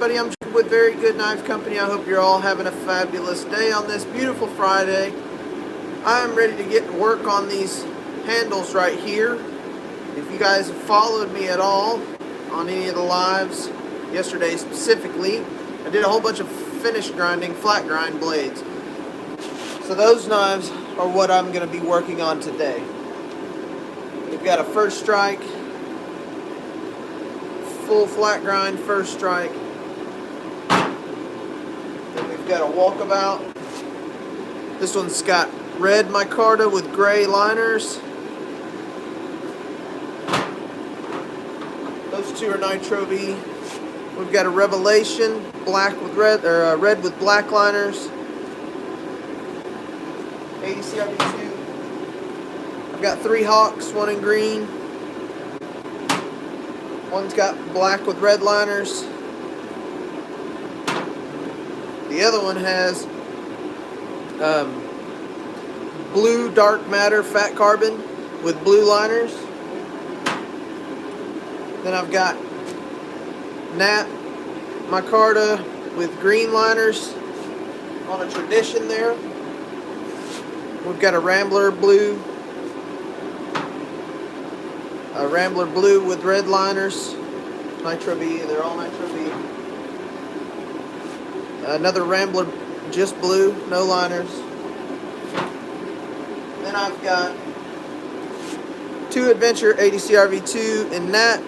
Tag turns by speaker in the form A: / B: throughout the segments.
A: Everybody, I'm Jim with Very Good Knife Company. I hope you're all having a fabulous day on this beautiful Friday. I'm ready to get to work on these handles right here. If you guys have followed me at all on any of the lives, yesterday specifically, I did a whole bunch of finish grinding, flat grind blades. So those knives are what I'm going to be working on today. We've got a first strike, full flat grind first strike. Then we've got a walkabout. This one's got red micarta with gray liners. Those two are Nitro V. We've got a Revelation, black with red, or red with black liners. 80 CRV2. I've got three Hawks, one in green. One's got black with red liners. The other one has blue dark matter fat carbon with blue liners. Then I've got Nat micarta with green liners on a tradition there. We've got a Rambler blue with red liners, Nitro V, they're all Nitro V. Another Rambler just blue, no liners. Then I've got two Adventure 80 CRV2 in Nat.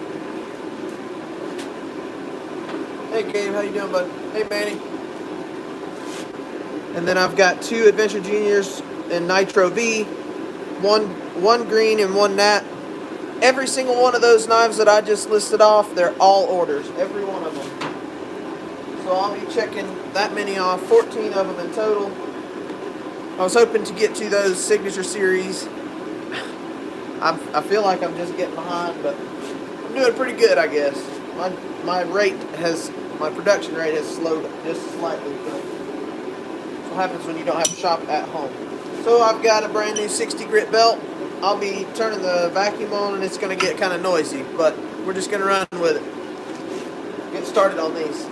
A: Hey Gabe, how you doing, bud? Hey Manny. And then I've got two Adventure Juniors in Nitro V, one green and one Nat. Every single one of those knives that I just listed off, they're all orders, every one of them. So I'll be checking that many off, 14 of them in total. I was hoping to get to those Signature Series. I feel like I'm just getting behind, but I'm doing pretty good, I guess. My production rate has slowed just slightly. That's what happens when you don't have a shop at home. So I've got a brand new 60 grit belt. I'll be turning the vacuum on and it's going to get kind of noisy, but we're just going to run with it. Get started on these.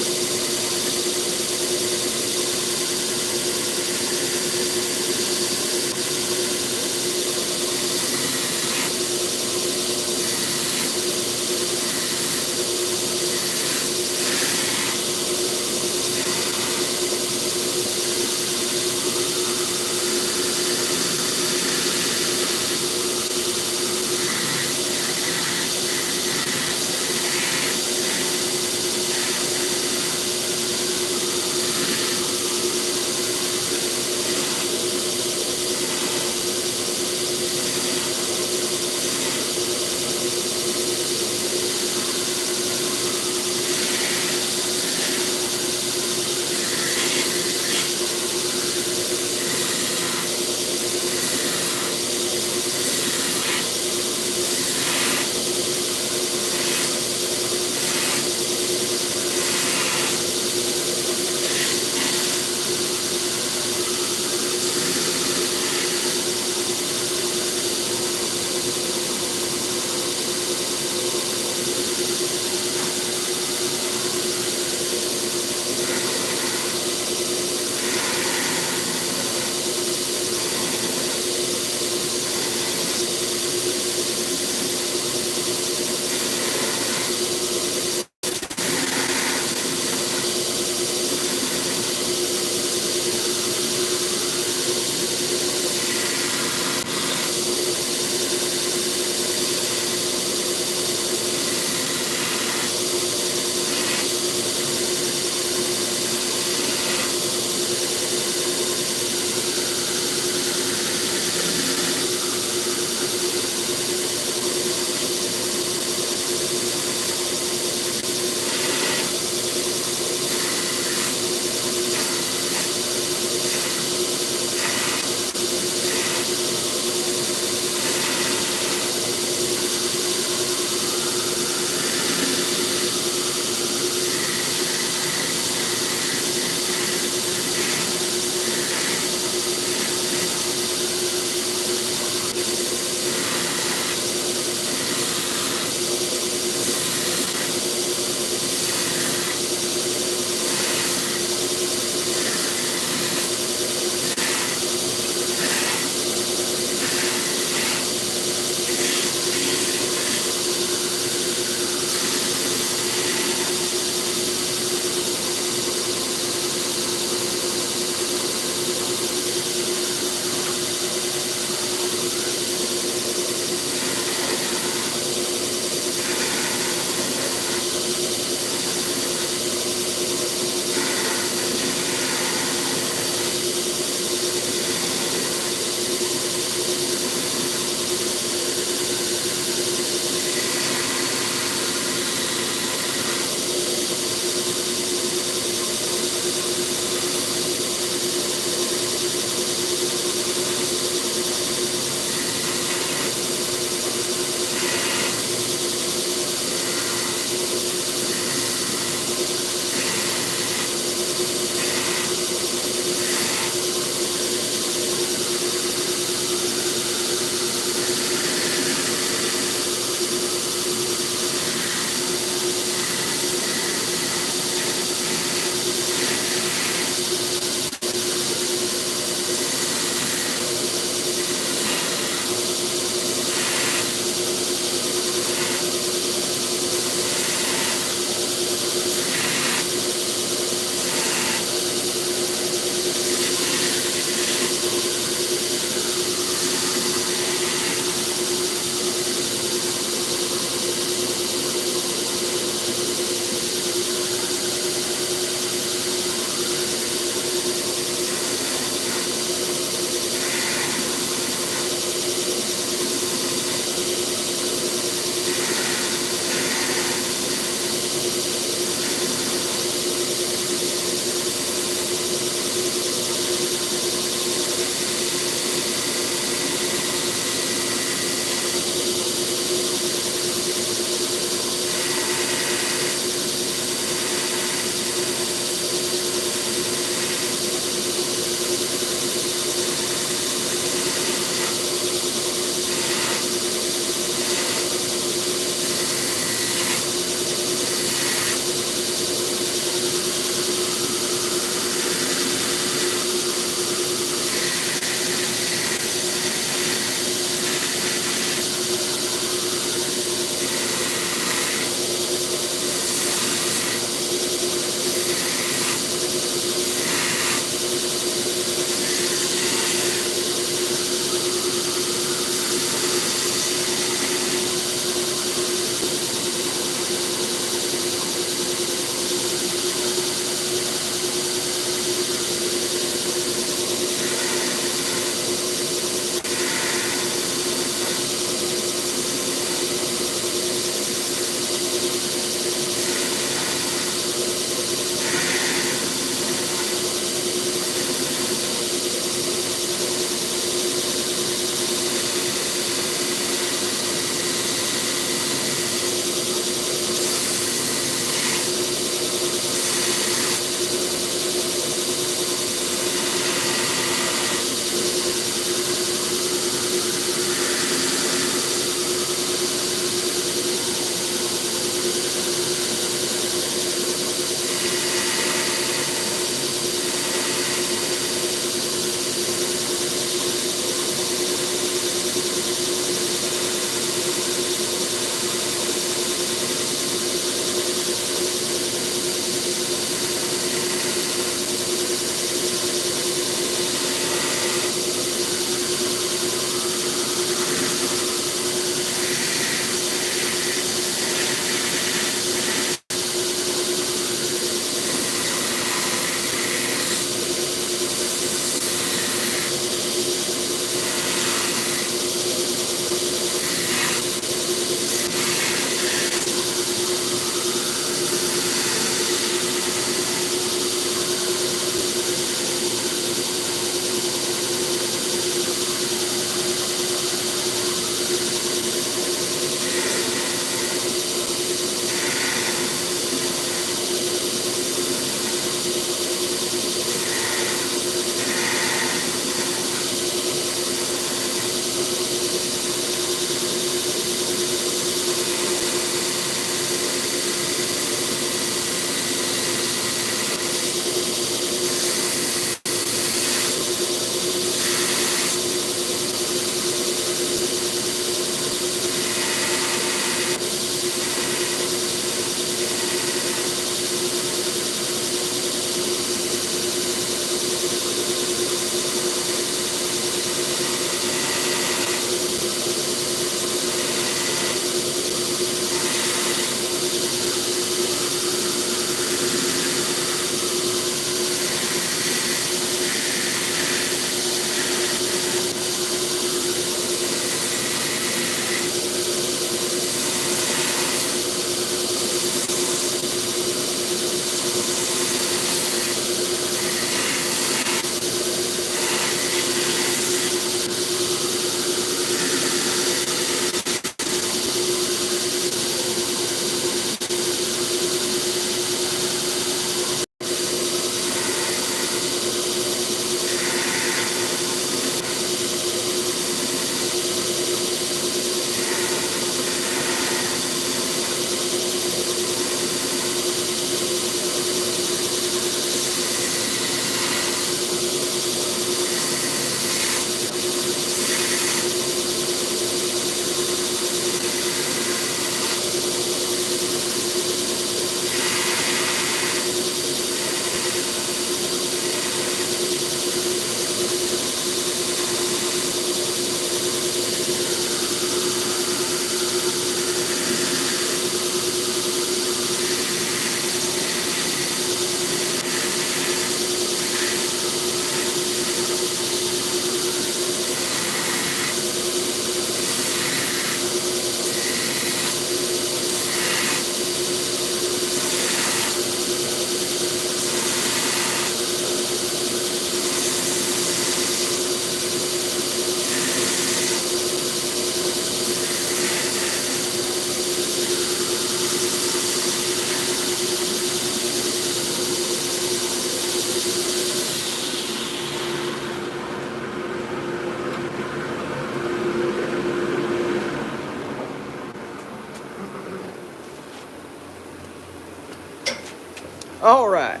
A: All right.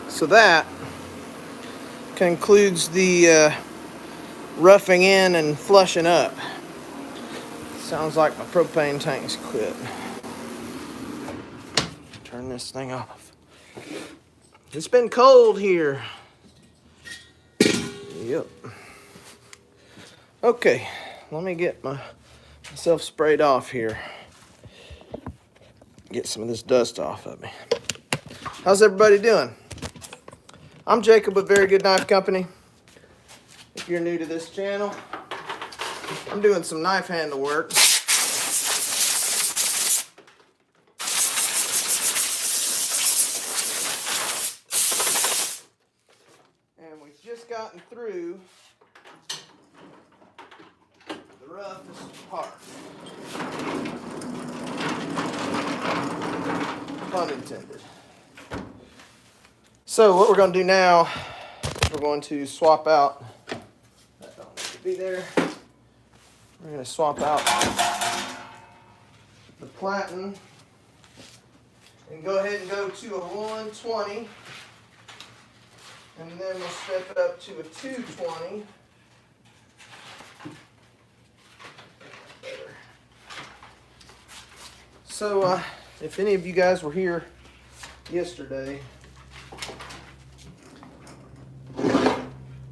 A: So that concludes the roughing in and flushing up. Sounds like my propane tank's quit. Turn this thing off. It's been cold here. Yep. Okay, let me get myself sprayed off here. Get some of this dust off of me. How's everybody doing? I'm Jacob with Very Good Knife Company. If you're new to this channel, I'm doing some knife handle work. And we've just gotten through the roughest part. Pun intended. So what we're going to do now, we're going to swap out, that don't need to be there, we're going to swap out the platen and go ahead and go to a 120, and then we'll step it up to a 220. So if any of you guys were here yesterday,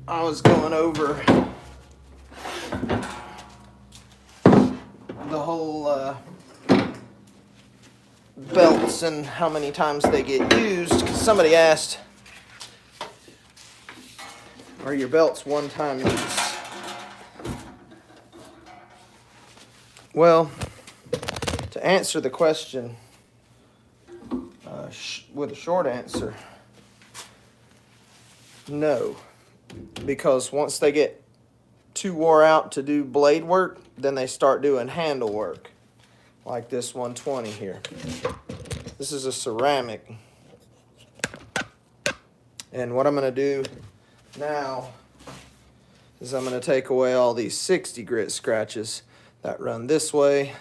A: I was going over the whole belts and how many times they get used. 'Cause somebody asked, are your belts one-time use? Well, to answer the question with a short answer, no. Because once they get too wore out to do blade work, then they start doing handle work, like this 120 here. This is a ceramic. And what I'm going to do now is I'm going to take away all these 60 grit scratches that run this way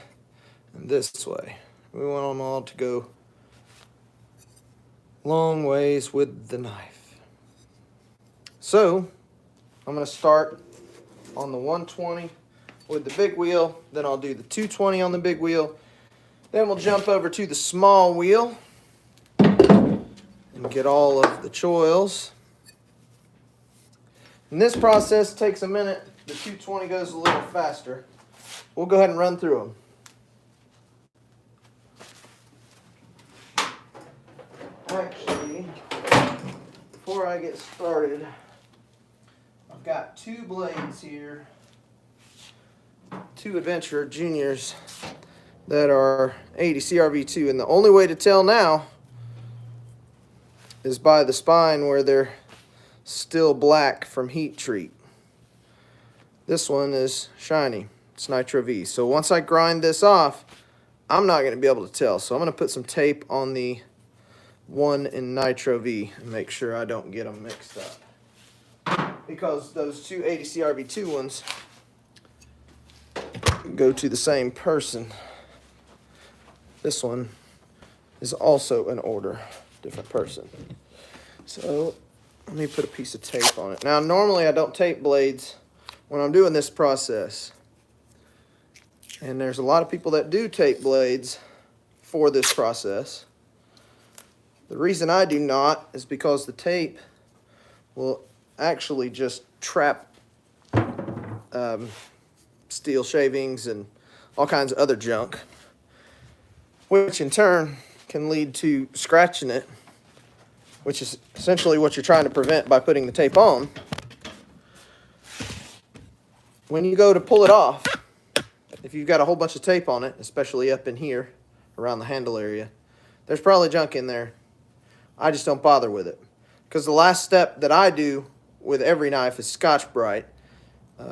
A: and this way. We want them all to go long ways with the knife. So I'm going to start on the 120 with the big wheel, then I'll do the 220 on the big wheel, then we'll jump over to the small wheel and get all of the choils. And this process takes a minute. The 220 goes a little faster. We'll go ahead and run through them. Actually, before I get started, I've got two blades here, two Adventurer Juniors that are 80 CRV2, and the only way to tell now is by the spine where they're still black from heat treat. This one is shiny. It's Nitro V. So once I grind this off, I'm not going to be able to tell. So I'm going to put some tape on the one in Nitro V and make sure I don't get them mixed up. Because those two 80 CRV2 ones go to the same person. This one is also an order, different person. So let me put a piece of tape on it. Now normally I don't tape blades when I'm doing this process. And there's a lot of people that do tape blades for this process. The reason I do not is because the tape will actually just trap steel shavings and all kinds of other junk, which in turn can lead to scratching it, which is essentially what you're trying to prevent by putting the tape on. When you go to pull it off, if you've got a whole bunch of tape on it, especially up in here around the handle area, there's probably junk in there. I just don't bother with it, because the last step that I do with every knife is Scotch-Brite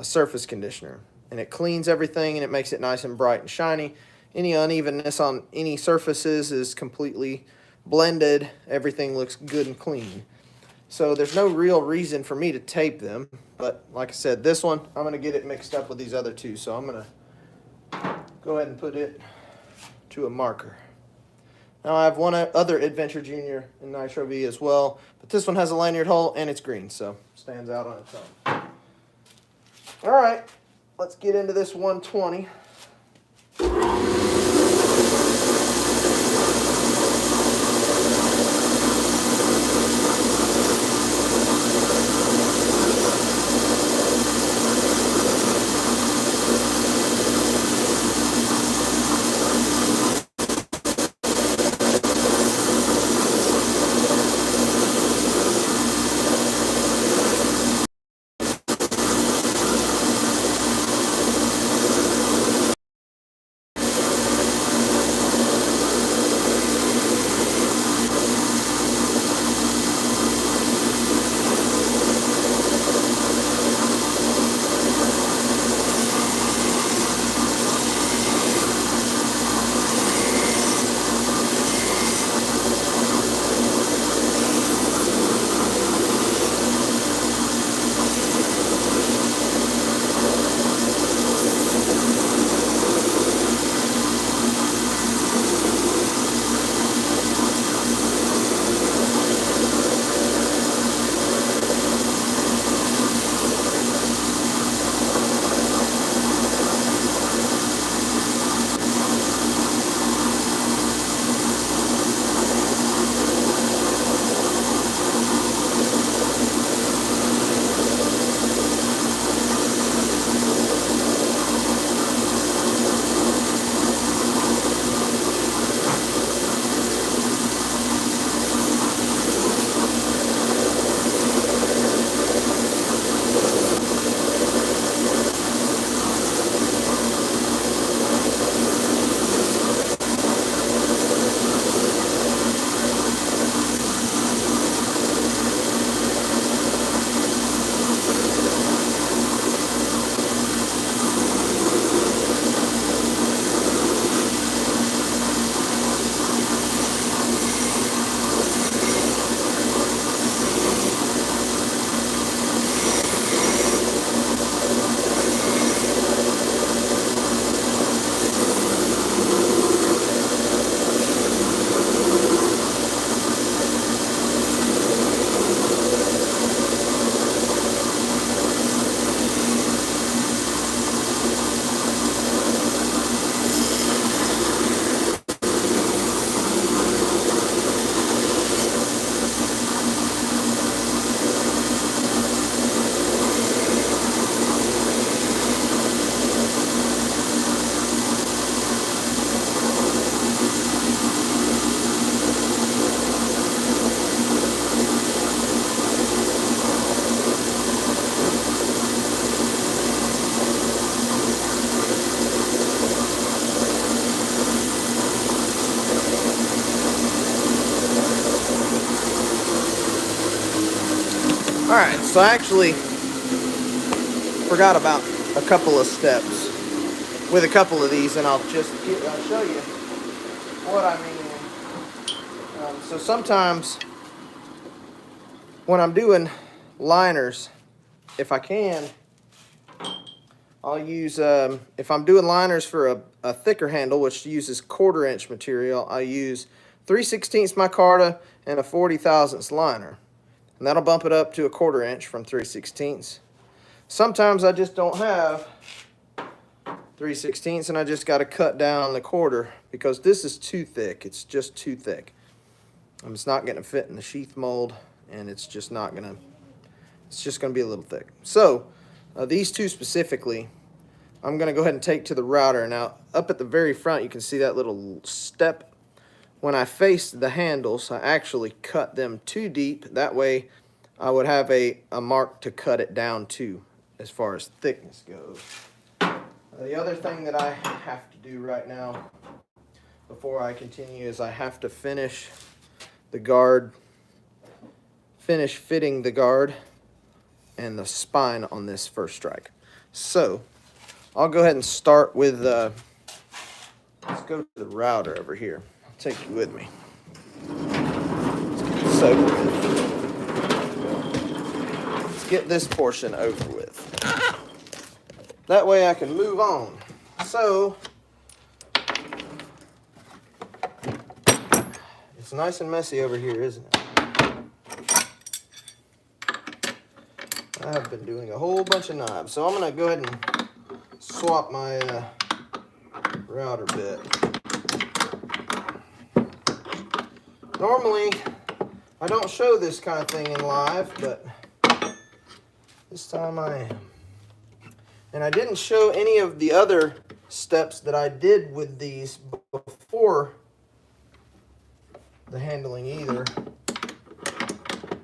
A: surface conditioner, and it cleans everything and it makes it nice and bright and shiny. Any unevenness on any surfaces is completely blended. Everything looks good and clean. So there's no real reason for me to tape them, but like I said, this one I'm going to get it mixed up with these other two, so I'm going to go ahead and put it to a marker. Now I have one other Adventure Junior in Nitro V as well, but this one has a lanyard hole and it's green, so stands out on its own. All right, let's get into this 120. Alright, so I actually forgot about a couple of steps with a couple of these, and I'll show you what I mean. So sometimes when I'm doing liners, if I can, I'll use, if I'm doing liners for a thicker handle, which uses 1/4 inch material, I use 3/16 micarta and a 40 thousandths liner. And that'll bump it up to a 1/4 inch from 3/16. Sometimes I just don't have 3/16 and I just got to cut down the 1/4 because this is too thick. It's just too thick. It's not going to fit in the sheath mold, and it's just not going to, it's just going to be a little thick. So these two specifically, I'm going to go ahead and take to the router. Now up at the very front you can see that little step. When I faced the handles, I actually cut them too deep. That way I would have a mark to cut it down to as far as thickness goes. The other thing that I have to do right now before I continue is I have to finish the guard, finish fitting the guard and the spine on this first strike. So I'll go ahead and start with, let's go to the router over here. Take you with me. So let's get this portion over with. That way I can move on. So It's nice and messy over here, isn't it? I have been doing a whole bunch of knobs, so I'm going to go ahead and swap my router bit. Normally, I don't show this kind of thing in live, but this time I am. And I didn't show any of the other steps that I did with these before the handling either.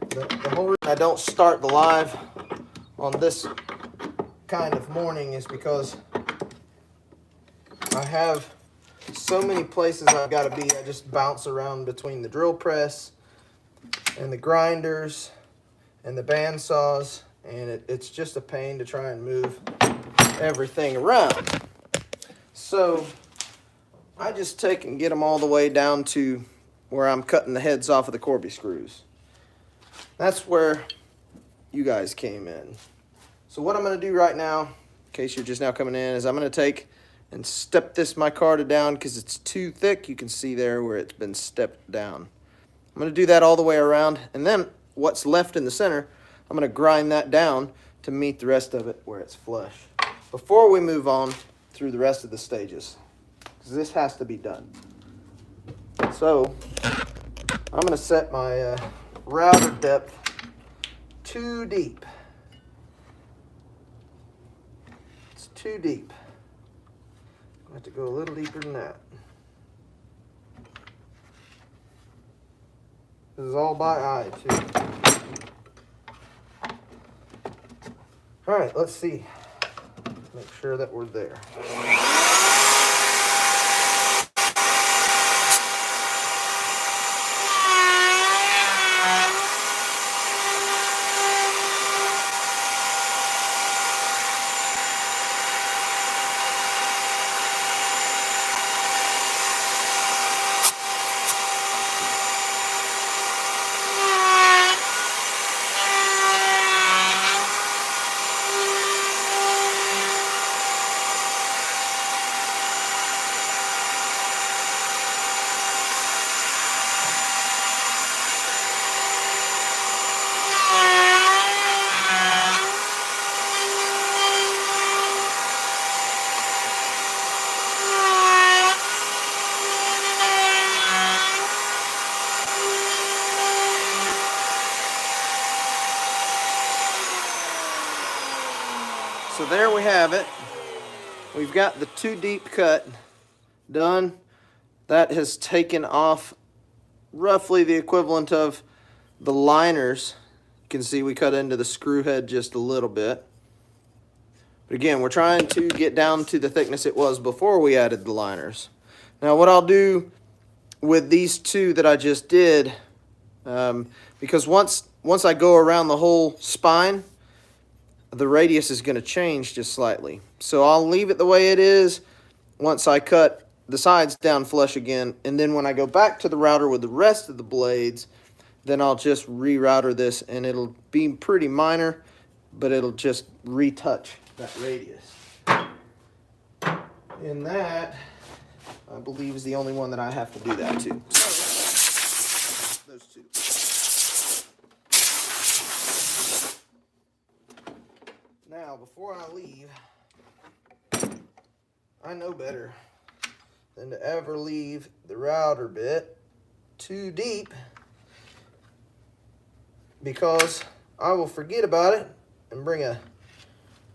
A: The whole reason I don't start the live on this kind of morning is because I have so many places I've got to be. I just bounce around between the drill press and the grinders and the band saws, and it's just a pain to try and move everything around. So I just take and get them all the way down to where I'm cutting the heads off of the Corby screws. That's where you guys came in. So what I'm going to do right now, in case you're just now coming in, is I'm going to take and step this micarta down because it's too thick. You can see there where it's been stepped down. I'm going to do that all the way around, and then what's left in the center, I'm going to grind that down to meet the rest of it where it's flush before we move on through the rest of the stages, because this has to be done. So I'm going to set my router depth too deep. It's too deep. I have to go a little deeper than that. This is all by eye too. All right, let's see. Make sure that we're there. So there we have it. We've got the too deep cut done. That has taken off roughly the equivalent of the liners. You can see we cut into the screw head just a little bit. But again, we're trying to get down to the thickness it was before we added the liners. Now what I'll do with these two that I just did, because once I go around the whole spine, the radius is going to change just slightly. So I'll leave it the way it is once I cut the sides down flush again, and then when I go back to the router with the rest of the blades, then I'll just rerouter this, and it'll be pretty minor, but it'll just retouch that radius. And that, I believe, is the only one that I have to do that to. So, those two. Now, before I leave, I know better than to ever leave the router bit too deep, because I will forget about it and bring a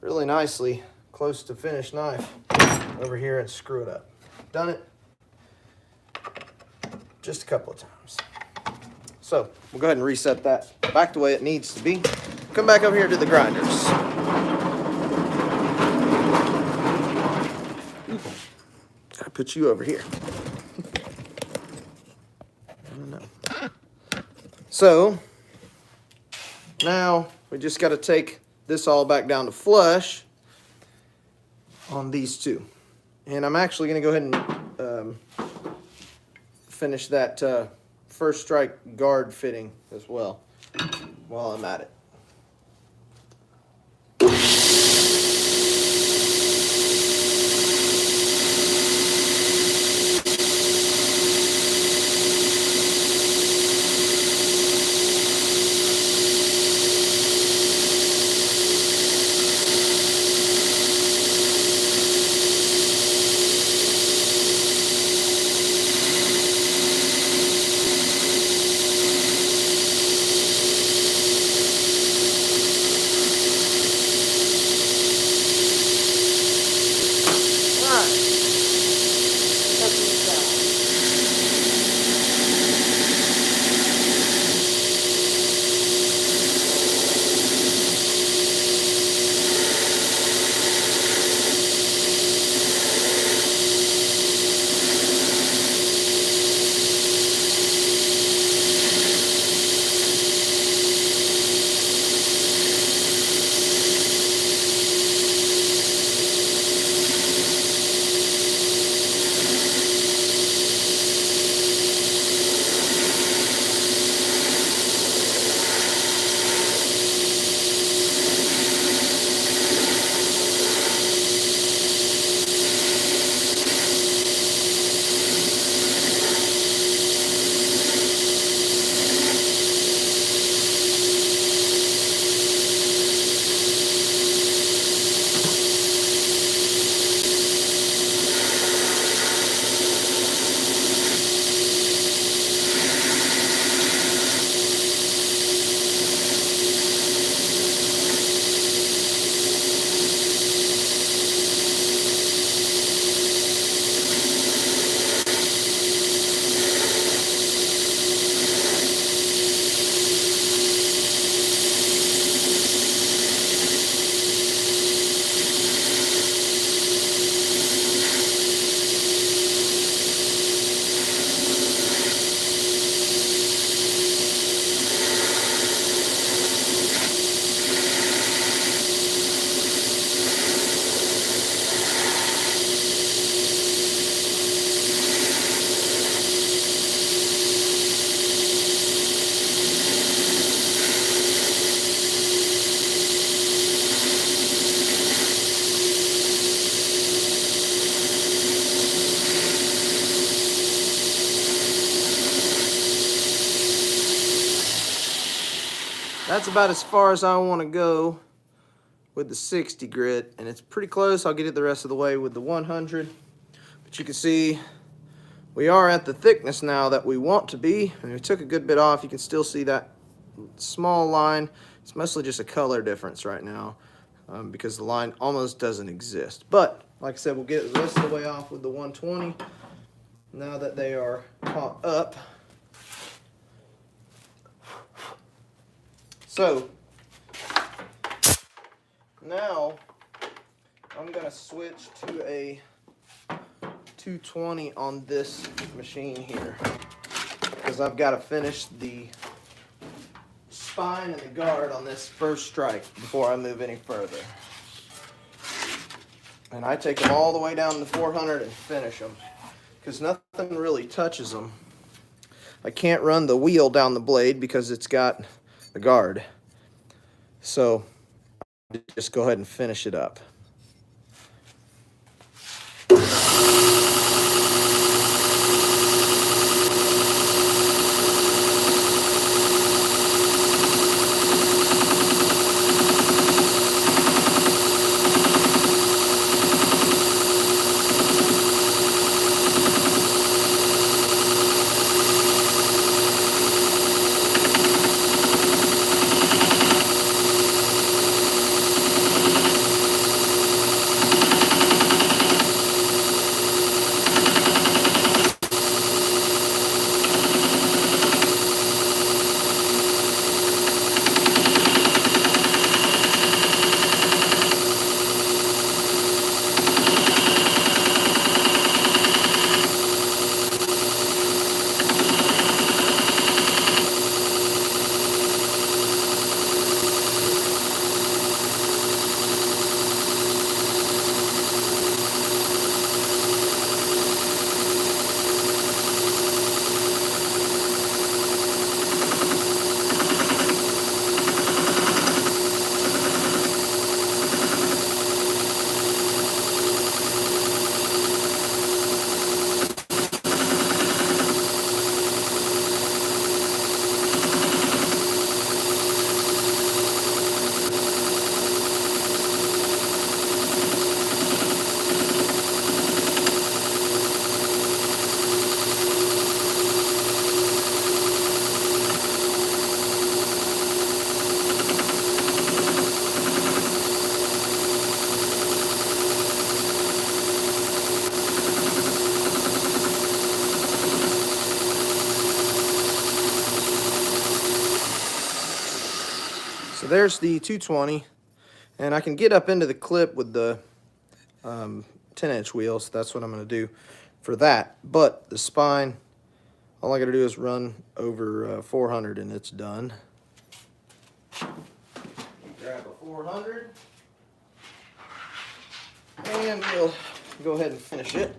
A: really nicely close to finished knife over here and screw it up. Done it just a couple of times. So we'll go ahead and reset that back the way it needs to be. Come back over here to the grinders. Gotta put you over here. I don't know. So now we just got to take this all back down to flush on these two. And I'm actually going to go ahead and finish that first strike guard fitting as well while I'm at it. That's about as far as I want to go with the 60 grit, and it's pretty close. I'll get it the rest of the way with the 100. But you can see we are at the thickness now that we want to be, and we took a good bit off. You can still see that small line. It's mostly just a color difference right now because the line almost doesn't exist. But like I said, we'll get the rest of the way off with the 120 now that they are caught up. So now I'm going to switch to a 220 on this machine here because I've got to finish the spine and the guard on this first strike before I move any further. And I take them all the way down to 400 and finish them because nothing really touches them. I can't run the wheel down the blade because it's got the guard. So just go ahead and finish it up. So there's the 220, and I can get up into the clip with the 10-inch wheels. That's what I'm going to do for that. But the spine, all I got to do is run over 400 and it's done. Grab a 400, and we'll go ahead and finish it.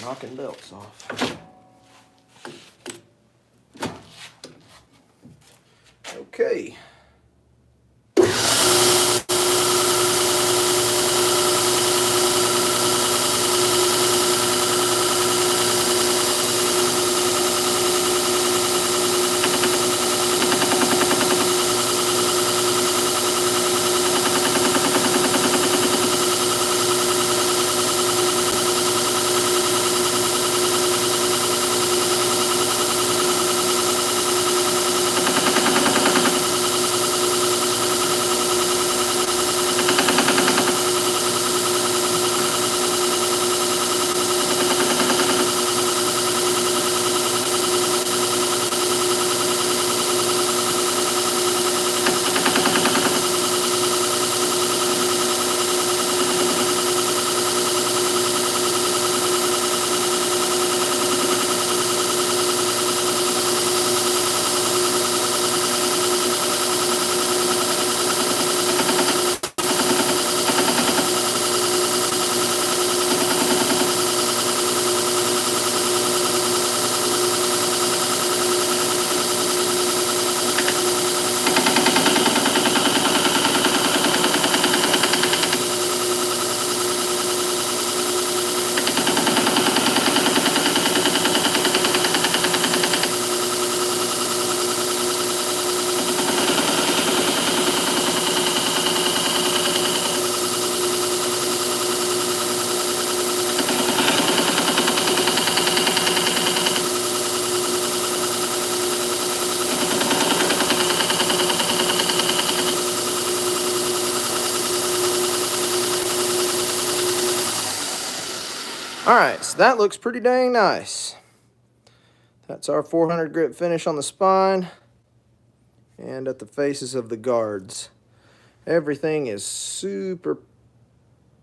A: Knocking belts off. Okay. Alright, so that looks pretty dang nice. That's our 400 grit finish on the spine and at the faces of the guards. Everything is super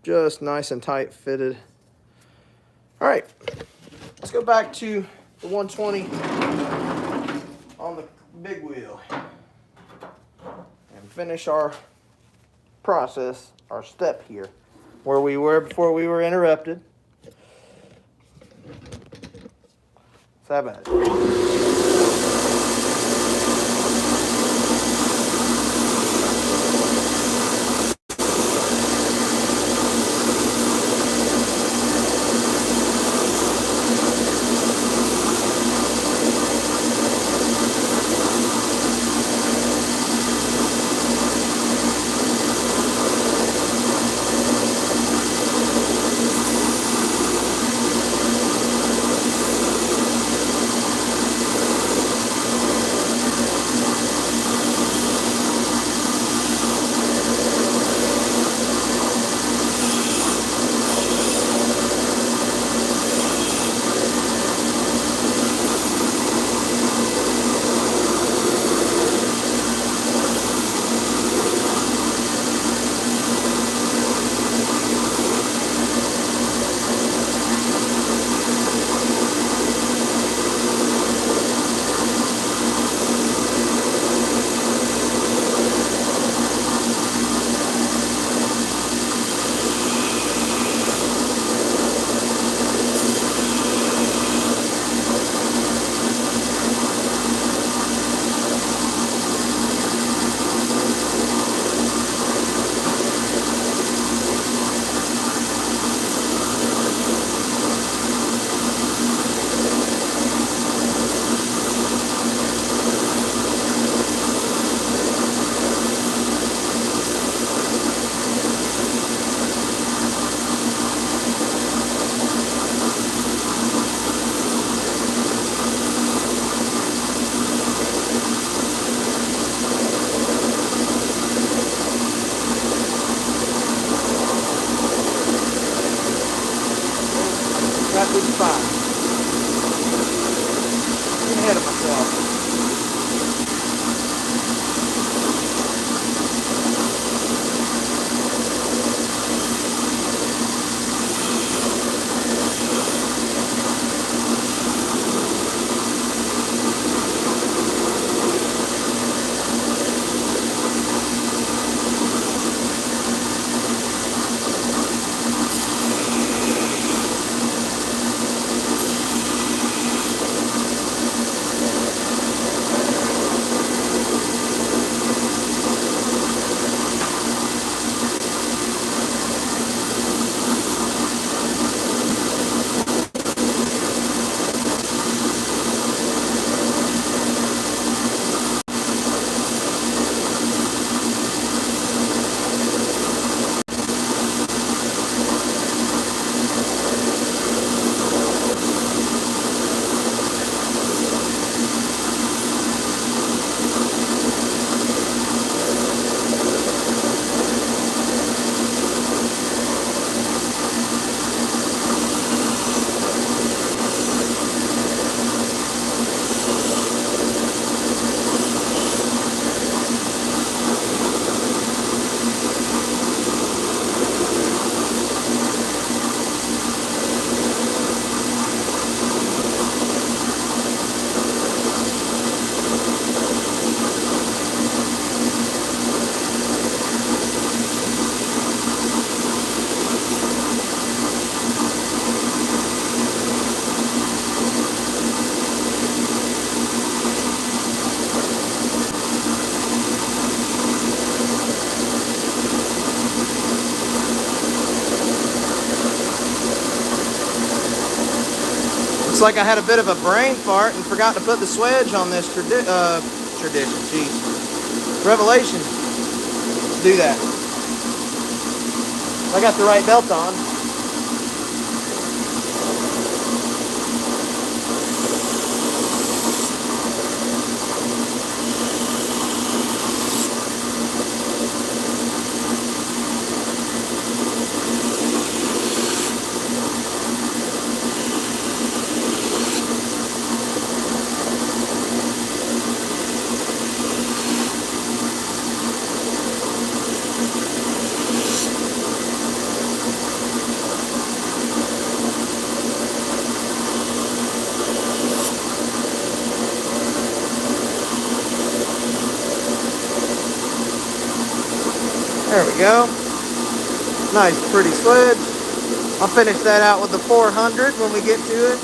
A: just nice and tight fitted. Alright, let's go back to the 120 on the big wheel and finish our process, our step here, where we were before we were interrupted. So how about it? That would be fine. Get ahead of myself. Looks like I had a bit of a brain fart and forgot to put the swedge on this tradition. Jeez. Revelation. Do that. I got the right belt on. There we go. Nice, pretty sled. I'll finish that out with the 400 when we get to it.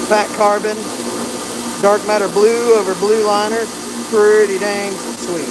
A: Fat carbon, dark matter blue over blue liner, pretty dang sweet.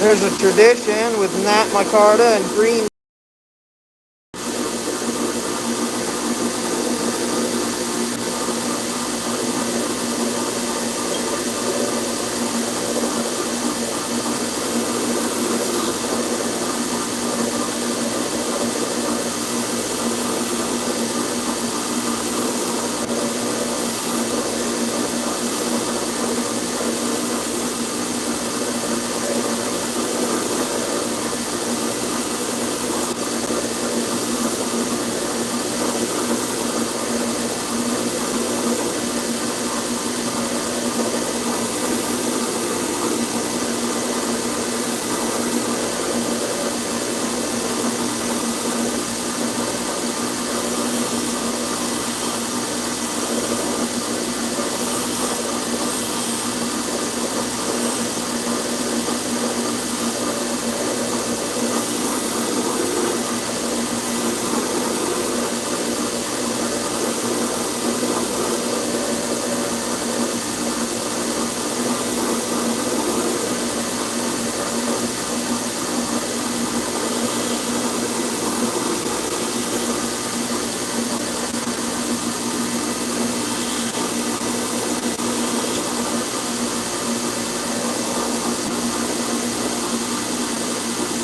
A: There's a tradition with Nat micarta and green.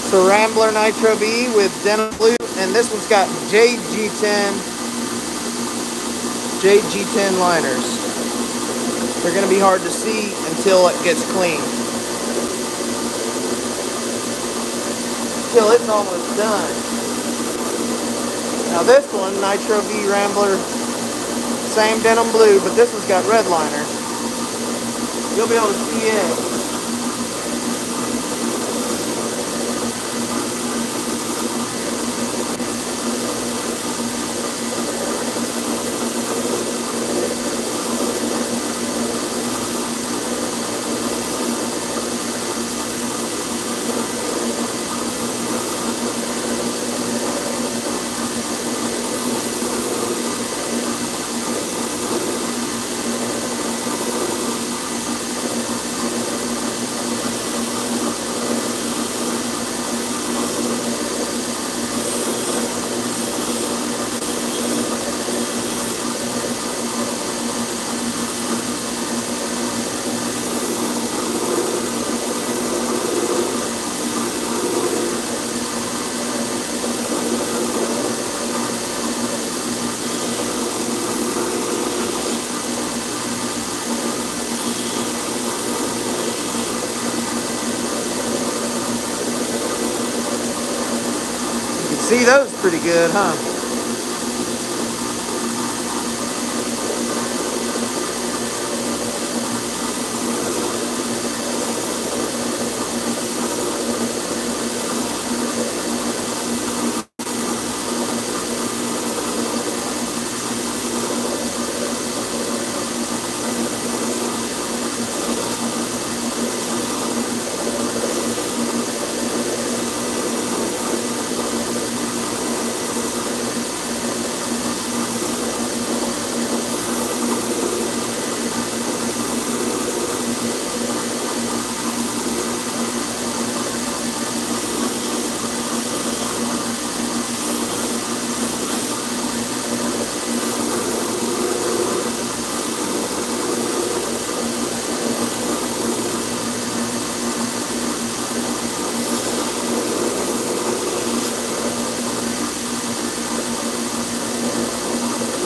A: So Rambler Nitro V with denim blue, and this one's got JG10 liners. They're going to be hard to see until it gets clean. Until it's almost done. Now this one, Nitro V Rambler, same denim blue, but this one's got red liners. You'll be able to see it. See those pretty good, huh?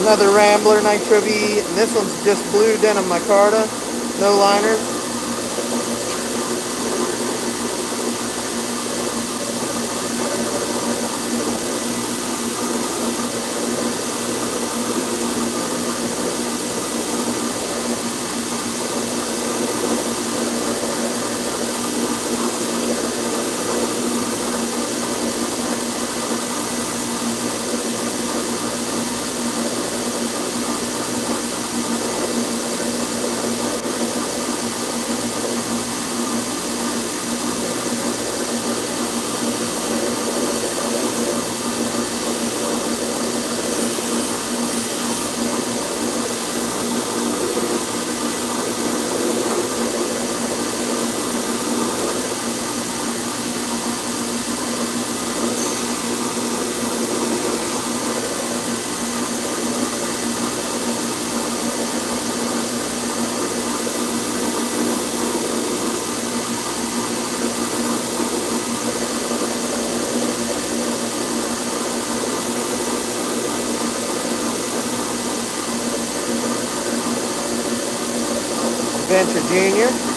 A: Another Rambler Nitro V, and this one's just blue denim micarta, no liner. Adventure Junior.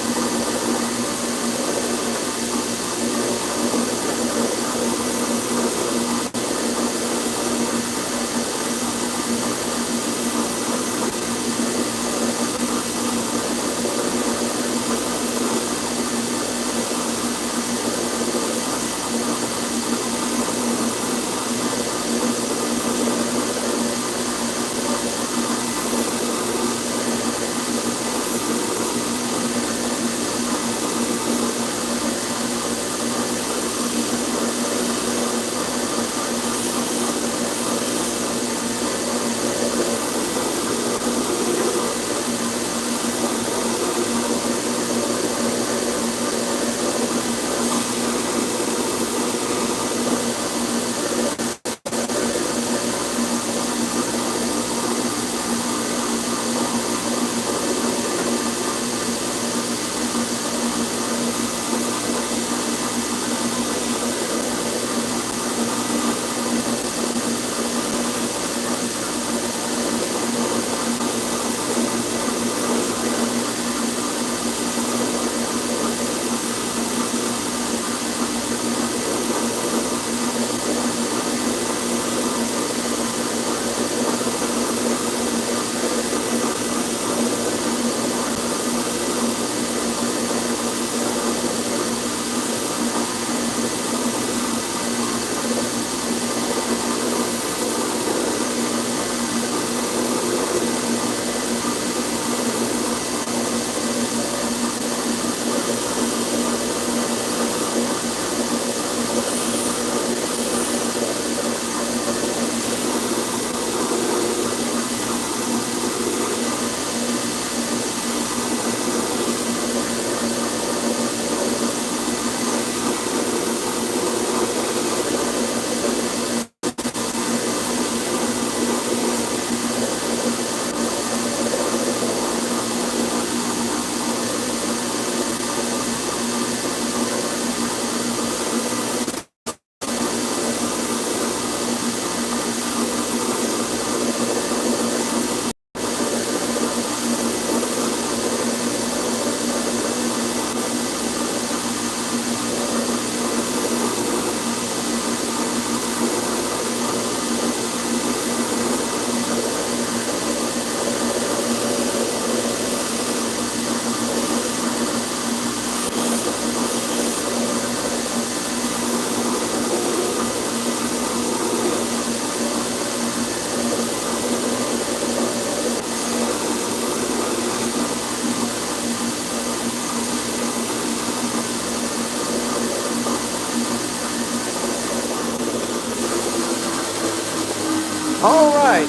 A: All right.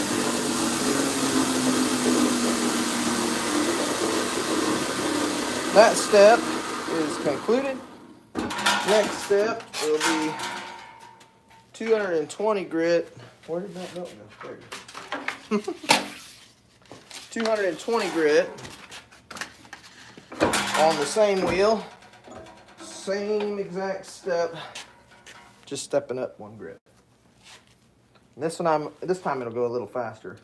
A: That step is concluded. Next step will be 220 grit. Where did that go? There it is. 220 grit on the same wheel. Same exact step. Just stepping up 1 grit. And this time it'll go a little faster.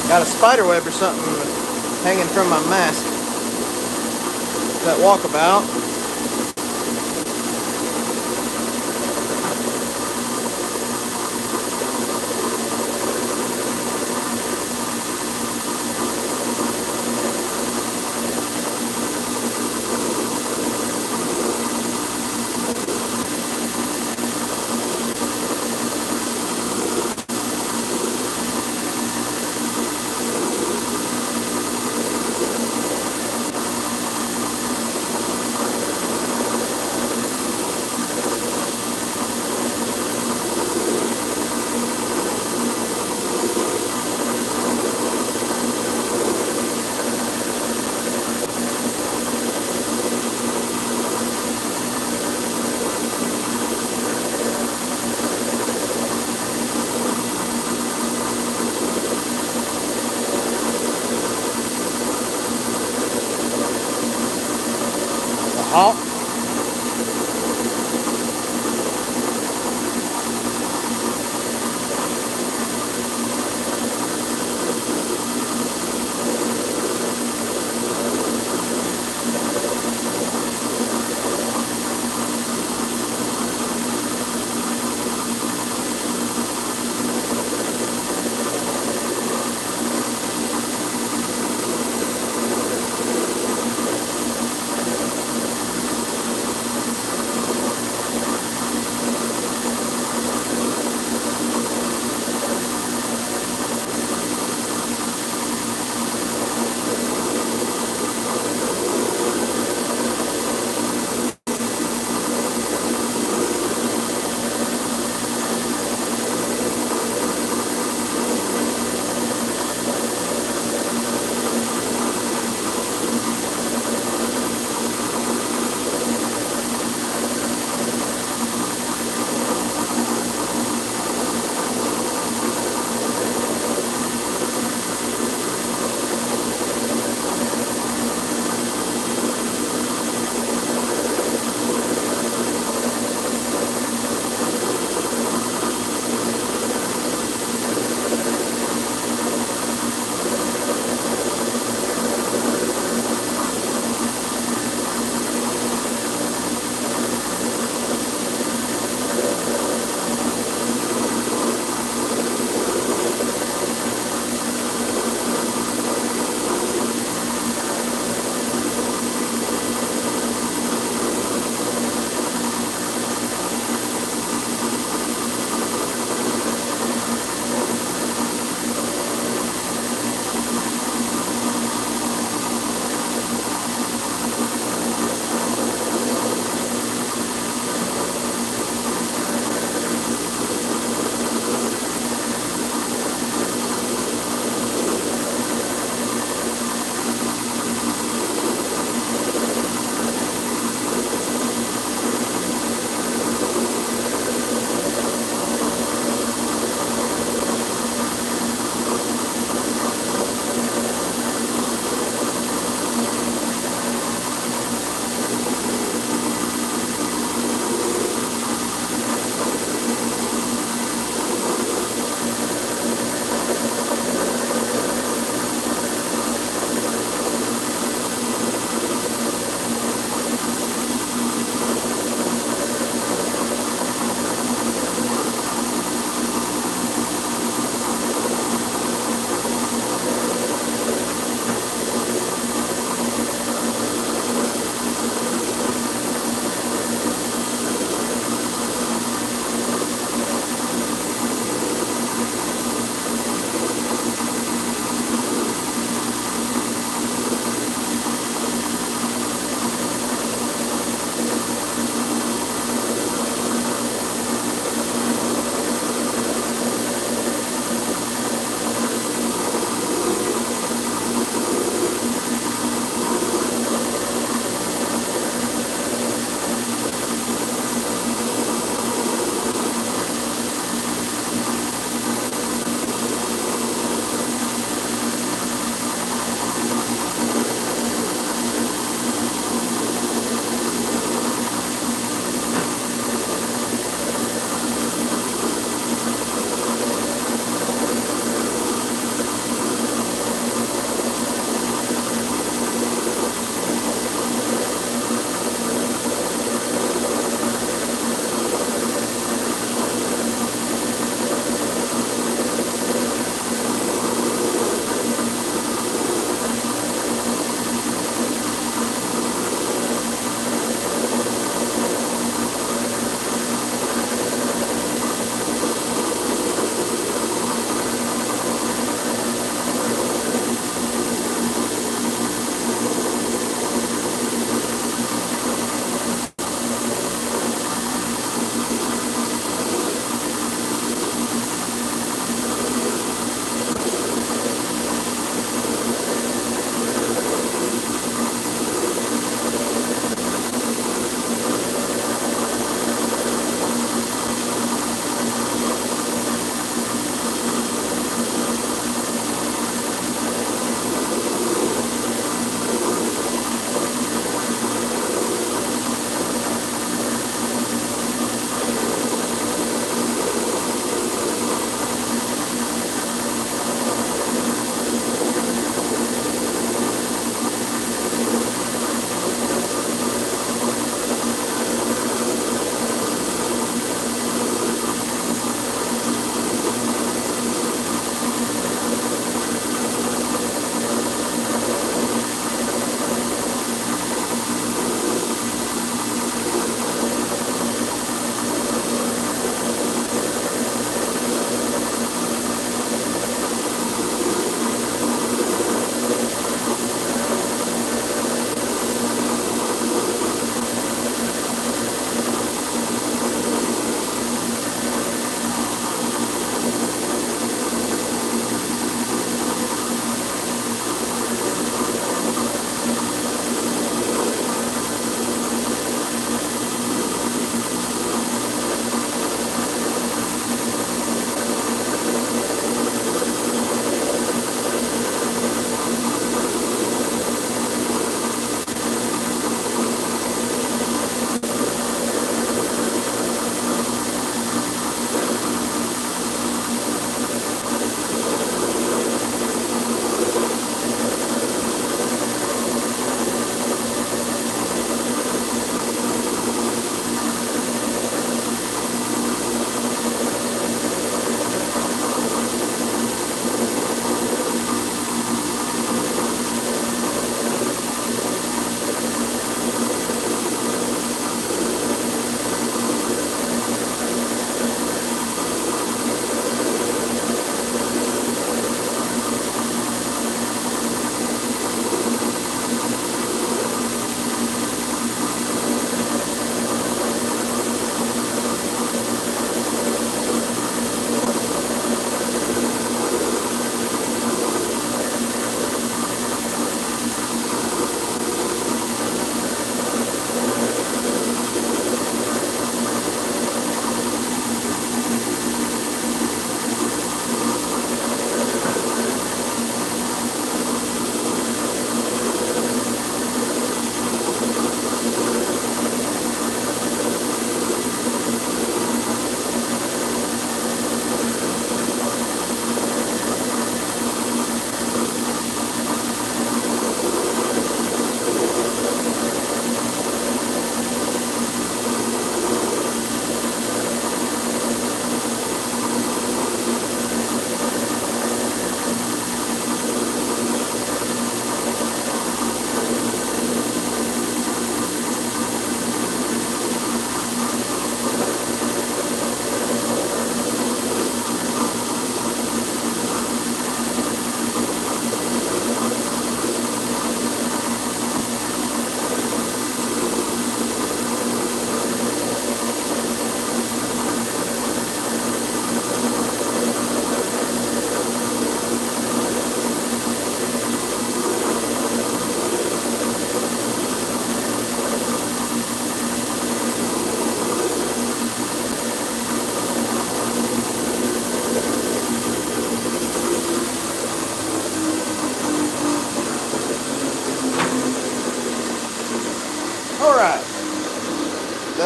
A: Got a spider web or something hanging from my mask. That walkabout. Halt.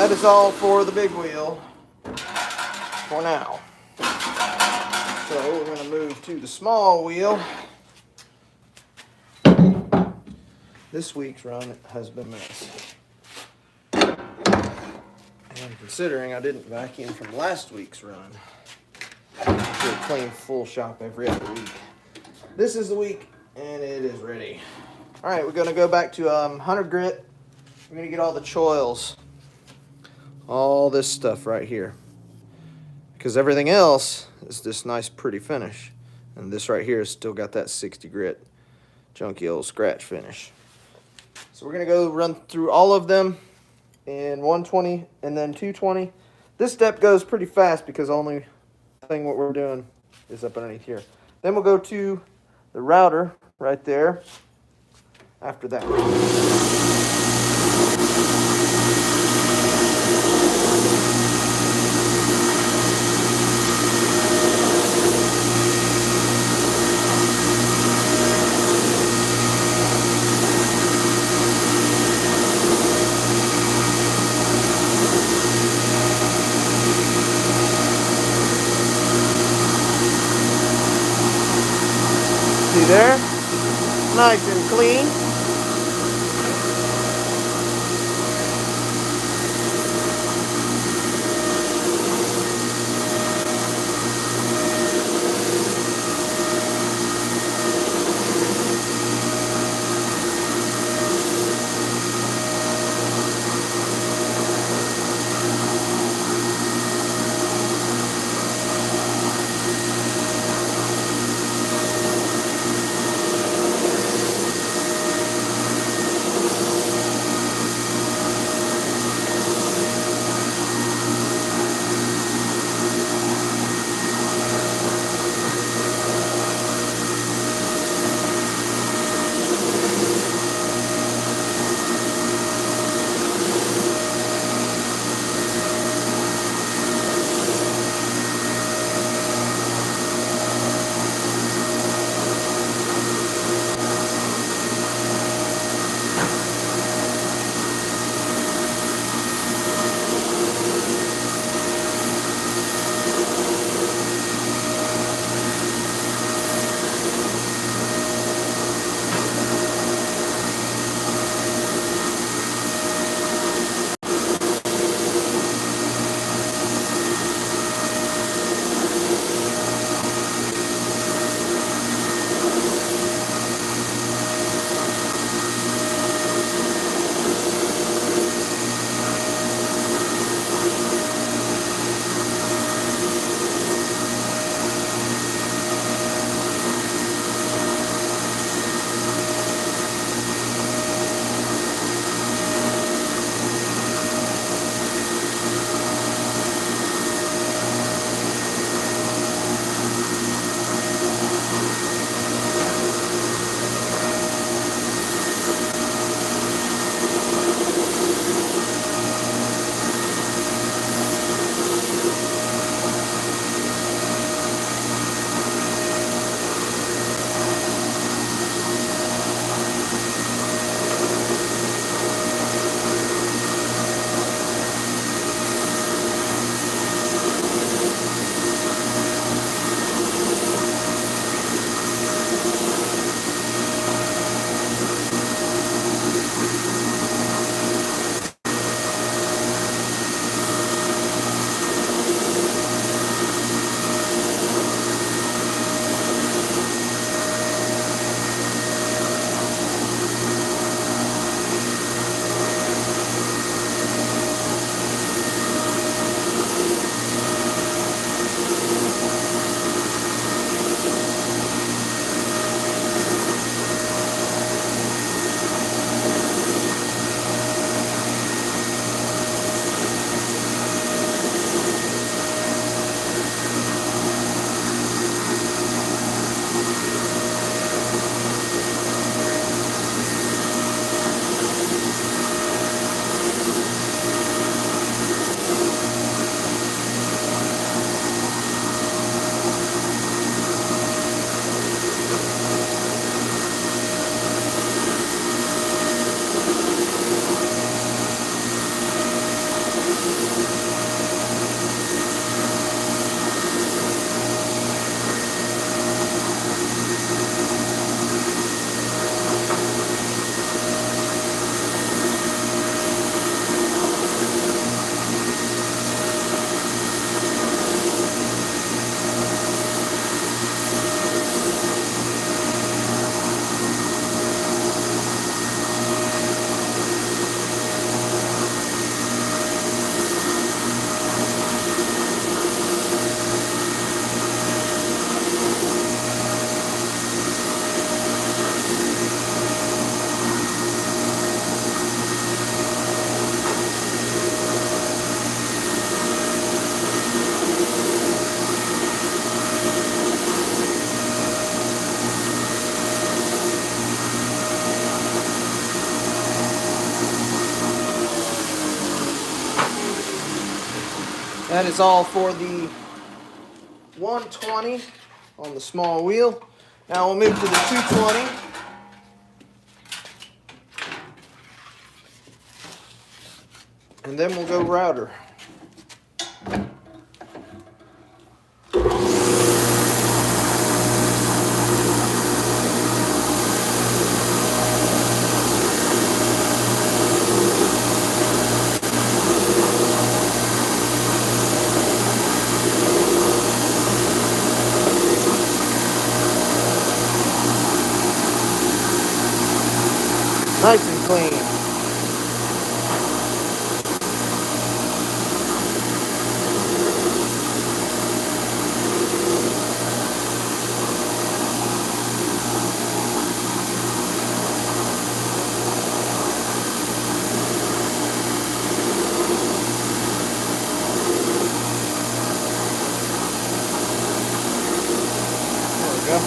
A: that is all for the big wheel for now. So we're going to move to the small wheel. This week's run has been a mess. And considering I didn't vacuum from last week's run, I should clean full shop every other week. This is the week, and it is ready. All right, we're going to go back to 100 grit. We're going to get all the choils, all this stuff right here, because everything else is this nice pretty finish, and this right here has still got that 60 grit junky old scratch finish. So we're going to go run through all of them in 120 and then 220. This step goes pretty fast because the only thing what we're doing is up underneath here. Then we'll go to the router right there after that. See there? Nice and clean. That is all for the 120 on the small wheel. Now we'll move to the 220. And then we'll go router. Nice and clean. There we go.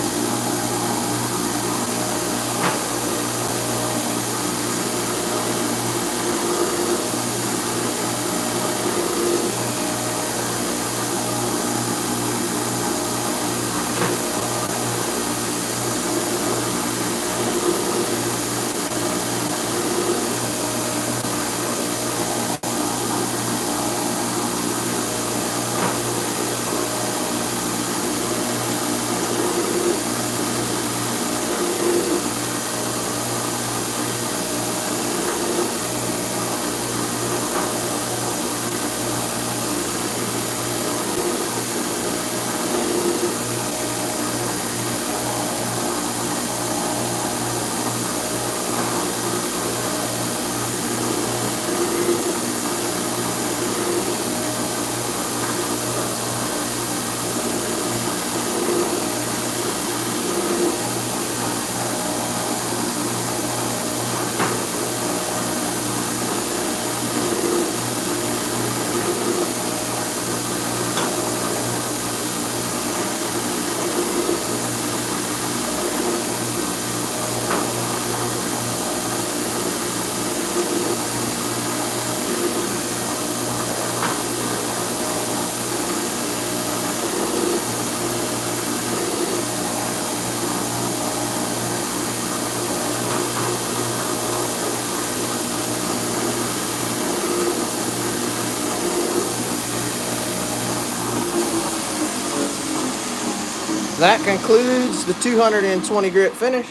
A: That concludes the 220 grit finish.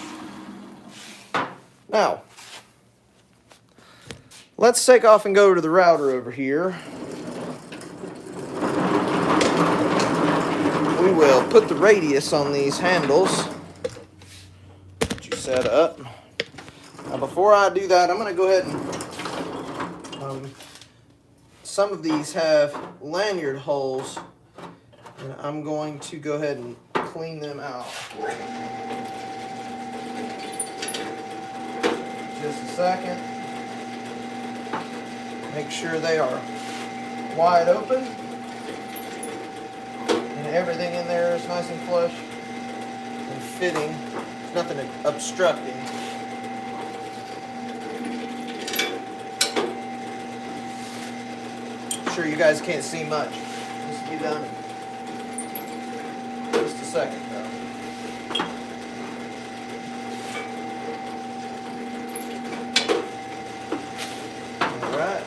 A: Now, let's take off and go to the router over here. We will put the radius on these handles that you set up. Now, before I do that, I'm going to go ahead and some of these have lanyard holes, and I'm going to go ahead and clean them out. Just a second. Make sure they are wide open and everything in there is nice and flush and fitting. There's nothing obstructing. I'm sure you guys can't see much. This will be done in just a second though. Alright.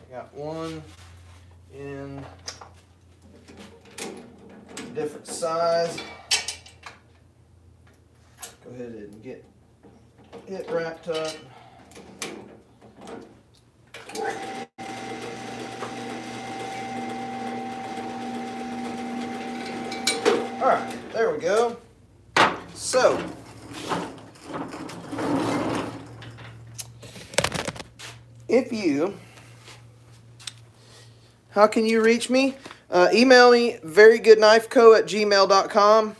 A: Got one in different size. Go ahead and get it wrapped up. Alright, there we go. So, how can you reach me? Email me, verygoodknifeco@gmail.com.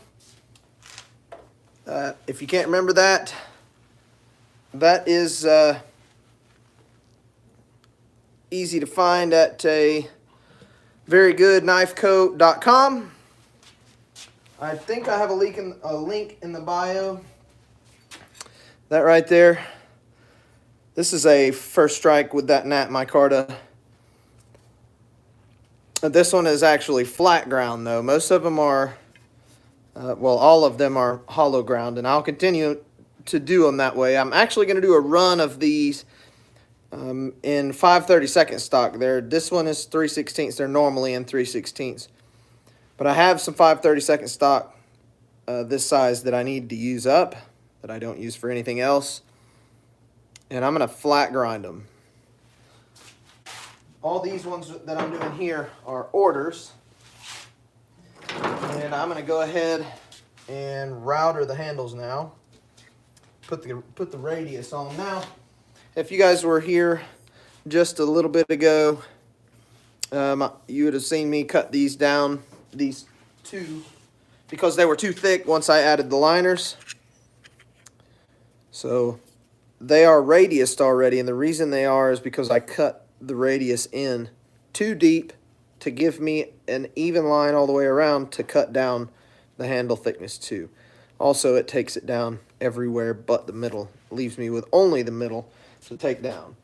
A: If you can't remember that, that is easy to find at verygoodknifeco.com. I think I have a link in the bio. That right there. This is a first strike with that Nat micarta This one is actually flat ground though. Most of them are, well, all of them are hollow ground, and I'll continue to do them that way. I'm actually going to do a run of these in 5/32 stock. This one is 3/16. They're normally in 3/16. But I have some 5/32 stock this size that I need to use up, that I don't use for anything else. And I'm going to flat grind them. All these ones that I'm doing here are orders. And I'm going to go ahead and router the handles now. Put the radius on now. If you guys were here just a little bit ago, you would have seen me cut these down, these two, because they were too thick once I added the liners. So they are radiused already, and the reason they are is because I cut the radius in too deep to give me an even line all the way around to cut down the handle thickness too. Also, it takes it down everywhere but the middle. It leaves me with only the middle to take down.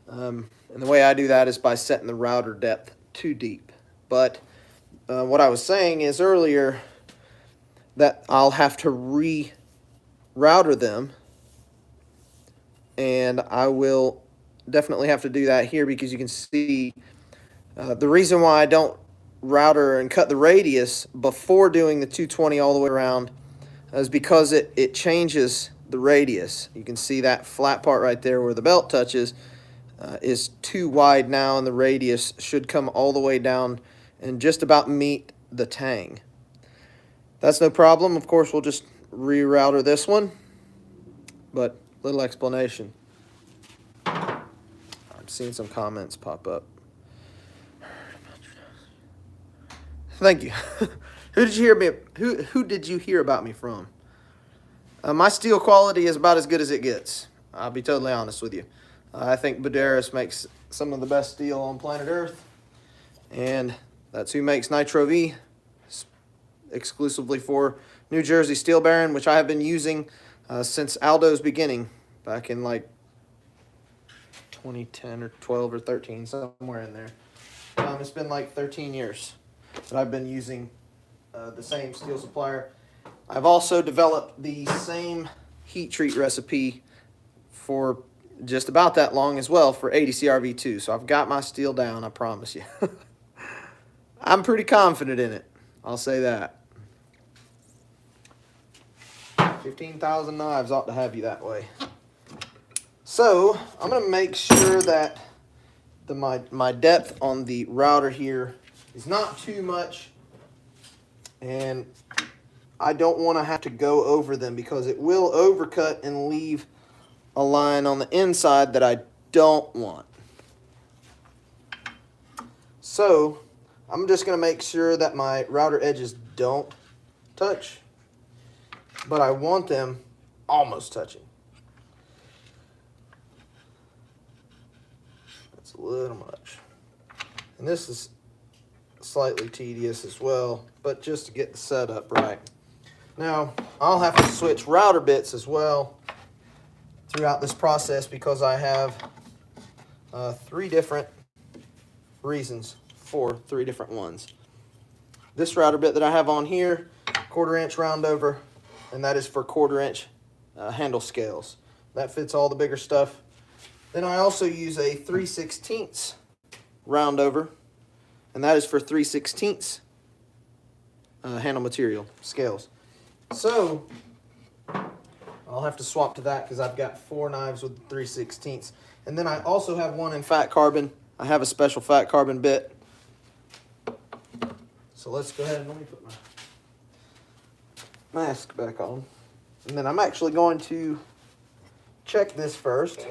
A: And the way I do that is by setting the router depth too deep. But what I was saying is earlier that I'll have to re-router them, and I will definitely have to do that here, because you can see the reason why I don't router and cut the radius before doing the 220 all the way around is because it changes the radius. You can see that flat part right there where the belt touches is too wide now, and the radius should come all the way down and just about meet the tang. That's no problem. Of course, we'll just rerouter this one, but little explanation. I'm seeing some comments pop up. Thank you. Who did you hear about me from? My steel quality is about as good as it gets. I'll be totally honest with you. I think Buderus makes some of the best steel on planet Earth, and that's who makes Nitro V, exclusively for New Jersey Steel Baron, which I have been using since Aldo's beginning, back in like 2010 or 12 or 13, somewhere in there. It's been like 13 years that I've been using the same steel supplier. I've also developed the same heat treat recipe for just about that long as well for ADCRV2. So I've got my steel down, I promise you. I'm pretty confident in it, I'll say that. 15,000 knives ought to have you that way. So I'm going to make sure that my depth on the router here is not too much, and I don't want to have to go over them, because it will overcut and leave a line on the inside that I don't want. So I'm just going to make sure that my router edges don't touch, but I want them almost touching. That's a little much. And this is slightly tedious as well, but just to get the setup right. Now, I'll have to switch router bits as well throughout this process, because I have 3 different reasons for 3 different ones. This router bit that I have on here, 1/4 inch round over, and that is for 1/4 inch handle scales. That fits all the bigger stuff. Then I also use a 3/16 round over, and that is for 3/16 handle material scales. So I'll have to swap to that, because I've got 4 knives with 3/16. And then I also have one in fat carbon. I have a special fat carbon bit. So let's go ahead and let me put my mask back on. And then I'm actually going to check this first.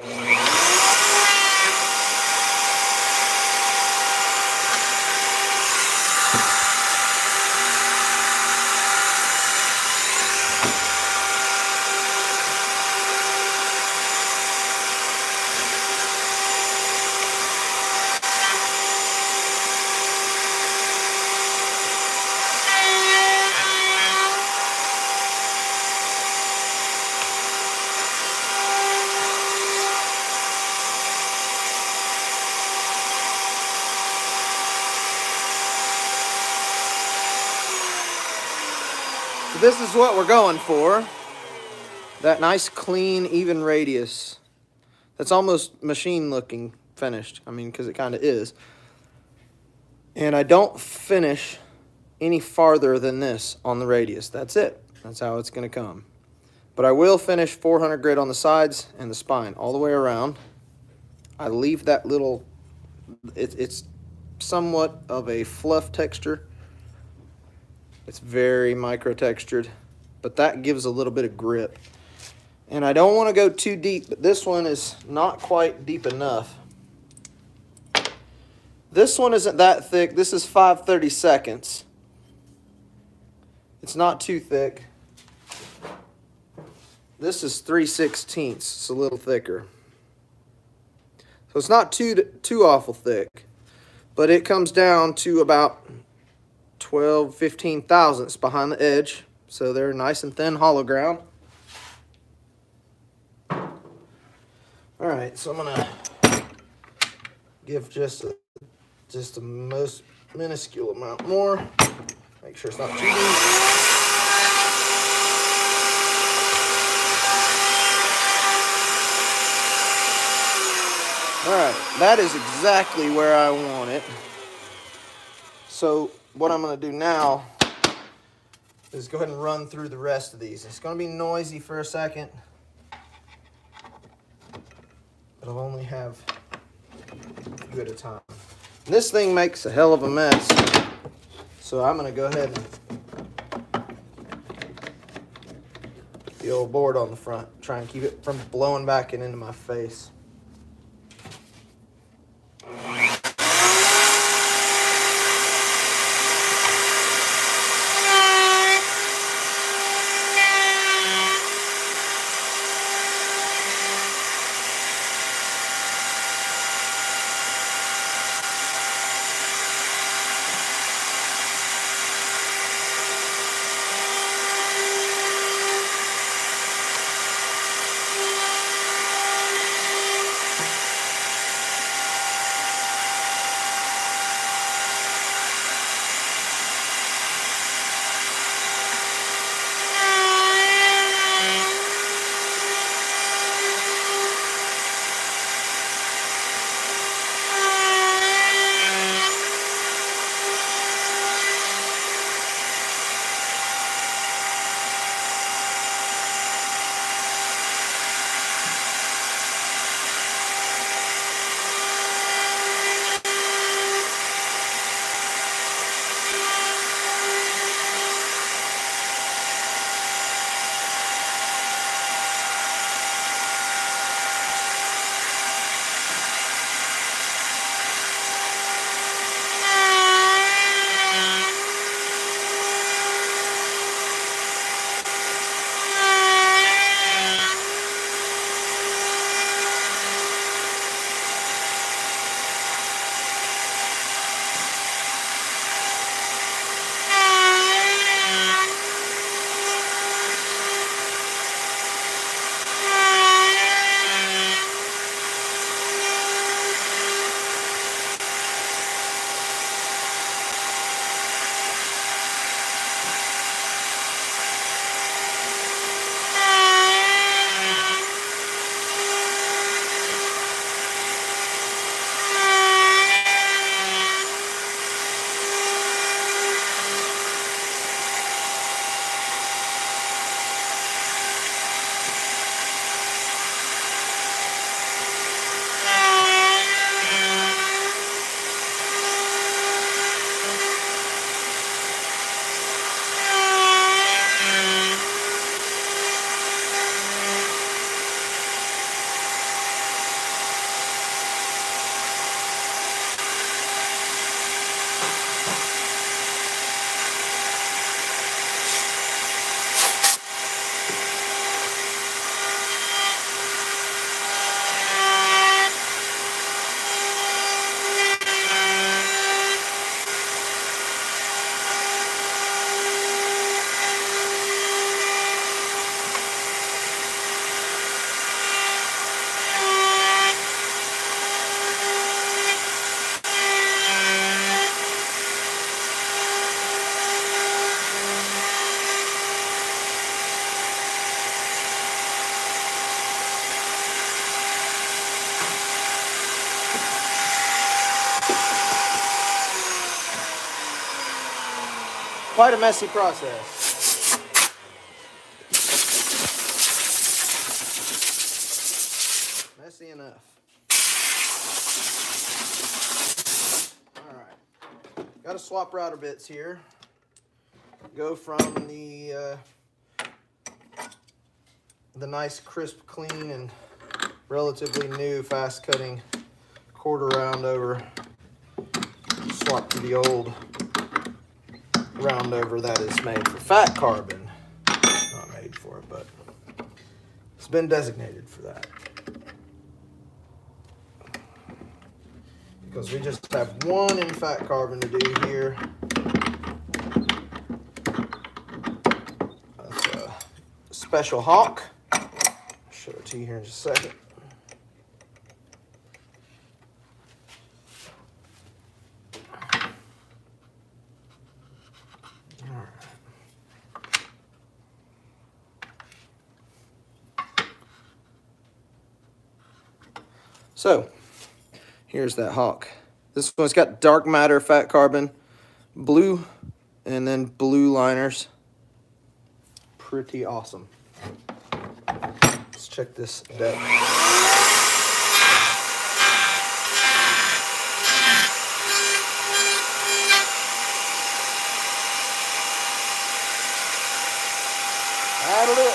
A: this is what we're going for. That nice, clean, even radius. That's almost machine looking finished. I mean, because it kind of is. And I don't finish any farther than this on the radius. That's it. That's how it's going to come. But I will finish 400 grit on the sides and the spine all the way around. I leave that little, it's somewhat of a fluff texture. It's very micro textured, but that gives a little bit of grip. And I don't want to go too deep, but this one is not quite deep enough. This one isn't that thick. This is 5/32. It's not too thick. This is 3/16. It's a little thicker. So it's not too awful thick, but it comes down to about 15 thousandths behind the edge. So they're nice and thin hollow ground. All right, so I'm gonna give just a most minuscule amount more. Make sure it's not too deep. All right, that is exactly where I want it. So what I'm gonna do now is go ahead and run through the rest of these. It's gonna be noisy for a second, but I'll only have a few at a time. And this thing makes a hell of a mess, so I'm gonna go ahead and put the old board on the front, try and keep it from blowing back and into my face. quite a messy process. Messy enough. All right. Got to swap router bits here. Go from the nice, crisp, clean, and relatively new, fast-cutting quarter round over. Swap to the old round over that is made for fat carbon. Not made for it, but it's been designated for that. Because we just have one in fat carbon to do here. That's a Special Hawk. I'll show it to you here in just a second. So, here's that Hawk. This one's got dark matter fat carbon, blue, and then blue liners. Pretty awesome. Let's check this deck. That'll do it.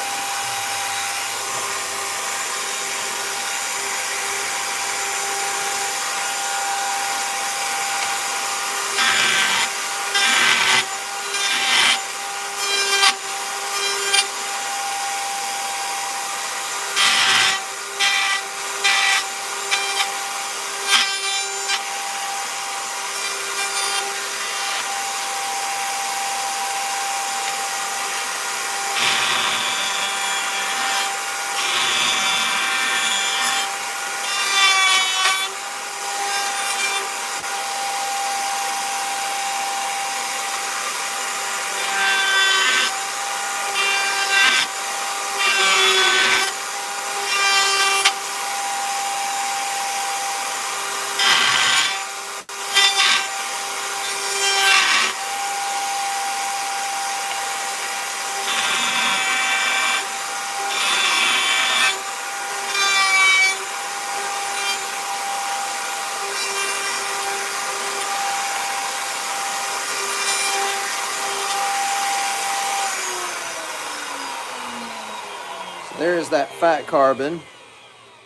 A: There's that fat carbon,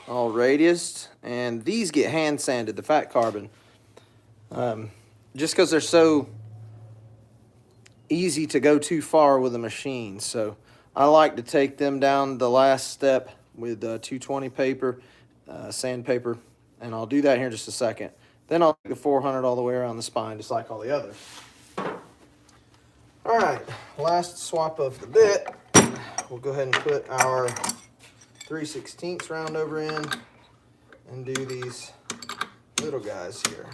A: all radiused, and these get hand sanded, the fat carbon, just because they're so easy to go too far with a machine. So I like to take them down the last step with 220 paper, sandpaper, and I'll do that here in just a second. Then I'll take the 400 all the way around the spine, just like all the others. All right, last swap of the bit. We'll go ahead and put our 3/16 round over in and do these little guys here.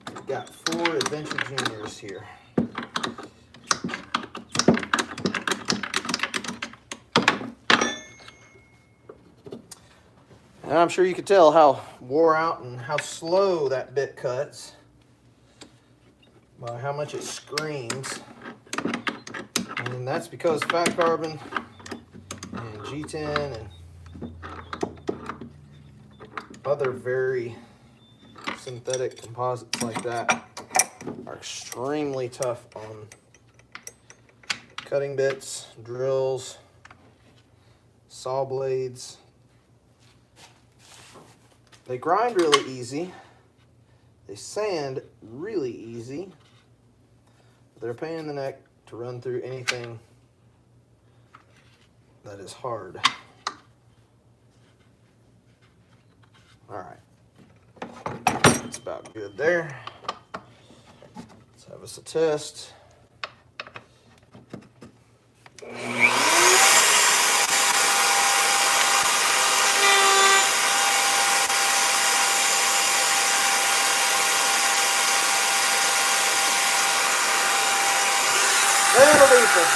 A: We've got 4 Adventure Juniors here. And I'm sure you can tell how wore out and how slow that bit cuts by how much it screams. And that's because fat carbon and G10 and other very synthetic composites like that are extremely tough on cutting bits, drills, saw blades. They grind really easy. They sand really easy. They're a pain in the neck to run through anything that is hard. All right, that's about good there. Let's have us a test. Little deeper.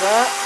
A: like that.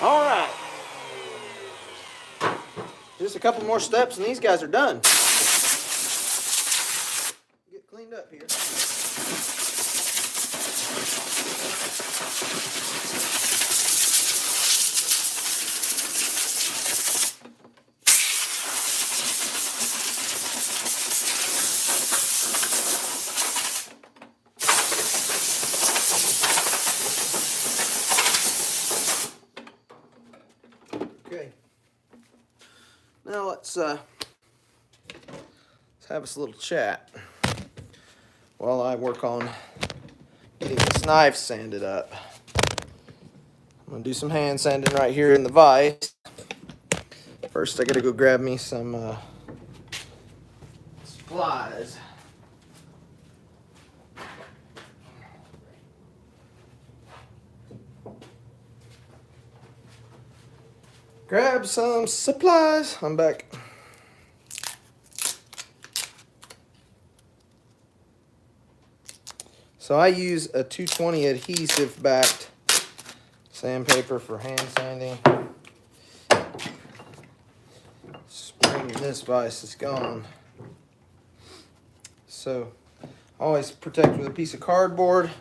A: All right. Just a couple more steps and these guys are done. Get cleaned up here. Okay. Now let's have us a little chat while I work on getting this knife sanded up. I'm gonna do some hand sanding right here in the vise. First, I gotta go grab me some supplies. Grab some supplies. I'm back. So I use a 220 adhesive backed sandpaper for hand sanding. Spring in this vise is gone. So always protect with a piece of cardboard,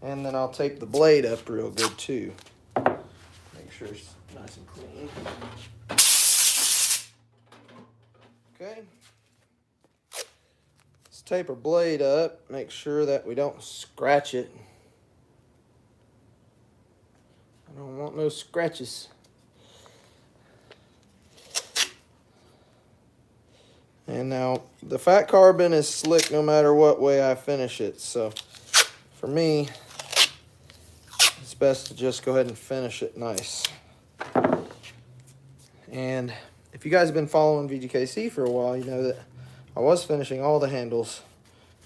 A: and then I'll tape the blade up real good too. Make sure it's nice and clean. Okay. Let's tape our blade up. Make sure that we don't scratch it. I don't want no scratches. And now the fat carbon is slick no matter what way I finish it. So for me, it's best to just go ahead and finish it nice. And if you guys have been following VGKC for a while, you know that I was finishing all the handles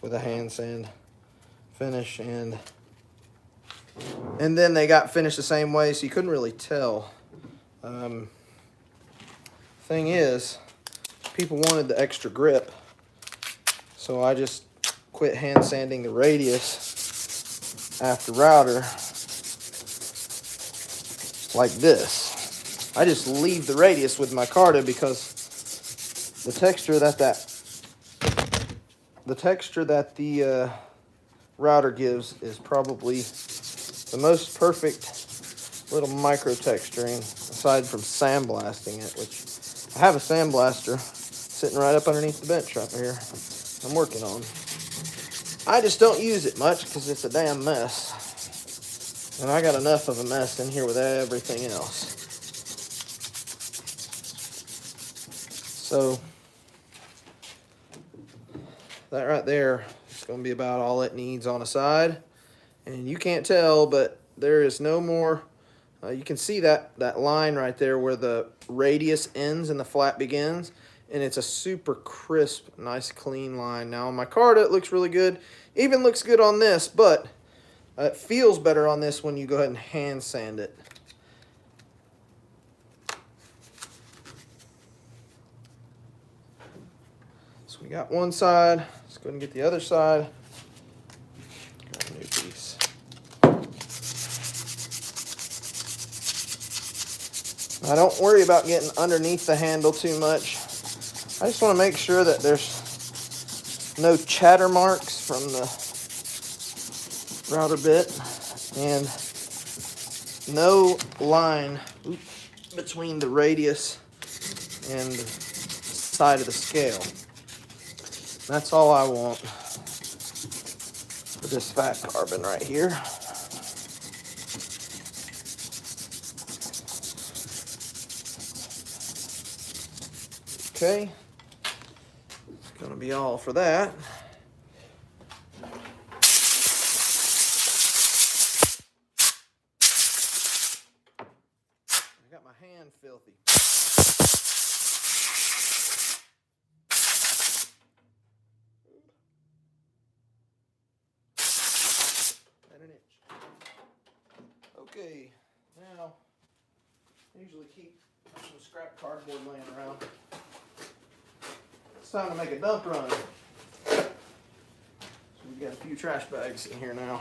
A: with a hand sand finish, and then they got finished the same way, so you couldn't really tell. Thing is, people wanted the extra grip, so I just quit hand sanding the radius after router like this. I just leave the radius with my Carta because the texture that the router gives is probably the most perfect little micro texturing aside from sandblasting it, which I have a sandblaster sitting right up underneath the bench right here I'm working on. I just don't use it much because it's a damn mess, and I got enough of a mess in here with everything else. So that right there is going to be about all it needs on a side. And you can't tell, but there is no more. You can see that line right there where the radius ends and the flat begins. And it's a super crisp, nice, clean line. Now on my Carta, it looks really good. Even looks good on this, but it feels better on this when you go ahead and hand sand it. We got one side. Let's go ahead and get the other side. Grab a new piece. Now don't worry about getting underneath the handle too much. I just want to make sure that there's no chatter marks from the router bit, and no line between the radius and the side of the scale. That's all I want for this fat carbon right here. Okay, it's gonna be all for that. I got my hand filthy. And an inch. Okay, now I usually keep some scrap cardboard laying around. It's time to make a dump run. So we've got a few trash bags in here now.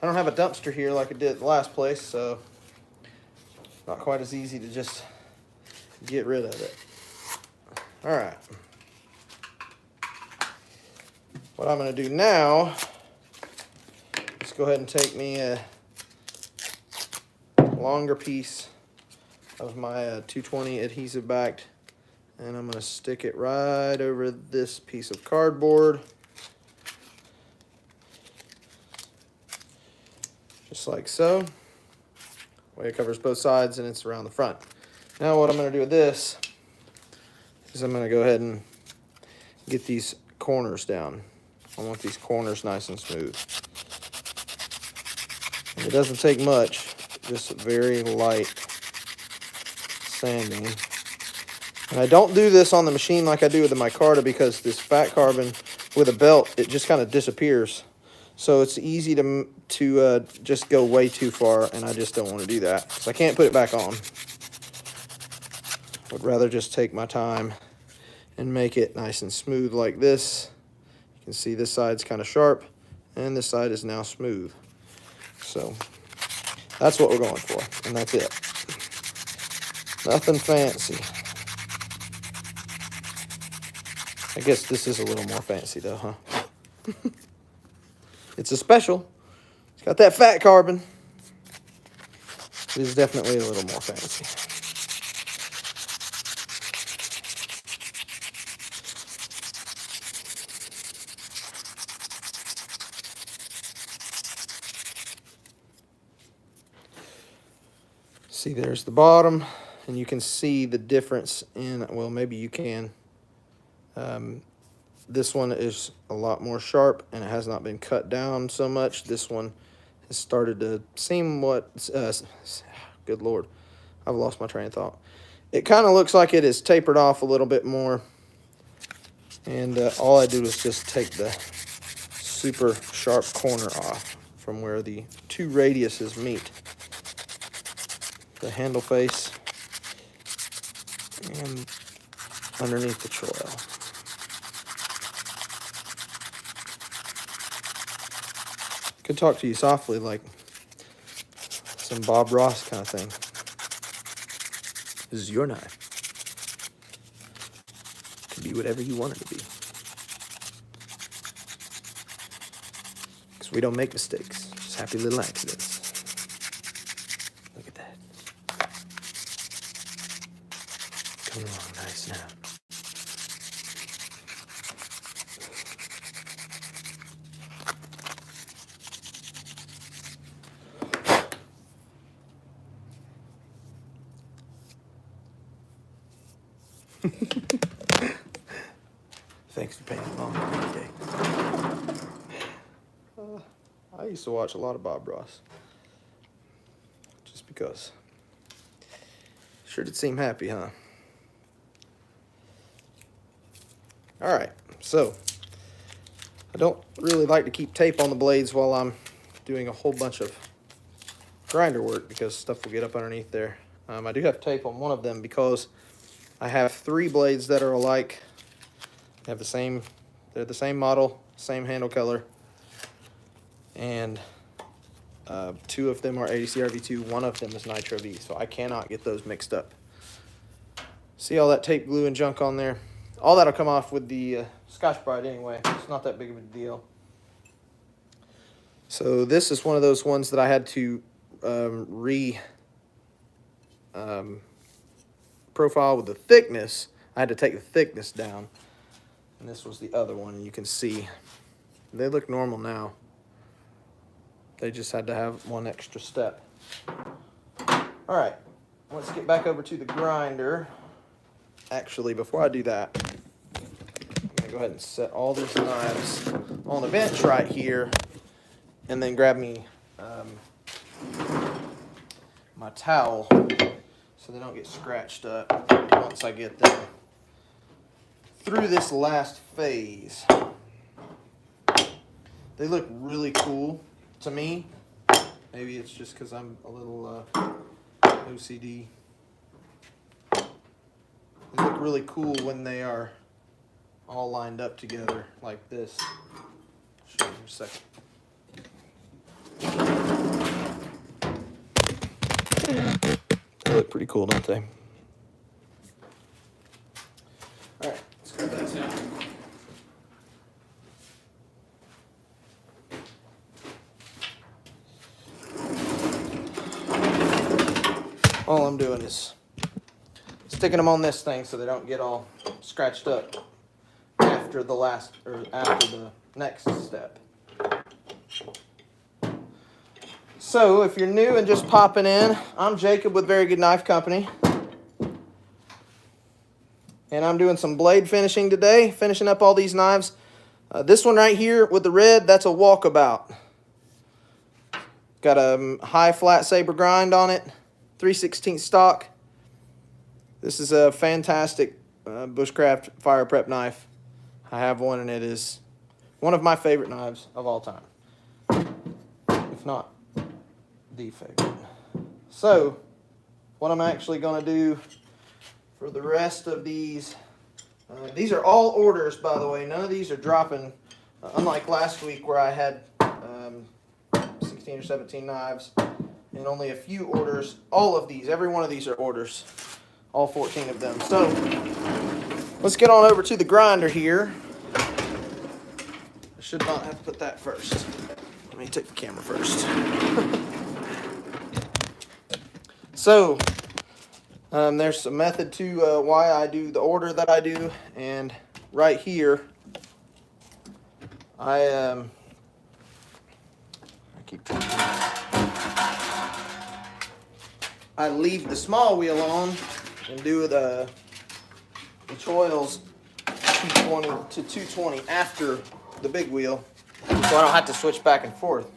A: I don't have a dumpster here like I did at the last place, so not quite as easy to just get rid of it. All right. What I'm going to do now is go ahead and take me a longer piece of my 220 adhesive backed, and I'm going to stick it right over this piece of cardboard, just like so. Way it covers both sides and it's around the front. Now what I'm going to do with this is I'm going to go ahead and get these corners down. I want these corners nice and smooth. And it doesn't take much, just very light sanding. And I don't do this on the machine like I do with the micarta, because this fat carbon with a belt, it just kind of disappears. So it's easy to just go way too far, and I just don't want to do that, because I can't put it back on. Would rather just take my time and make it nice and smooth like this. You can see this side's kind of sharp, and this side is now smooth. So that's what we're going for, and that's it. Nothing fancy. I guess this is a little more fancy though, huh? It's a special. It's got that fat carbon. It is definitely a little more fancy. See, there's the bottom, and you can see the difference in, well, maybe you can. This one is a lot more sharp, and it has not been cut down so much. This one has started to seem good Lord, I've lost my train of thought. It kind of looks like it is tapered off a little bit more, and all I do is just take the super sharp corner off from where the two radiuses meet. The handle face and underneath the choil. Could talk to you softly like some Bob Ross kind of thing. This is your knife. It can be whatever you want it to be. Because we don't make mistakes, just happy little accidents. Look at that. Coming along nice now. Thanks for paying along today. I used to watch a lot of Bob Ross. Just because. Sure did seem happy, huh? Alright, so I don't really like to keep tape on the blades while I'm doing a whole bunch of grinder work, because stuff will get up underneath there. I do have tape on one of them because I have 3 blades that are alike. They have they're the same model, same handle color, and 2 of them are ADCRV2, 1 of them is Nitro V, so I cannot get those mixed up. See all that tape, glue, and junk on there? All that'll come off with the Scotch-Brite anyway. It's not that big of a deal. So this is one of those ones that I had to profile with the thickness. I had to take the thickness down. And this was the other one. You can see they look normal now. They just had to have one extra step. All right, let's get back over to the grinder. Actually, before I do that, I'm gonna go ahead and set all these knives on the bench right here, and then grab me my towel so they don't get scratched up once I get them through this last phase. They look really cool to me. Maybe it's just because I'm a little OCD. They look really cool when they are all lined up together like this. I'll show you in a second. They look pretty cool, don't they? All right, let's grab that down. All I'm doing is sticking them on this thing so they don't get all scratched up after the next step. So if you're new and just popping in, I'm Jacob with Very Good Knife Company. And I'm doing some blade finishing today, finishing up all these knives. This one right here with the red, that's a walkabout. Got a high flat saber grind on it, 3/16 stock. This is a fantastic bushcraft fire prep knife. I have one, and it is one of my favorite knives of all time, if not the favorite. So what I'm actually going to do for the rest of these are all orders, by the way. None of these are dropping, unlike last week where I had 16 or 17 knives and only a few orders. All of these, every one of these are orders, all 14 of them. So let's get on over to the grinder here. I should not have put that first. Let me take the camera first. So there's a method to why I do the order that I do, and right here I keep talking. I leave the small wheel on and do the choils 220 to 220 after the big wheel, so I don't have to switch back and forth.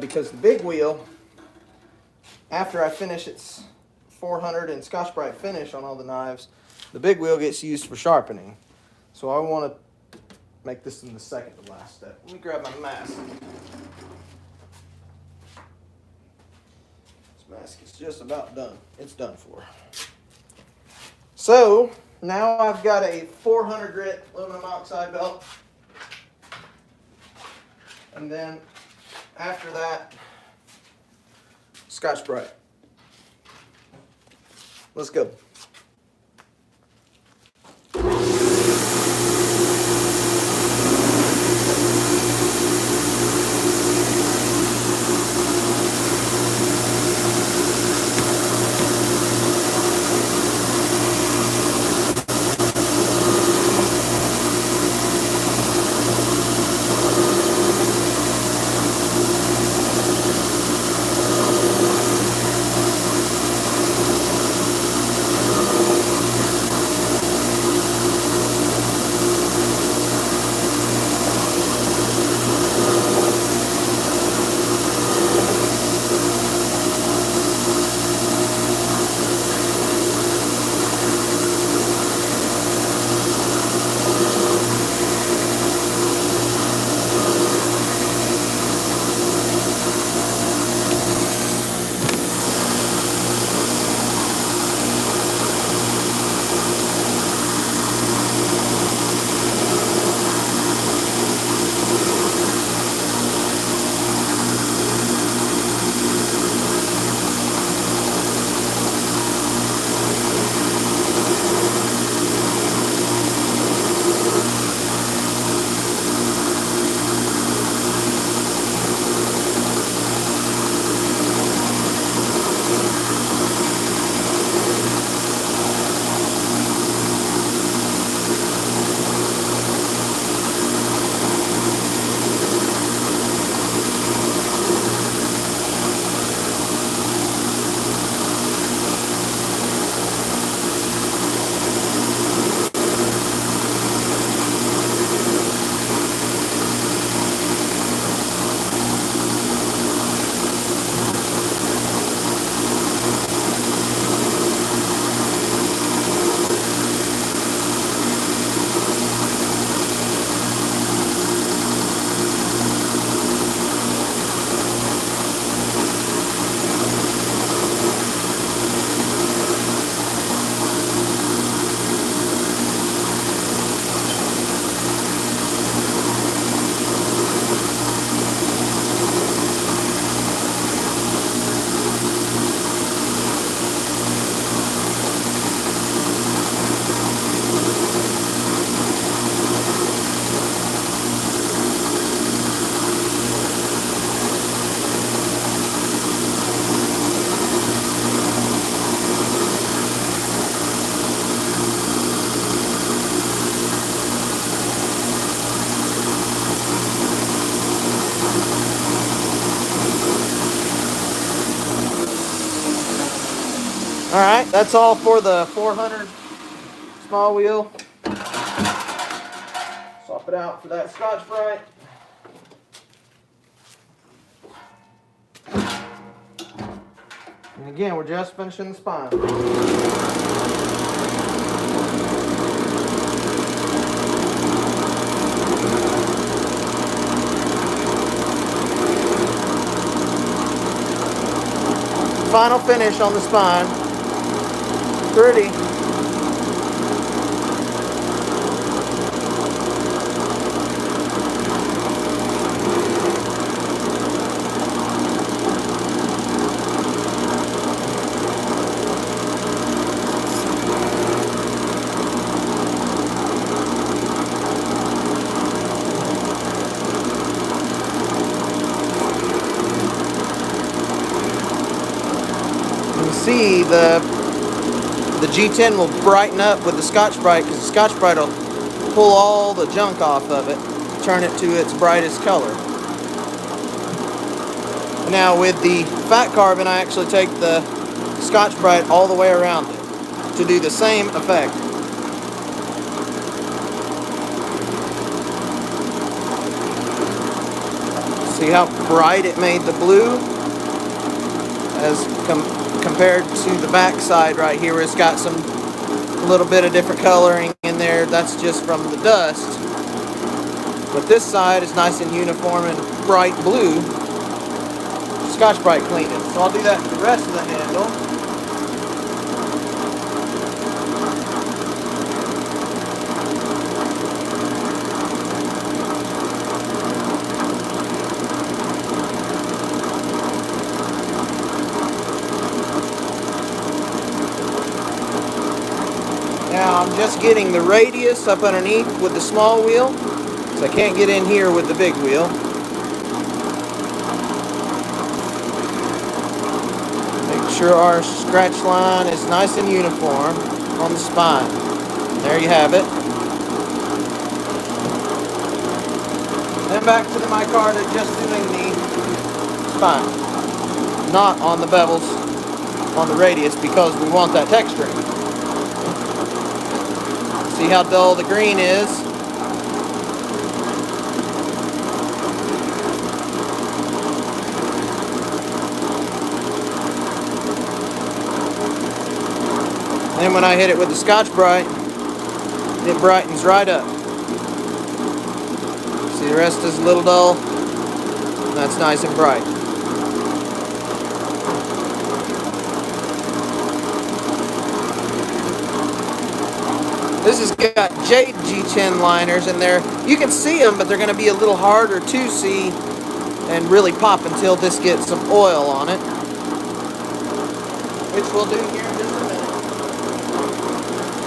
A: Because the big wheel, after I finish its 400 and Scotch-Brite finish on all the knives, the big wheel gets used for sharpening. So I want to make this in the second to last step. Let me grab my mask. This mask is just about done. It's done for. So now I've got a 400 grit aluminum oxide belt. And then after that, Scotch-Brite. Let's go. Alright, that's all for the 400 small wheel. Swap it out for that Scotch-Brite. And again, we're just finishing the spine. Final finish on the spine. Pretty. See the G10 will brighten up with the Scotch-Brite because the Scotch-Brite will pull all the junk off of it, turn it to its brightest color. Now with the fat carbon, I actually take the Scotch-Brite all the way around it to do the same effect. See how bright it made the blue as compared to the back side right here where it's got some little bit of different coloring in there. That's just from the dust. But this side is nice and uniform and bright blue. Scotch-Brite cleaned it. So I'll do that to the rest of the handle. Now I'm just getting the radius up underneath with the small wheel, so I can't get in here with the big wheel. Make sure our scratch line is nice and uniform on the spine. There you have it. Then back to the micar to just doing the spine. Not on the bevels, on the radius, because we want that texturing. See how dull the green is? Then when I hit it with the Scotch-Brite, it brightens right up. See, the rest is a little dull. That's nice and bright. This has got jade G10 liners in there. You can see them, but they're going to be a little harder to see and really pop until this gets some oil on it. Which we'll do here in just a minute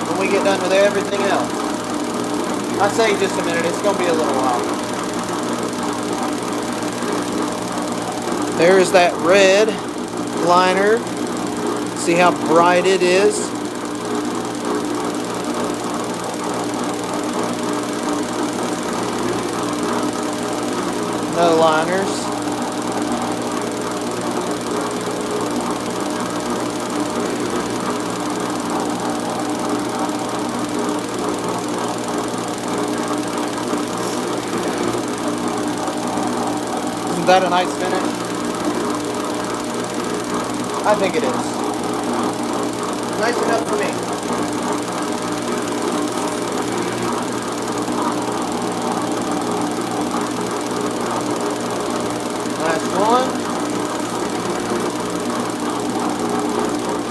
A: when we get done with everything else. I say just a minute, it's going to be a little while. There's that red liner. See how bright it is? No liners. Isn't that a nice finish? I think it is. Nice enough for me. One.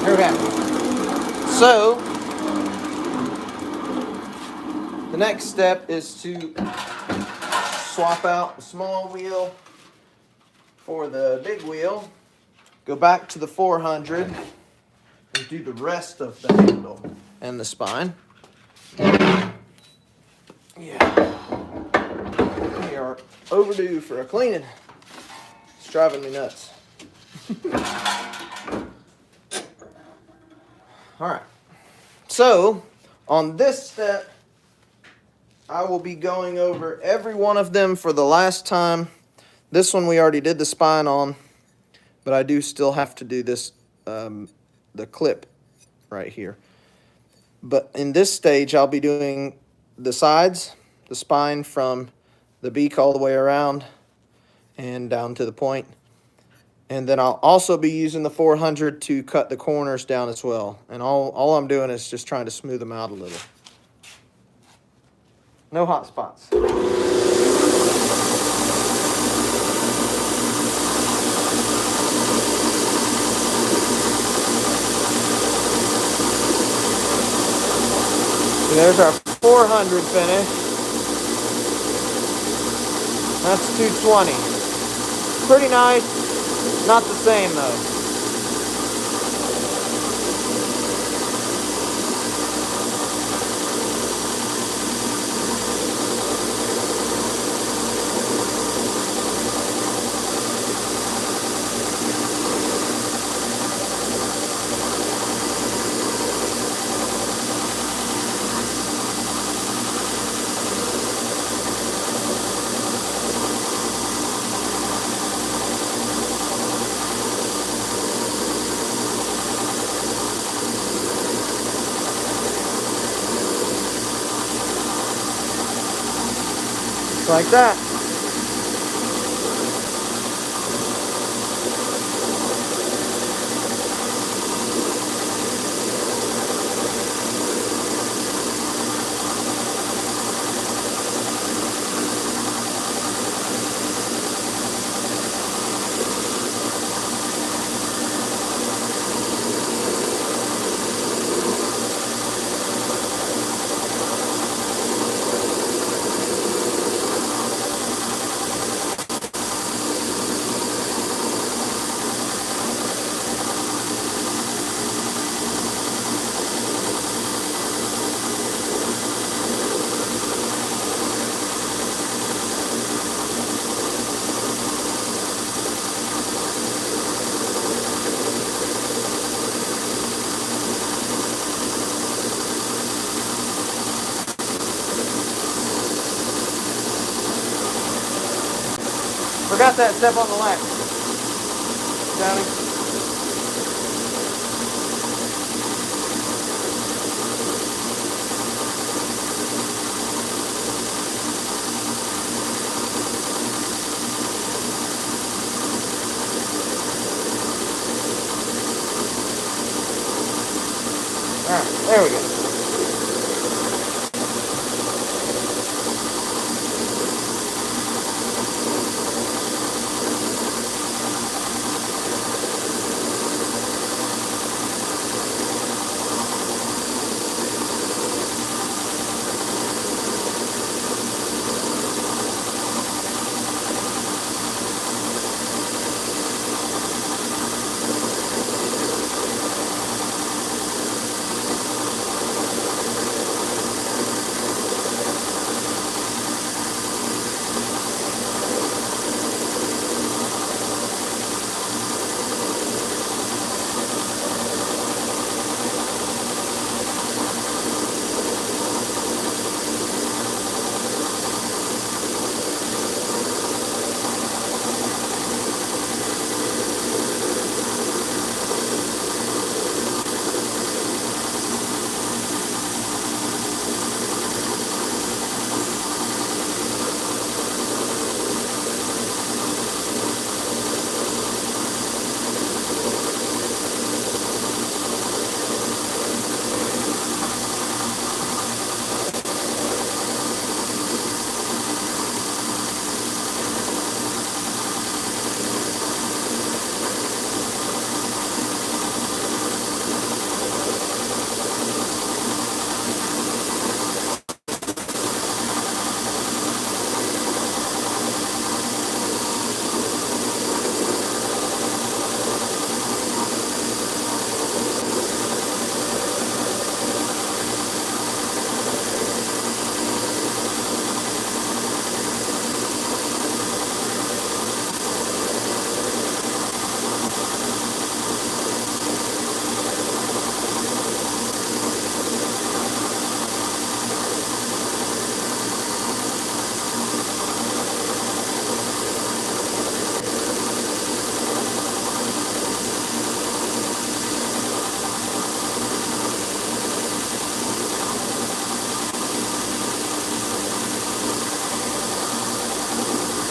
A: There we have it. So, the next step is to swap out the small wheel for the big wheel. Go back to the 400 and do the rest of the handle and the spine. Yeah. We are overdue for a cleaning. It's driving me nuts. All right. So, on this step, I will be going over every one of them for the last time. This one we already did the spine on, but I do still have to do this, the clip right here. But in this stage, I'll be doing the sides, the spine from the beak all the way around and down to the point. And then I'll also be using the 400 to cut the corners down as well. And all I'm doing is just trying to smooth them out a little. No hot spots. So there's our 400 finish. That's 220. Pretty nice. Not the same though. Like that. Forgot that step on the left. Johnny. Alright, there we go.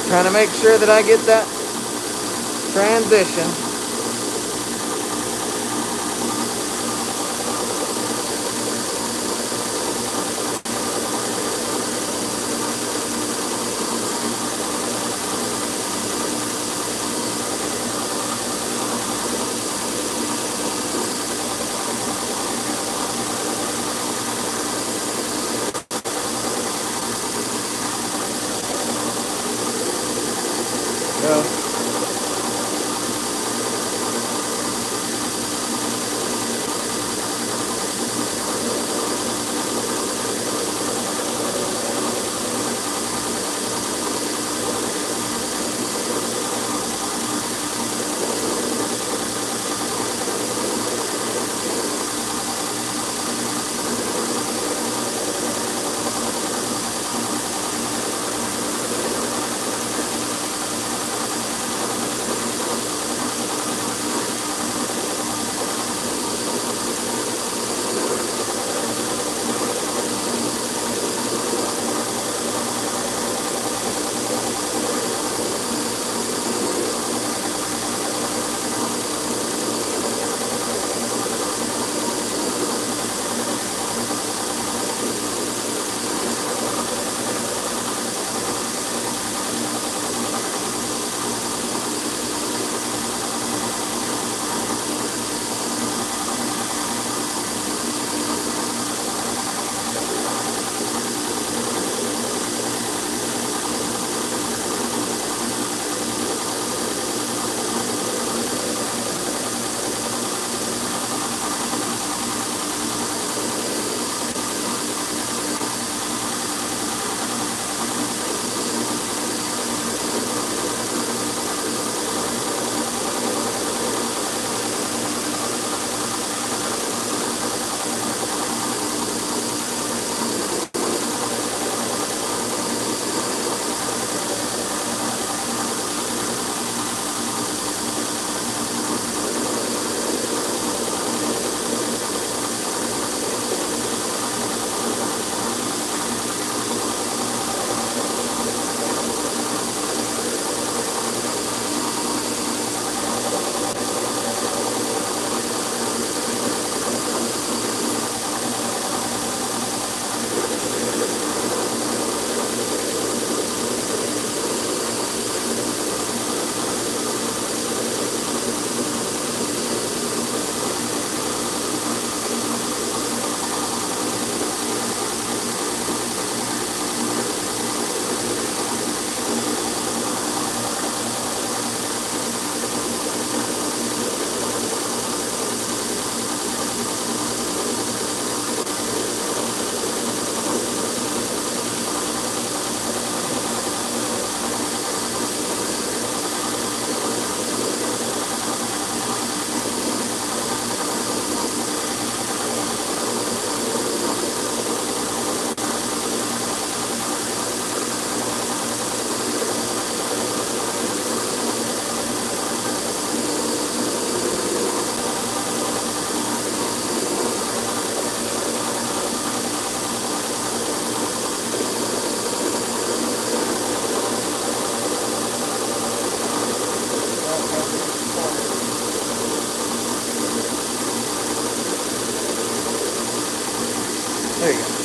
A: Trying to make sure that I get that transition. Go. There you go.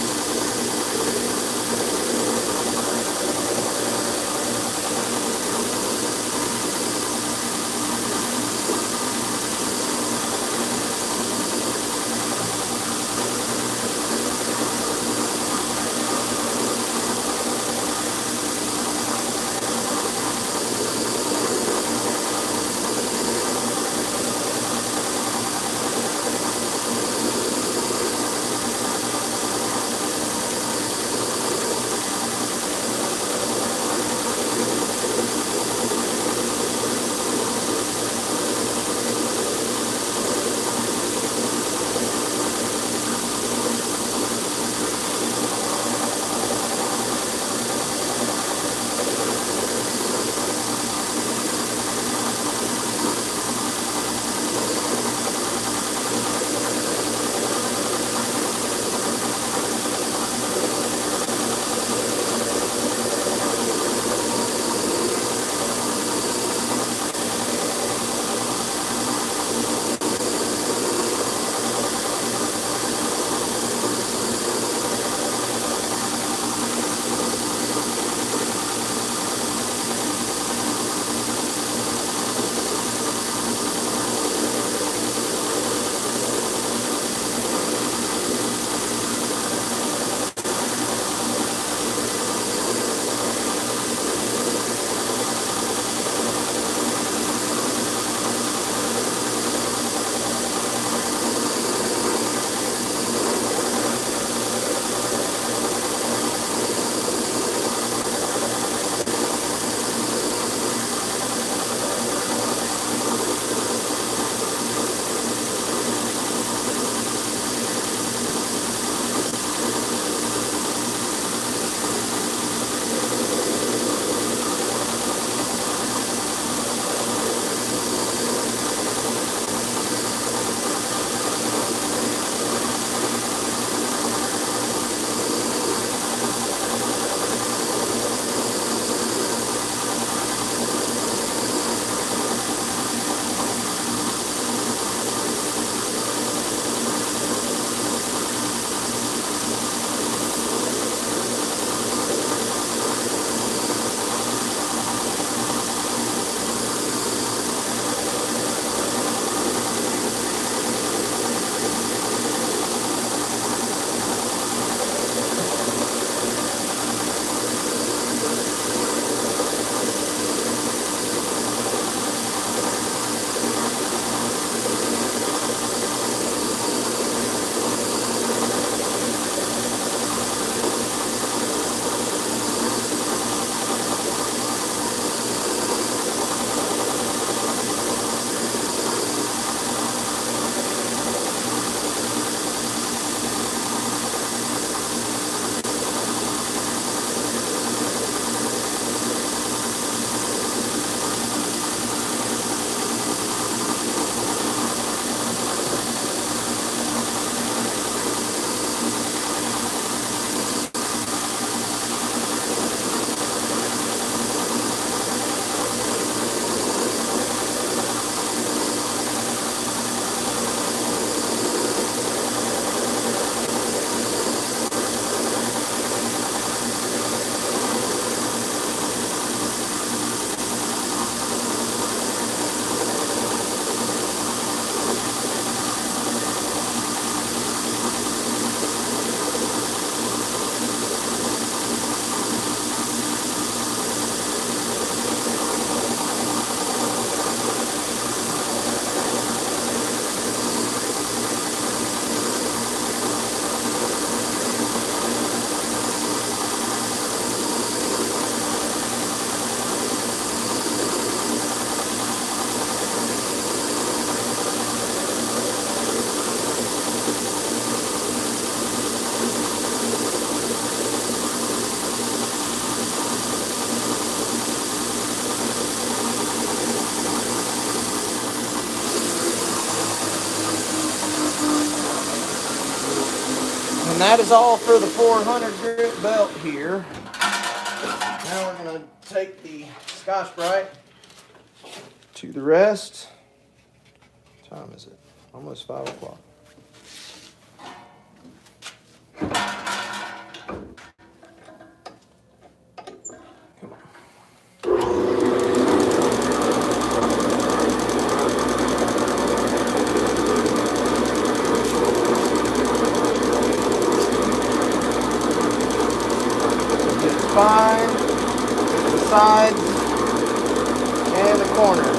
A: And that is all for the 400 grit belt here. Now we're going to take the Scotch-Brite to the rest. What time is it? Almost 5 o'clock. Come on. Get the spine, the sides, and the corner.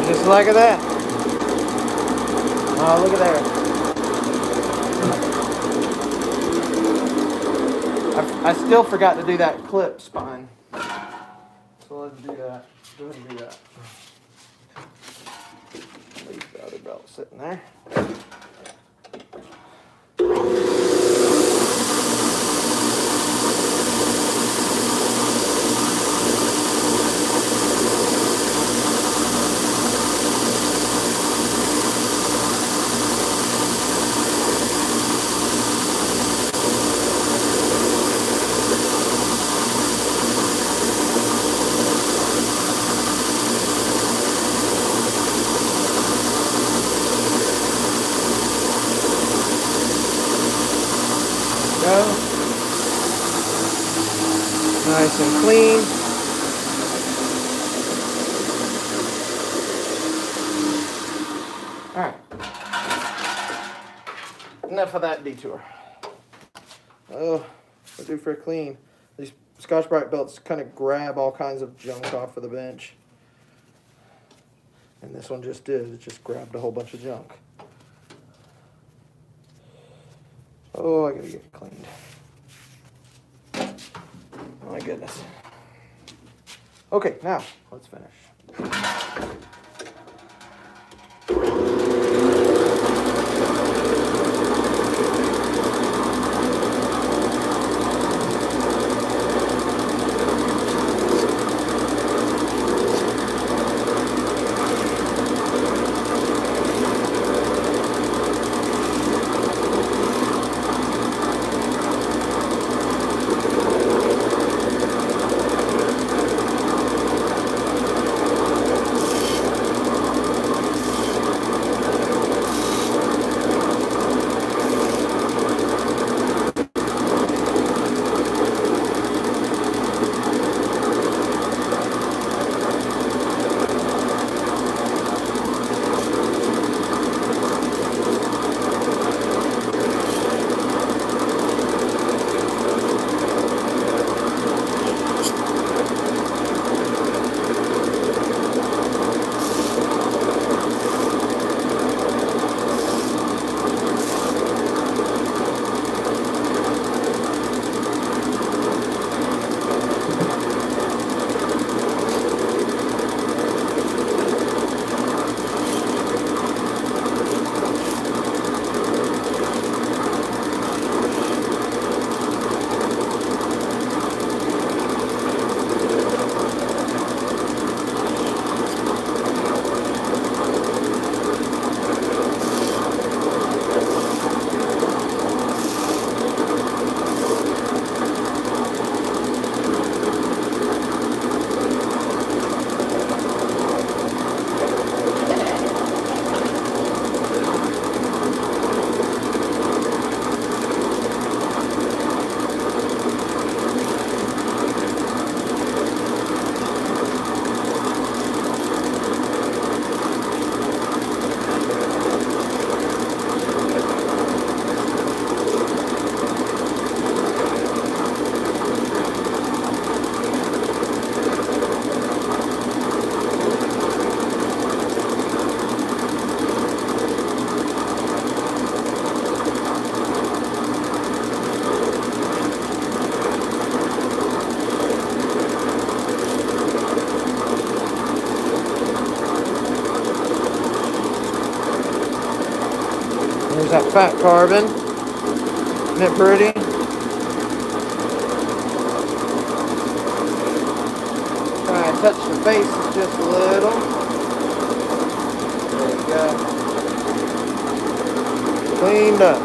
A: Just like that. Oh, look at there. I still forgot to do that clip spine. So let's do that. Go ahead and do that. Leave the other belt sitting there. Go. Nice and clean. All right. Enough of that detour. Oh, we'll do for a clean. These Scotch-Brite belts kind of grab all kinds of junk off of the bench. And this one just did. It just grabbed a whole bunch of junk. Oh, I gotta get it cleaned. Oh my goodness. Okay, now let's finish. There's that fat carbon. Isn't it pretty? Try and touch the faces just a little. There you go. Cleaned up.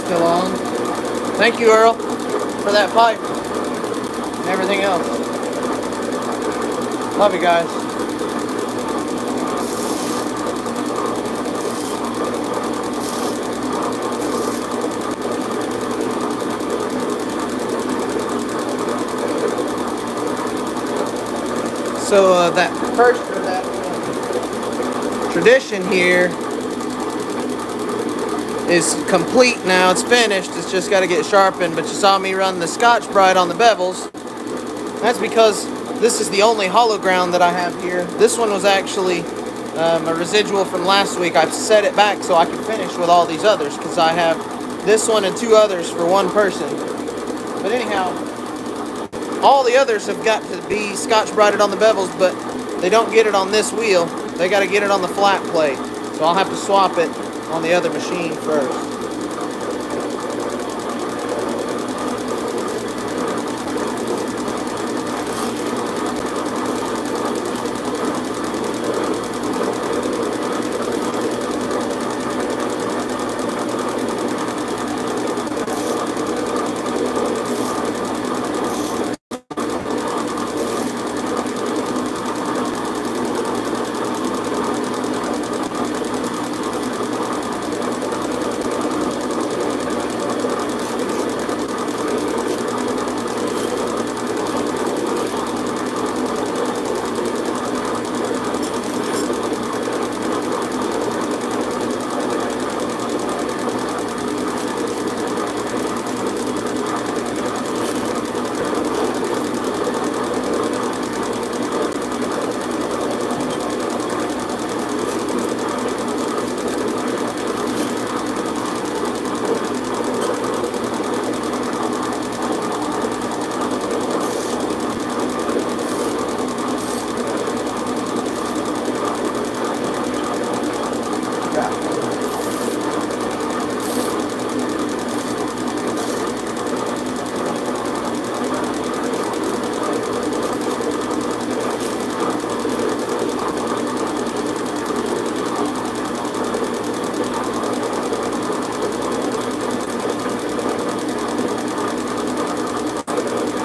A: Still on. Thank you, Earl, for that pipe and everything else. Love you guys. So that first or that tradition here is complete now. It's finished. It's just got to get sharpened. But you saw me run the Scotch-Brite on the bevels. That's because this is the only hollow ground that I have here. This one was actually a residual from last week. I've set it back so I can finish with all these others because I have this one and 2 others for 1 person. But anyhow, all the others have got to be Scotch-Brited on the bevels, but they don't get it on this wheel. They got to get it on the flat plate. So I'll have to swap it on the other machine first.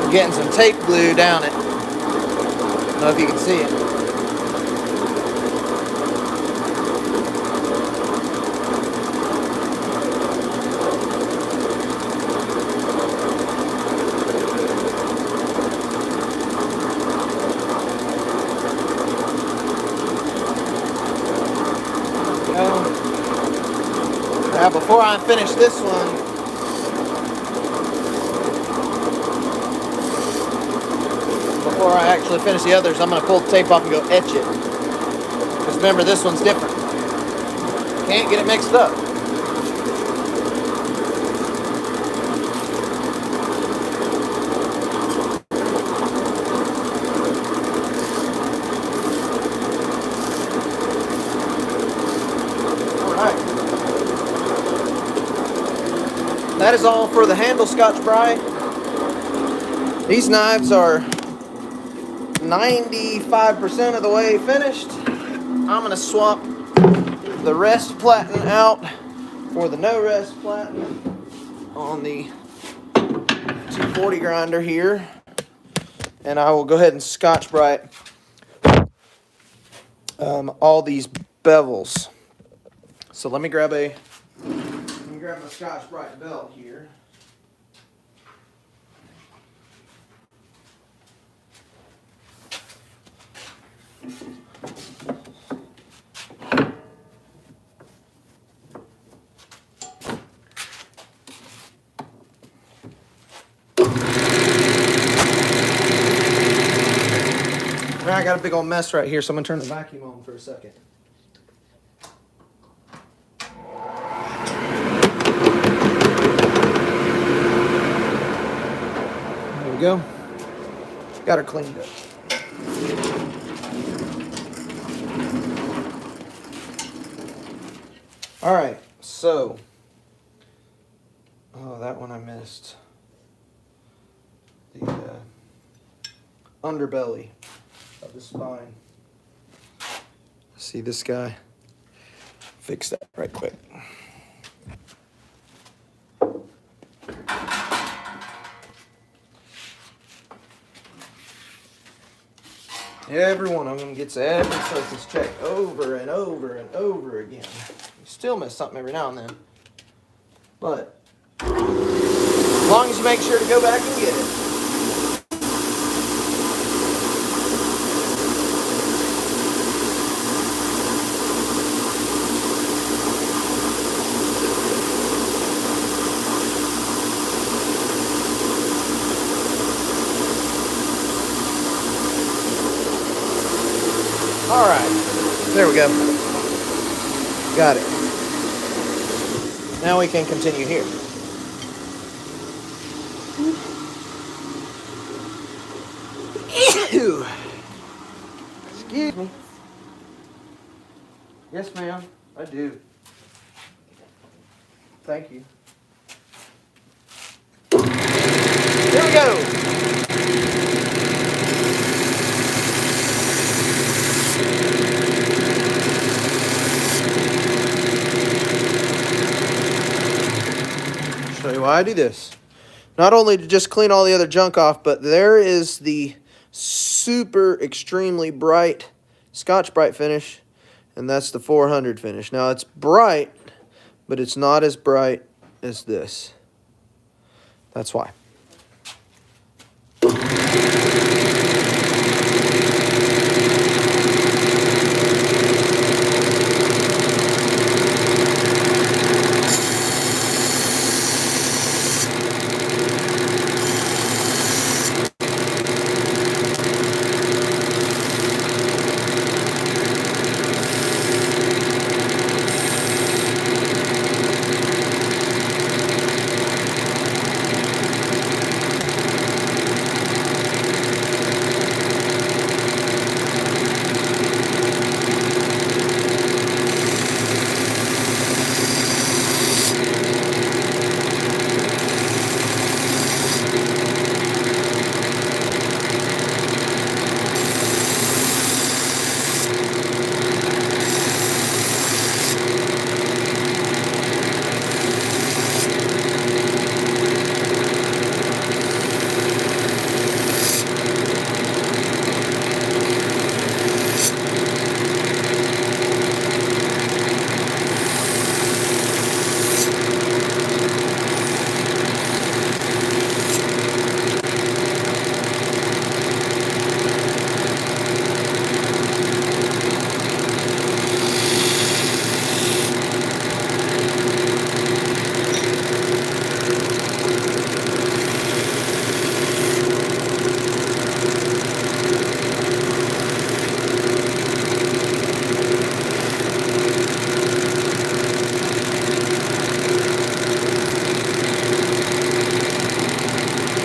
A: I'm getting some tape glue down it. I don't know if you can see it. Now, before I finish this one, before I actually finish the others, I'm going to pull the tape off and go etch it. Because remember, this one's different. Can't get it mixed up. That is all for the handle Scotch-Brite. These knives are 95% of the way finished. I'm going to swap the rest platen out for the no rest platen on the 240 grinder here. And I will go ahead and Scotch-Brite all these bevels. So let me grab my Scotch-Brite belt here. Now I got a big old mess right here, so I'm going to turn the vacuum on for a second. There we go. Got her cleaned up. All right, so, oh, that one I missed. The underbelly of the spine. See this guy? Fix that right quick. Every one of them gets every surface check over and over and over again. You still miss something every now and then. But as long as you make sure to go back and get it. All right, there we go. Got it. Now we can continue here. Ew. Excuse me. Yes, ma'am, I do. Thank you. Here we go. Show you why I do this. Not only to just clean all the other junk off, but there is the super extremely bright Scotch-Brite finish, and that's the 400 finish. Now it's bright, but it's not as bright as this. That's why.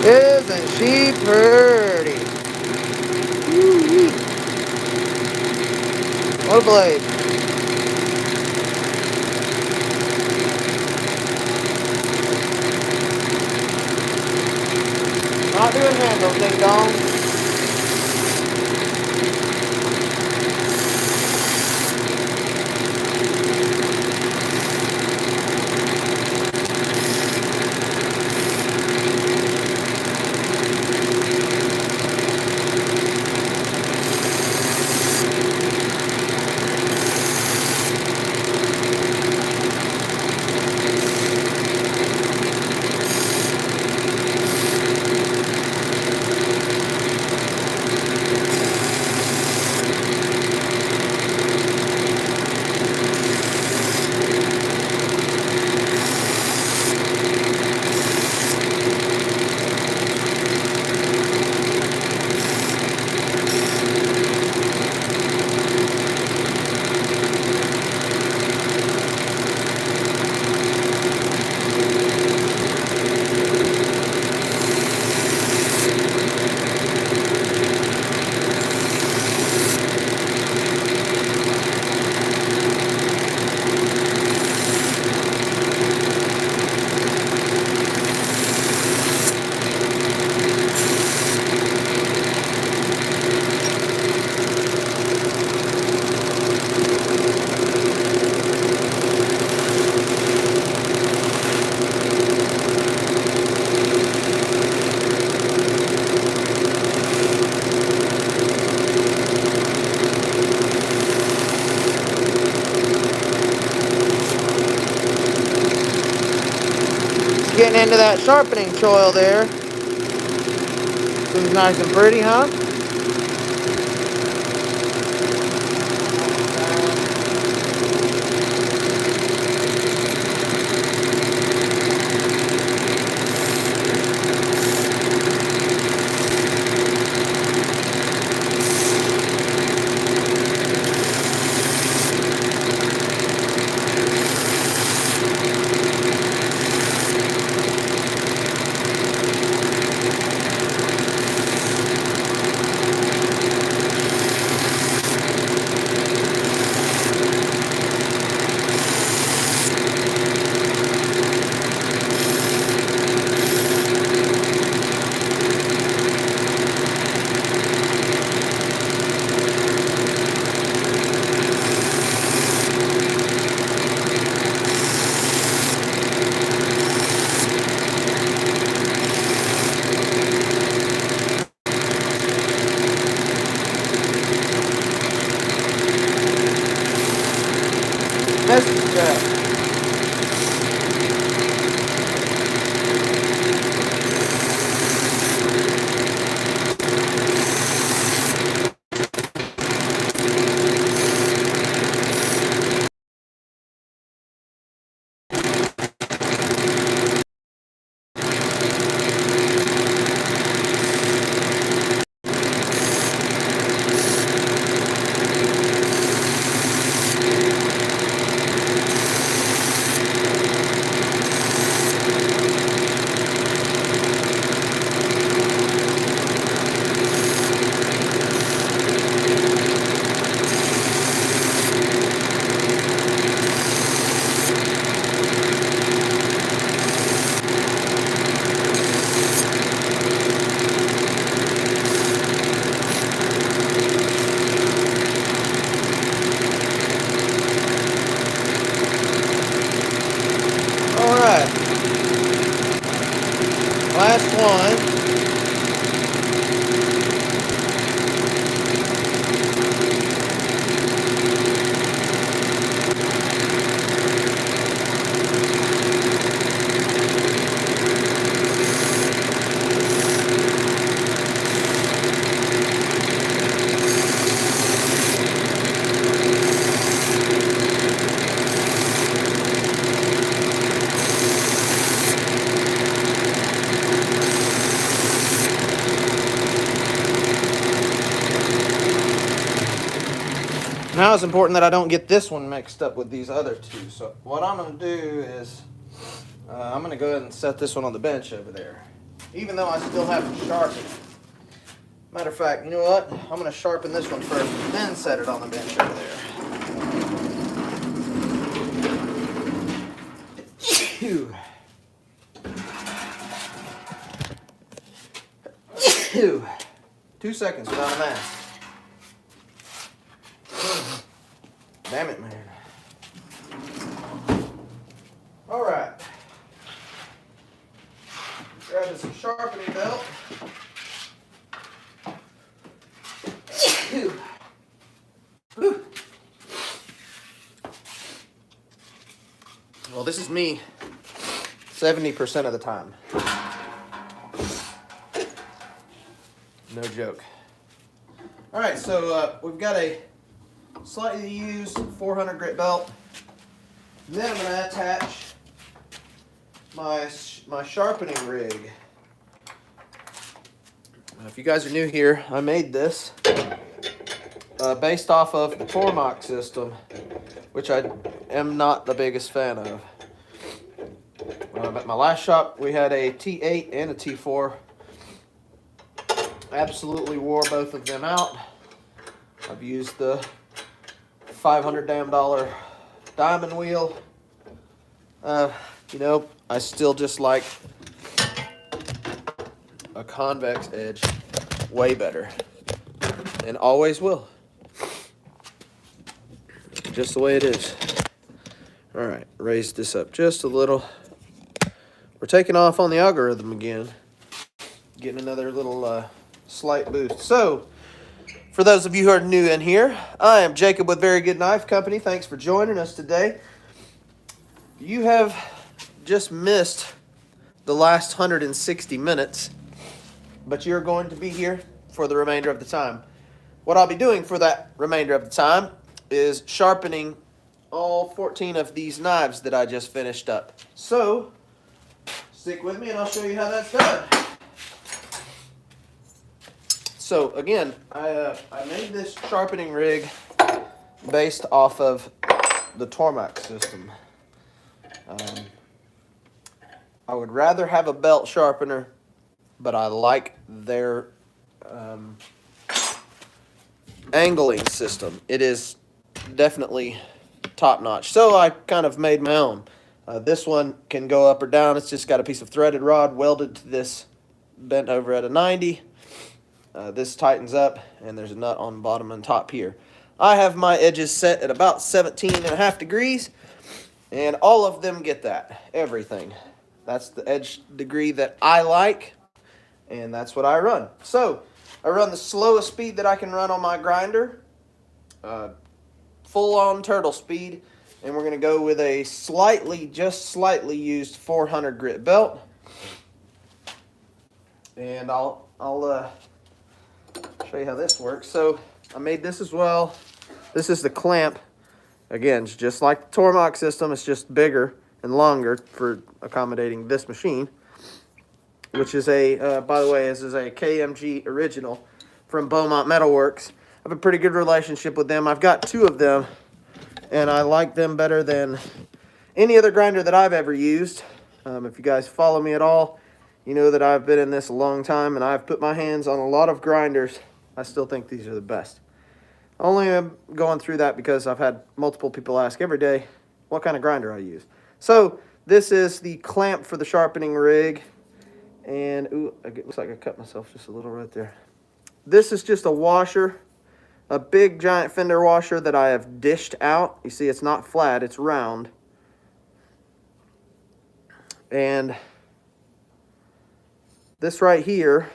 A: Isn't she pretty? Woo-wee. What a blade. Not doing handle, ding dong. Getting into that sharpening choil there. Seems nice and pretty, huh? Message check. Alright. Last one. Now it's important that I don't get this one mixed up with these other two. So what I'm going to do is I'm going to go ahead and set this one on the bench over there. even though I still haven't sharpened. Matter of fact, you know what? I'm going to sharpen this one first, then set it on the bench over there. Phew. 2 seconds without a mask. Damn it, man. All right. Grabbing some sharpening belt. Well, this is me 70% of the time. No joke. All right, so we've got a slightly used 400 grit belt. Then I'm going to attach my sharpening rig. Now, if you guys are new here, I made this based off of the Tormach system, which I am not the biggest fan of. At my last shop, we had a T8 and a T4. Absolutely wore both of them out. I've used the $500 damn diamond wheel. You know, I still just like a convex edge way better, and always will. Just the way it is. All right, raise this up just a little. We're taking off on the algorithm again, getting another little slight boost. So, for those of you who are new in here, I am Jacob with Very Good Knife Company. Thanks for joining us today. You have just missed the last 160 minutes, but you're going to be here for the remainder of the time. What I'll be doing for that remainder of the time is sharpening all 14 of these knives that I just finished up. So, stick with me and I'll show you how that's done. So again, I made this sharpening rig based off of the Tormach system. I would rather have a belt sharpener, but I like their angling system. It is definitely top notch. So I kind of made my own. This one can go up or down. It's just got a piece of threaded rod welded to this, bent over at a 90. This tightens up, and there's a nut on the bottom and top here. I have my edges set at about 17.5 degrees, and all of them get that, everything. That's the edge degree that I like, and that's what I run. So I run the slowest speed that I can run on my grinder, full-on turtle speed, and we're going to go with a just slightly used 400 grit belt. And I'll show you how this works. So I made this as well. This is the clamp. Again, it's just like the Tormach system. It's just bigger and longer for accommodating this machine, which is a, by the way, this is a KMG original from Beaumont Metalworks. I have a pretty good relationship with them. I've got 2 of them, and I like them better than any other grinder that I've ever used. If you guys follow me at all, you know that I've been in this a long time, and I've put my hands on a lot of grinders. I still think these are the best. Only am going through that because I've had multiple people ask every day what kind of grinder I use. So this is the clamp for the sharpening rig. And, ooh, it looks like I cut myself just a little right there. This is just a washer, a big giant fender washer that I have dished out. You see, it's not flat, it's round. And this right here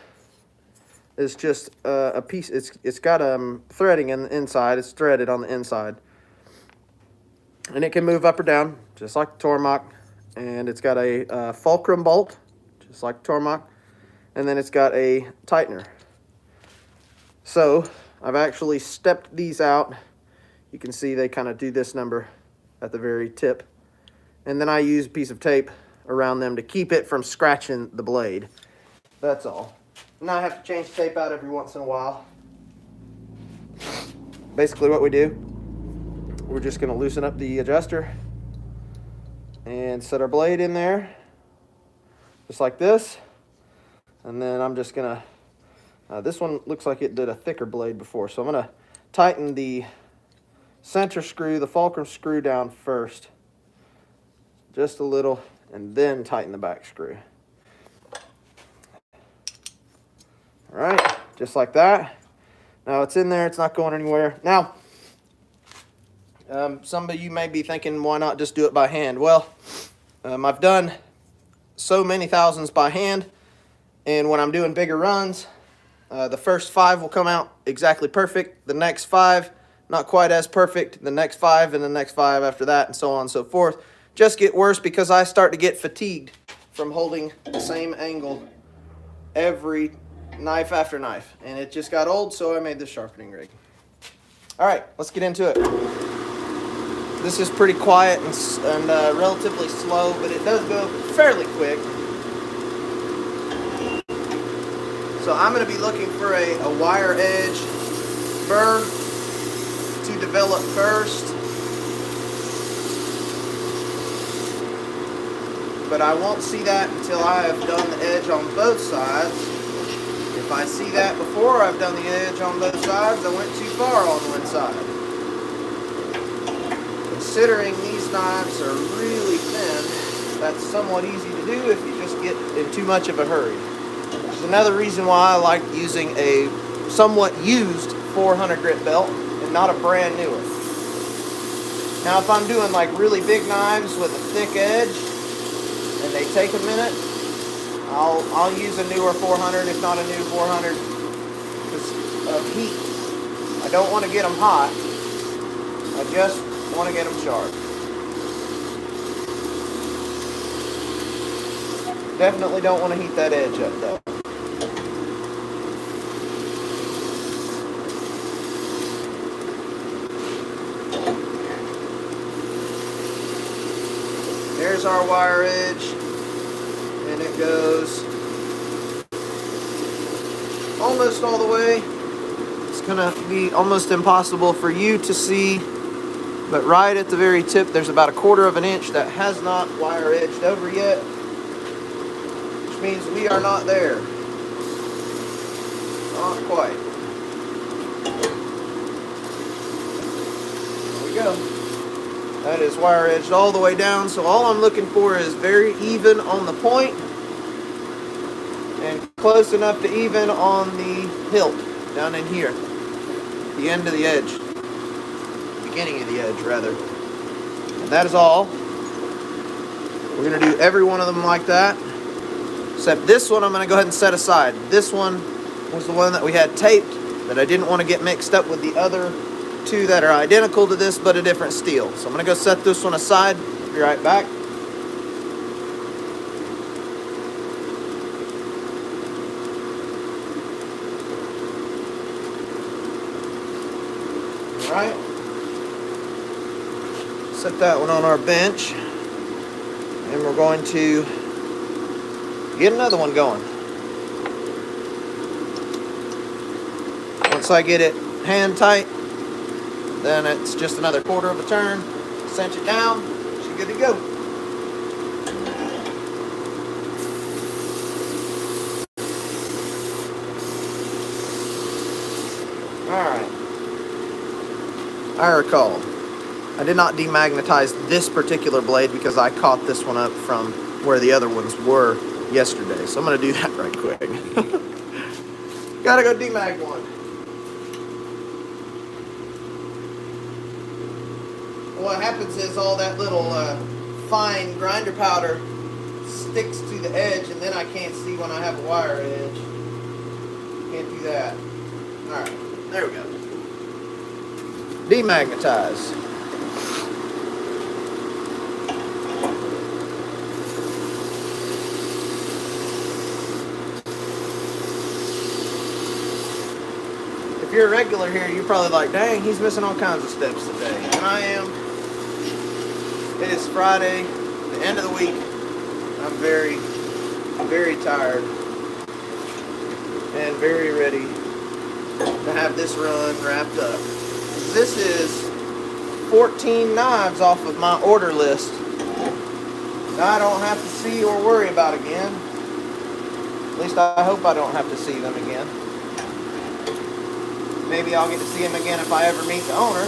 A: is just a piece. It's got threading in the inside. It's threaded on the inside, and it can move up or down just like the Tormach. And it's got a fulcrum bolt, just like the Tormach, and then it's got a tightener. So I've actually stepped these out. You can see they kind of do this number at the very tip, and then I use a piece of tape around them to keep it from scratching the blade. That's all. And I have to change the tape out every once in a while. Basically what we do, we're just going to loosen up the adjuster and set our blade in there, just like this. And then I'm just gonna, this one looks like it did a thicker blade before, so I'm gonna tighten the center screw, the fulcrum screw down first, just a little, and then tighten the back screw. All right, just like that. Now it's in there, it's not going anywhere. Now, some of you may be thinking, why not just do it by hand? Well, I've done so many thousands by hand, and when I'm doing bigger runs, the first 5 will come out exactly perfect. The next 5, not quite as perfect. The next 5 and the next 5 after that, and so on and so forth. Just get worse because I start to get fatigued from holding the same angle every knife after knife, and it just got old, so I made this sharpening rig. All right, let's get into it. This is pretty quiet and relatively slow, but it does go fairly quick. So I'm going to be looking for a wire edge burr to develop first, but I won't see that until I have done the edge on both sides. If I see that before I've done the edge on both sides, I went too far on one side. Considering these knives are really thin, that's somewhat easy to do if you just get in too much of a hurry. There's another reason why I like using a somewhat used 400 grit belt and not a brand new one. Now if I'm doing like really big knives with a thick edge and they take a minute, I'll use a newer 400, if not a new 400, because of heat. I don't want to get them hot. I just want to get them sharp. Definitely don't want to heat that edge up though. There's our wire edge. And it goes almost all the way. It's gonna be almost impossible for you to see, but right at the very tip there's about 1/4 of an inch that has not wire edged over yet, which means we are not there. Not quite. There we go. That is wire edged all the way down, so all I'm looking for is very even on the point and close enough to even on the hilt down in here, the end of the edge, beginning of the edge rather. And that is all. We're going to do every one of them like that, except this one I'm going to go ahead and set aside. This one was the one that we had taped that I didn't want to get mixed up with the other 2 that are identical to this but a different steel. So I'm going to go set this one aside. Be right back. All right. Set that one on our bench. And we're going to get another one going. Once I get it hand tight, then it's just another 1/4 of a turn, cinch it down, she's good to go. Alright. I recall, I did not demagnetize this particular blade because I caught this one up from where the other ones were yesterday. So I'm going to do that right quick. Gotta go demag one. What happens is all that little fine grinder powder sticks to the edge, and then I can't see when I have a wire edge. Can't do that. Alright, there we go. Demagnetize. If you're a regular here, you're probably like, dang, he's missing all kinds of steps today. And I am. It is Friday, the end of the week. I'm very, very tired and very ready to have this run wrapped up. This is 14 knives off of my order list that I don't have to see or worry about again. At least I hope I don't have to see them again. Maybe I'll get to see them again if I ever meet the owner.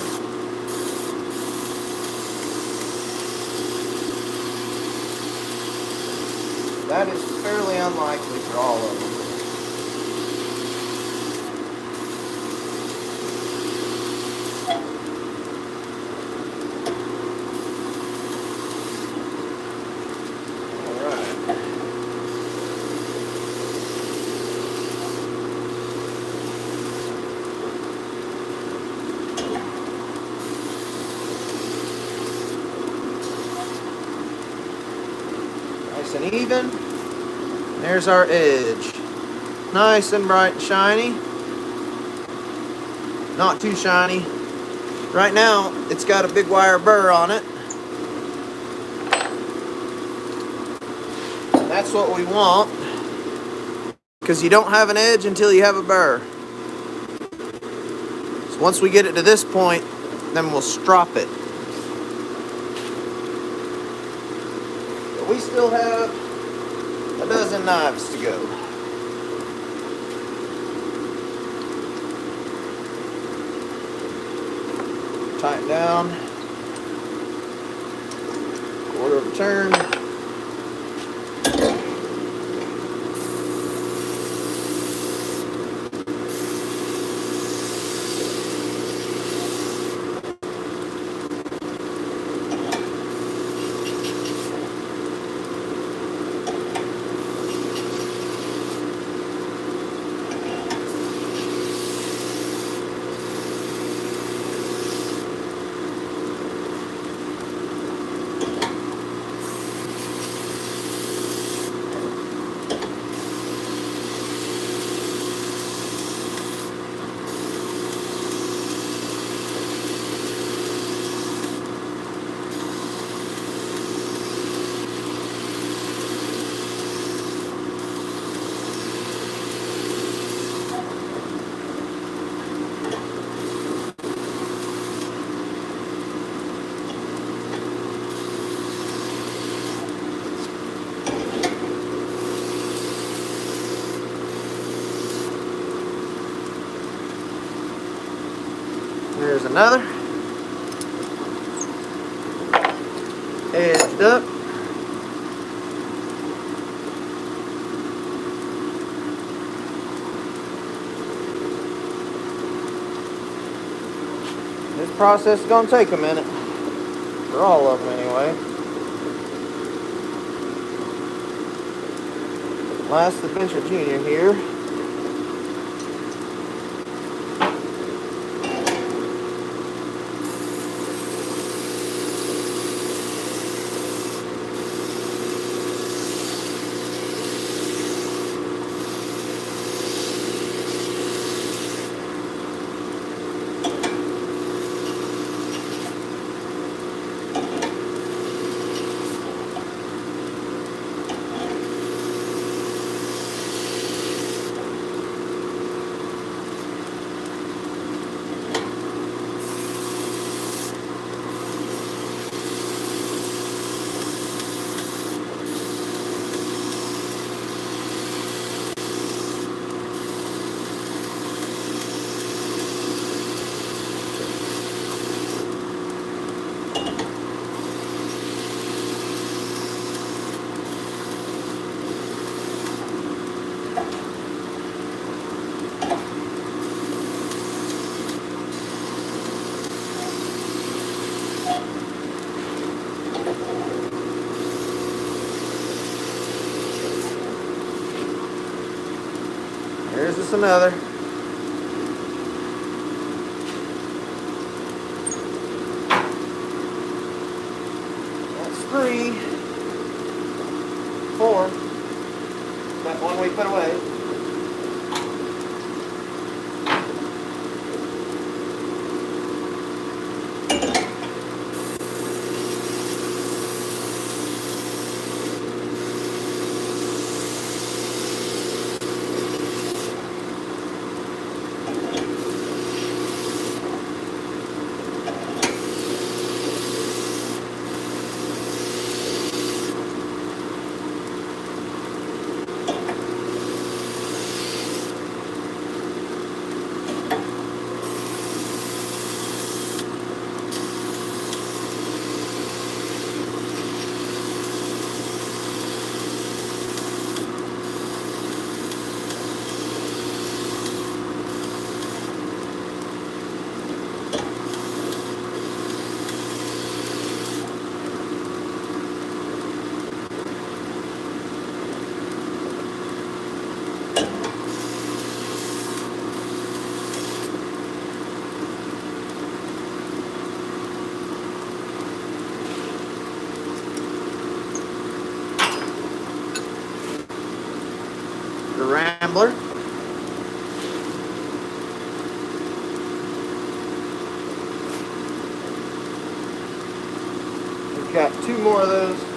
A: That is fairly unlikely for all of them. Nice and even. There's our edge. Nice and bright and shiny. Not too shiny. Right now, it's got a big wire burr on it. That's what we want, because you don't have an edge until you have a burr. So once we get it to this point, then we'll strop it. But we still have a dozen knives to go. Tighten down. Quarter of a turn. There's another. Edged up. This process is going to take a minute. For all of them anyway. Last Adventure Junior here. Here's just another. That's 3, 4. That one we put away. the Rambler. We've got 2 more of those to do.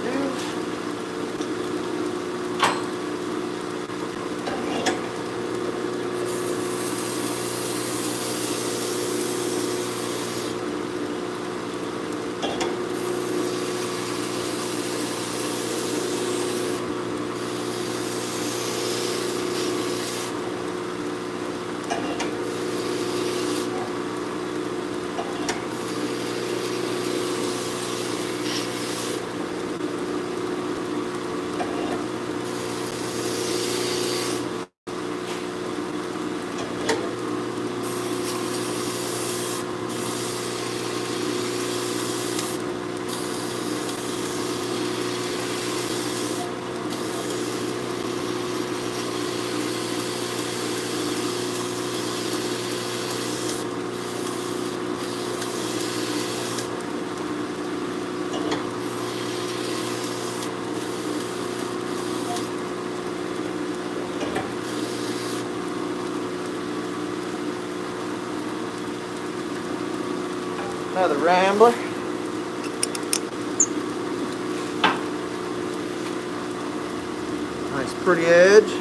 A: Another Rambler. Nice pretty edge.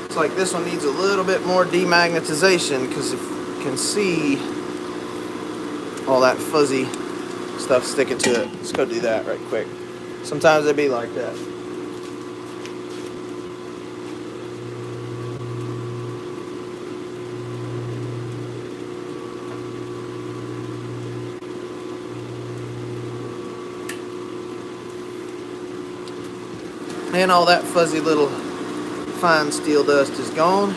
A: Looks like this one needs a little bit more demagnetization because if you can see all that fuzzy stuff sticking to it. Let's go do that right quick. Sometimes they be like that. And all that fuzzy little fine steel dust is gone.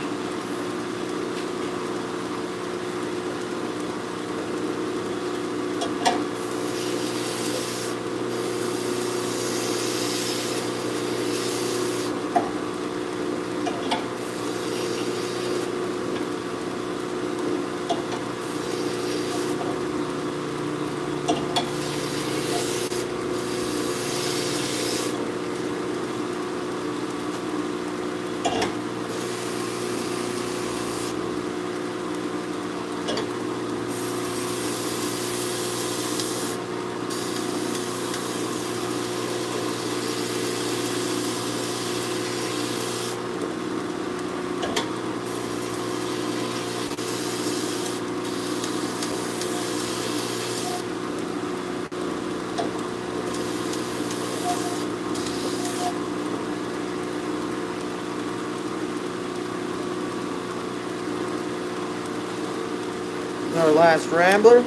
A: Our last Rambler.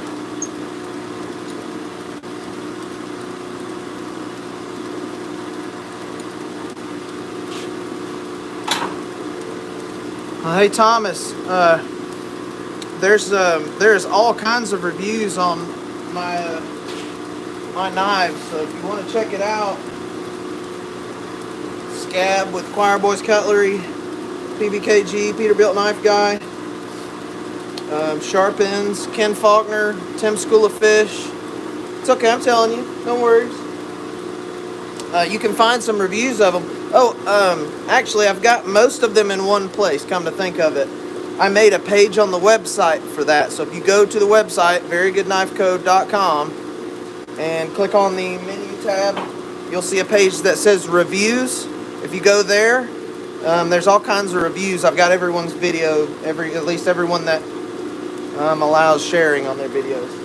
A: Hey Thomas, there's all kinds of reviews on my my knives, so if you want to check it out, Scab with Choir Boys Cutlery, PBKG, Peterbilt Knife Guy, Sharpens, Ken Faulkner, Tim School of Fish. It's okay, I'm telling you, no worries. You can find some reviews of them. Oh, actually, I've got most of them in one place, come to think of it. I made a page on the website for that, so if you go to the website, verygoodknifecode.com, and click on the menu tab, you'll see a page that says reviews. If you go there, there's all kinds of reviews. I've got everyone's video, at least everyone that allows sharing on their videos.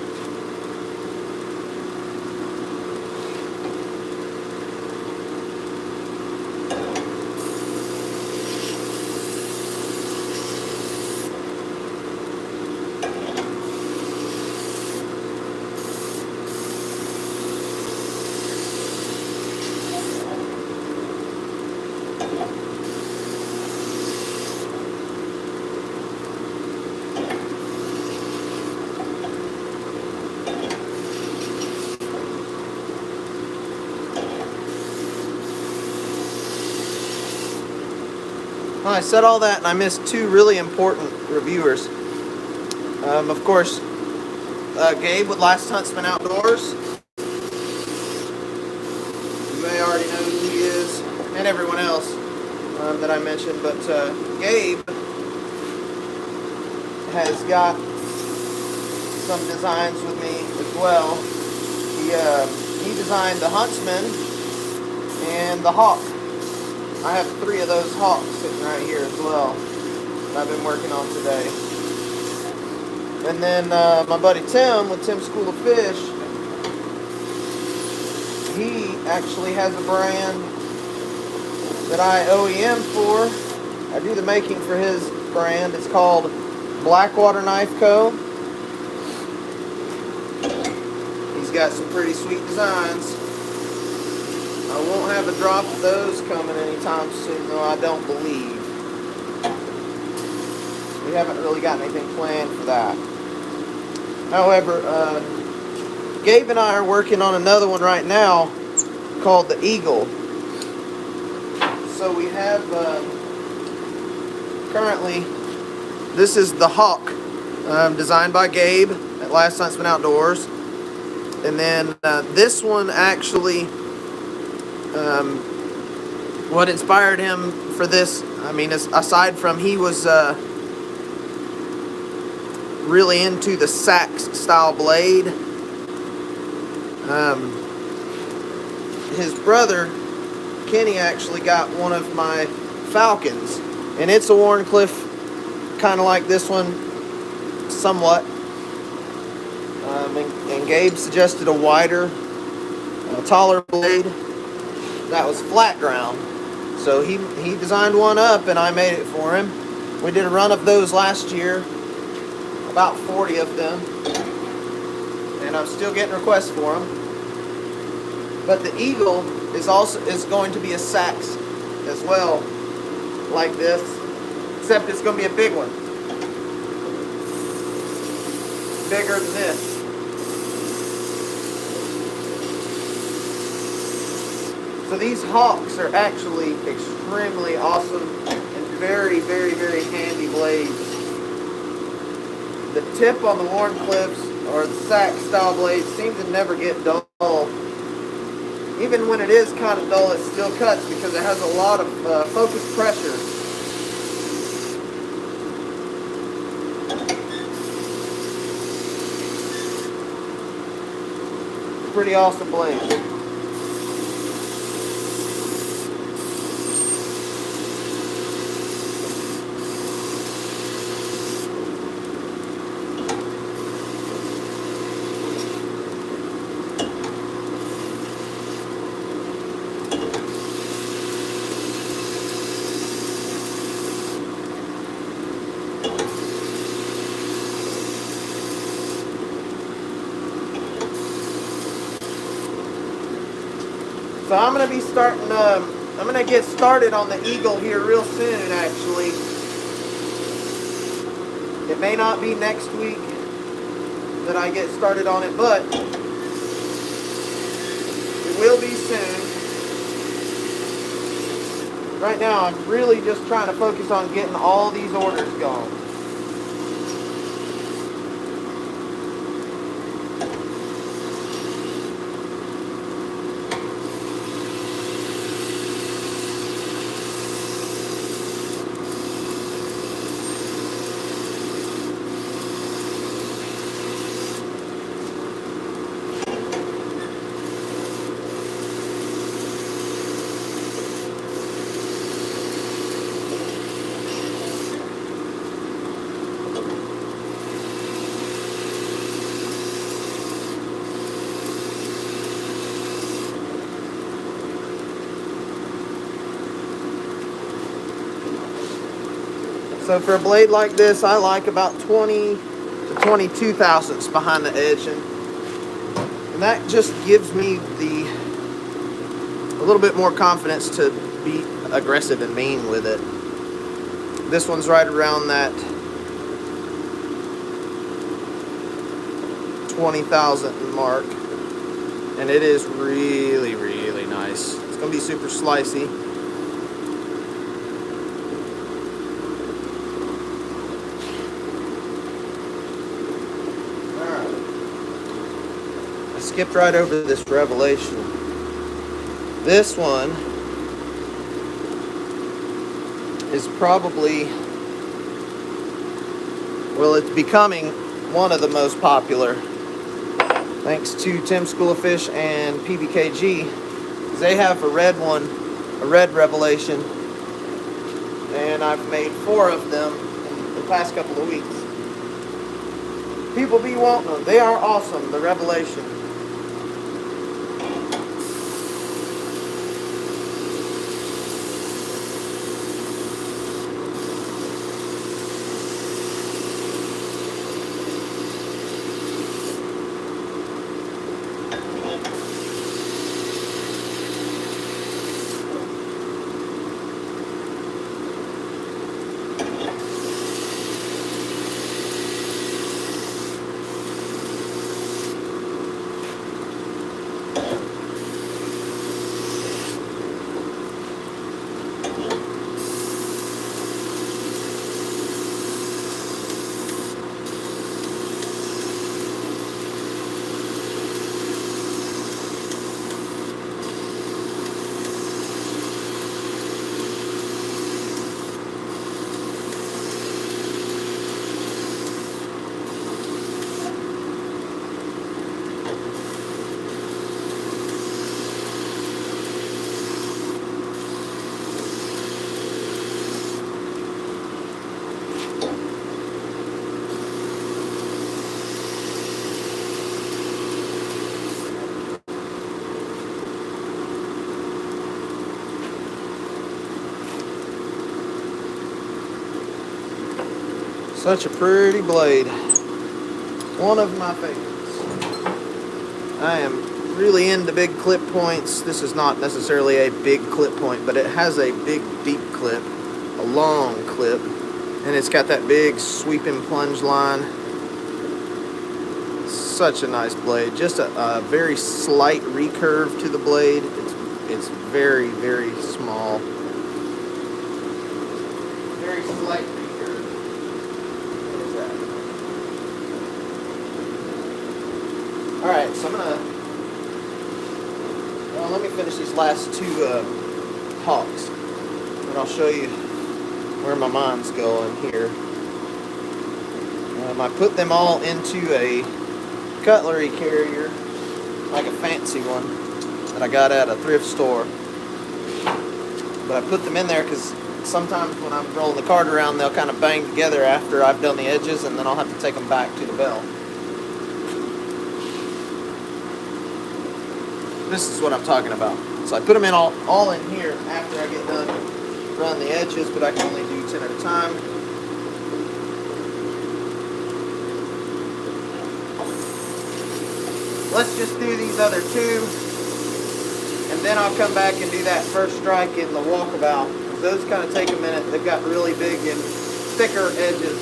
A: Well, I said all that and I missed two really important reviewers. Of course, Gabe with Last Huntsman Outdoors. You may already know who he is, and everyone else that I mentioned, but Gabe has got some designs with me as well. He designed the Huntsman and the Hawk. I have 3 of those Hawks sitting right here as well that I've been working on today. And then my buddy Tim with Tim's School of Fish, he actually has a brand that I OEM for. I do the making for his brand. It's called Blackwater Knife Co. He's got some pretty sweet designs. I won't have a drop of those coming anytime soon, though, I don't believe. We haven't really got anything planned for that. However, Gabe and I are working on another one right now called the Eagle. So we have, currently, this is the Hawk, designed by Gabe at Last Huntsman Outdoors. And then this one actually, what inspired him for this, I mean, aside from he was really into the sax style blade, his brother Kenny actually got one of my Falcons, and it's a Wharncliffe, kind of like this one somewhat, and Gabe suggested a wider, taller blade that was flat ground. So he designed one up and I made it for him. We did a run of those last year, about 40 of them, and I'm still getting requests for them. But the Eagle is going to be a sax as well, like this, except it's going to be a big one, bigger than this. So these Hawks are actually extremely awesome and very, very, very handy blades. The tip on the Wharncliffes or the sax style blades seem to never get dull. Even when it is kind of dull, it still cuts because it has a lot of focus pressure. Pretty awesome blade. So I'm going to be starting, I'm going to get started on the Eagle here real soon, actually. It may not be next week that I get started on it, but it will be soon. Right now, I'm really just trying to focus on getting all these orders going. So for a blade like this, I like about 20 to 22 thousandths behind the edge, and that just gives me a little bit more confidence to be aggressive and mean with it. This one's right around that 20,000 mark, and it is really, really nice. It's gonna be super slicey. skipped right over this Revelation. This one is probably, well, it's becoming one of the most popular, thanks to Tim School of Fish and PBKG. They have a red one, a red Revelation, and I've made 4 of them in the past couple of weeks. People be wanting them. They are awesome, the Revelation. Such a pretty blade. One of my favorites. I am really into big clip points. This is not necessarily a big clip point, but it has a big deep clip, a long clip, and it's got that big sweeping plunge line. Such a nice blade. Just a very slight recurve to the blade. It's very, very small. Very slight recurve. Alright, so I'm gonna, well, let me finish these last 2 hawks, and I'll show you where my mind's going here. I put them all into a cutlery carrier, like a fancy one that I got at a thrift store. But I put them in there because sometimes when I'm rolling the cart around, they'll kind of bang together after I've done the edges, and then I'll have to take them back to the bell. This is what I'm talking about. So I put them in all in here after I get done running the edges, but I can only do 10 at a time. Let's just do these other 2, and then I'll come back and do that first strike in the walkabout. Those kind of take a minute. They've got really big and thicker edges.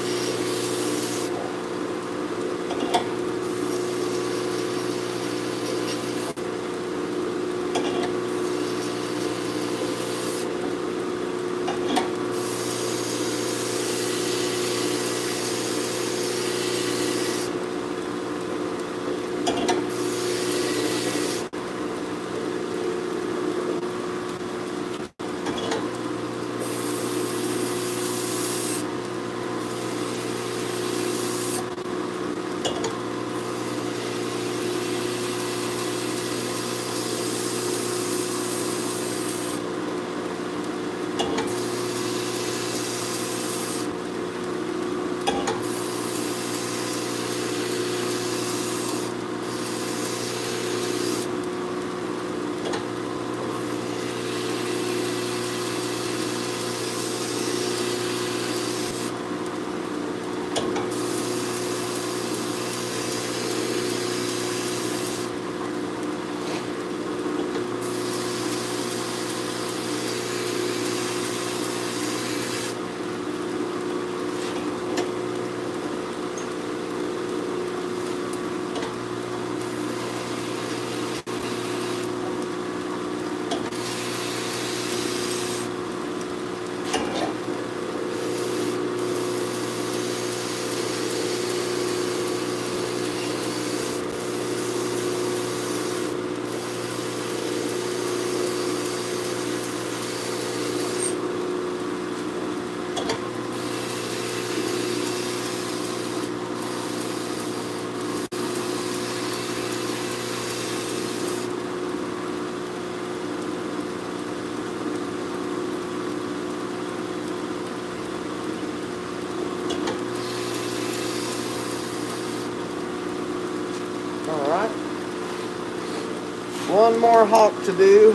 A: one more hawk to do.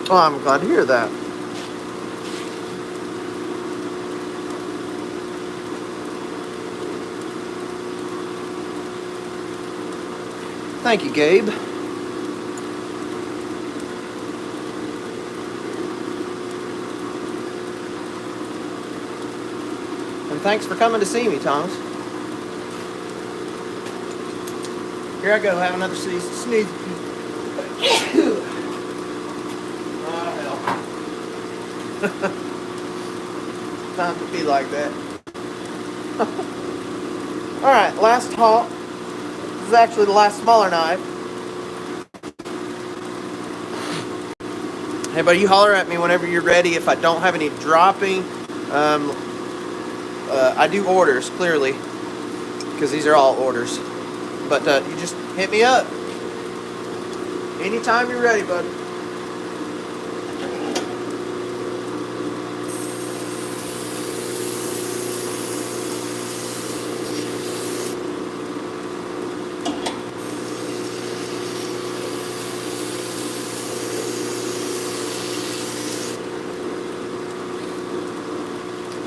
A: Oh, I'm glad to hear that. Thank you, Gabe. And thanks for coming to see me, Thomas. Here I go, have another sneeze. Time to be like that. Alright, last hawk. This is actually the last smaller knife. Hey buddy, you holler at me whenever you're ready. If I don't have any dropping, I do orders, clearly, because these are all orders. But you just hit me up anytime you're ready, bud.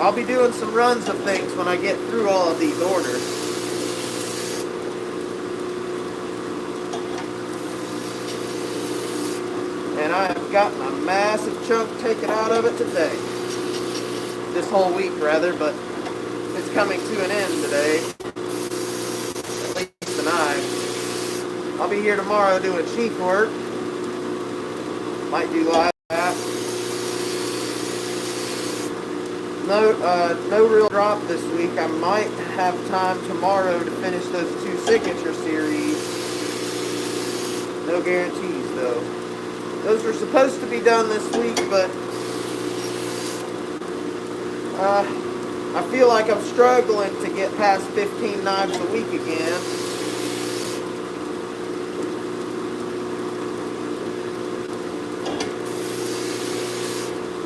A: I'll be doing some runs of things when I get through all of these orders. And I have gotten a massive chunk taken out of it today. This whole week, rather, but it's coming to an end today. At least the knife. I'll be here tomorrow doing cheek work. Might do live. No real drop this week. I might have time tomorrow to finish those 2 signature series. No guarantees though. Those were supposed to be done this week, but I feel like I'm struggling to get past 15 knives a week again.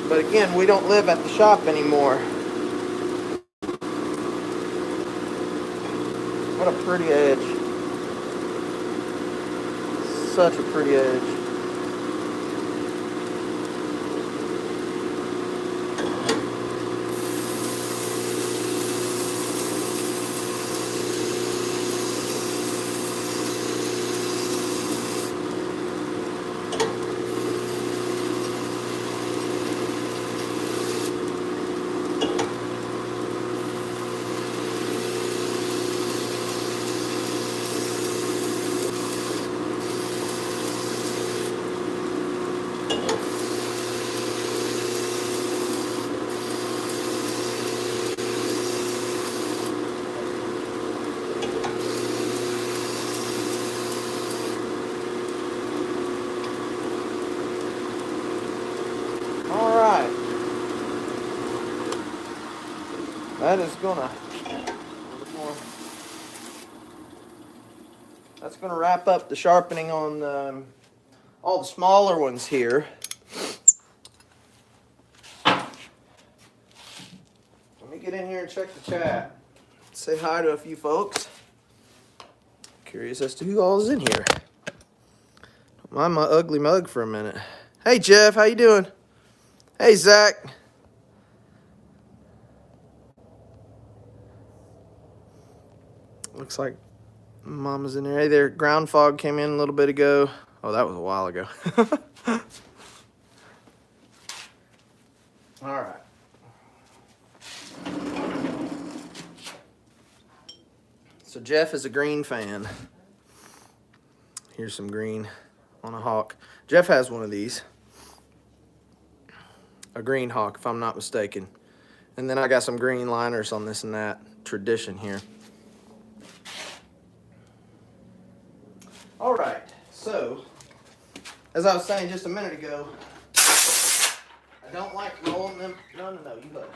A: But again, we don't live at the shop anymore. What a pretty edge. Such a pretty edge. That is gonna, that's gonna wrap up the sharpening on all the smaller ones here. Let me get in here and check the chat. Say hi to a few folks. Curious as to who all is in here. Don't mind my ugly mug for a minute. Hey Jeff, how you doing? Hey Zach. Looks like Mama's in there. Hey there, ground fog came in a little bit ago. Oh, that was a while ago. All right. So Jeff is a green fan. Here's some green on a hawk. Jeff has one of these. A green hawk, if I'm not mistaken. And then I got some green liners on this and that tradition here. All right, so as I was saying just a minute ago, I don't like rolling them. No, you hush.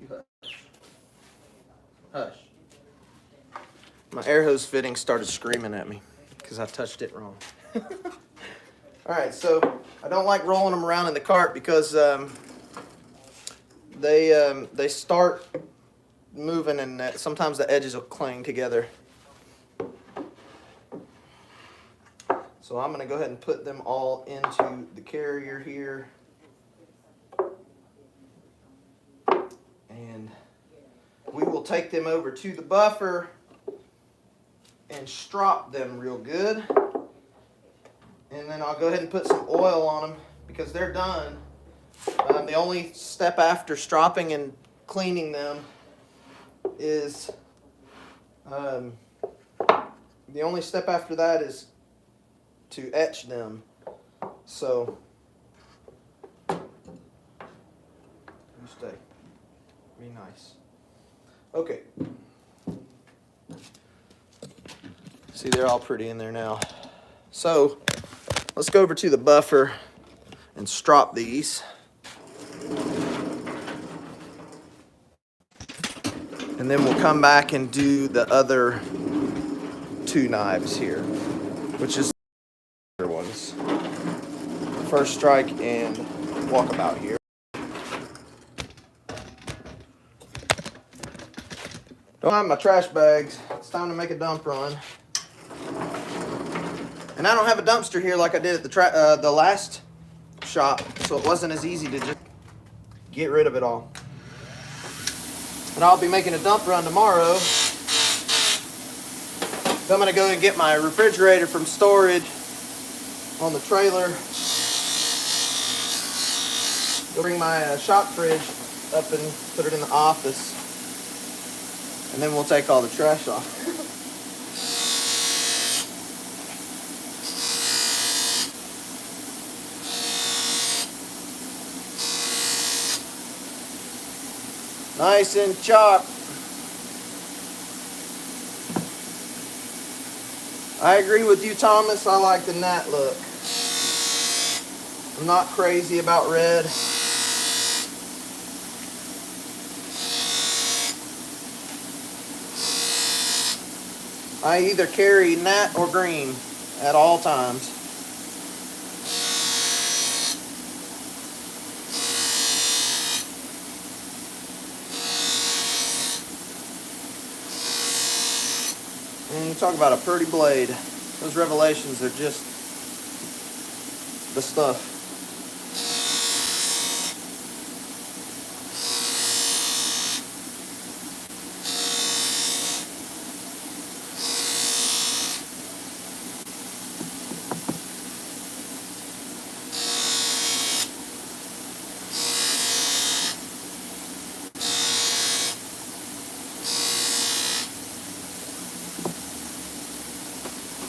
A: You hush. Hush. My air hose fitting started screaming at me because I touched it wrong. All right, so I don't like rolling them around in the cart because they start moving, and sometimes the edges will cling together. So I'm going to go ahead and put them all into the carrier here. And we will take them over to the buffer and strop them real good. And then I'll go ahead and put some oil on them because they're done. The only step after stropping and cleaning them is the only step after that is to etch them. So you stay. Be nice. Okay. See, they're all pretty in there now. So let's go over to the buffer and strop these. And then we'll come back and do the other two knives here, which is the other ones. First strike and walkabout here. Don't have my trash bags. It's time to make a dump run. And I don't have a dumpster here like I did at the last shop, so it wasn't as easy to just get rid of it all. And I'll be making a dump run tomorrow. So I'm going to go and get my refrigerator from storage on the trailer. Go bring my shop fridge up and put it in the office. And then we'll take all the trash off. Nice and chopped. I agree with you, Thomas. I like the gnat look. I'm not crazy about red. I either carry gnat or green at all times. And you talk about a pretty blade. Those Revelations are just the stuff.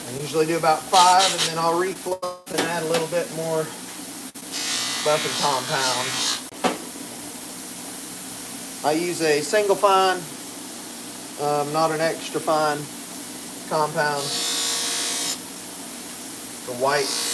A: I usually do about 5, and then I'll reflow and add a little bit more buffing compound. I use a single fine, not an extra fine compound. The white.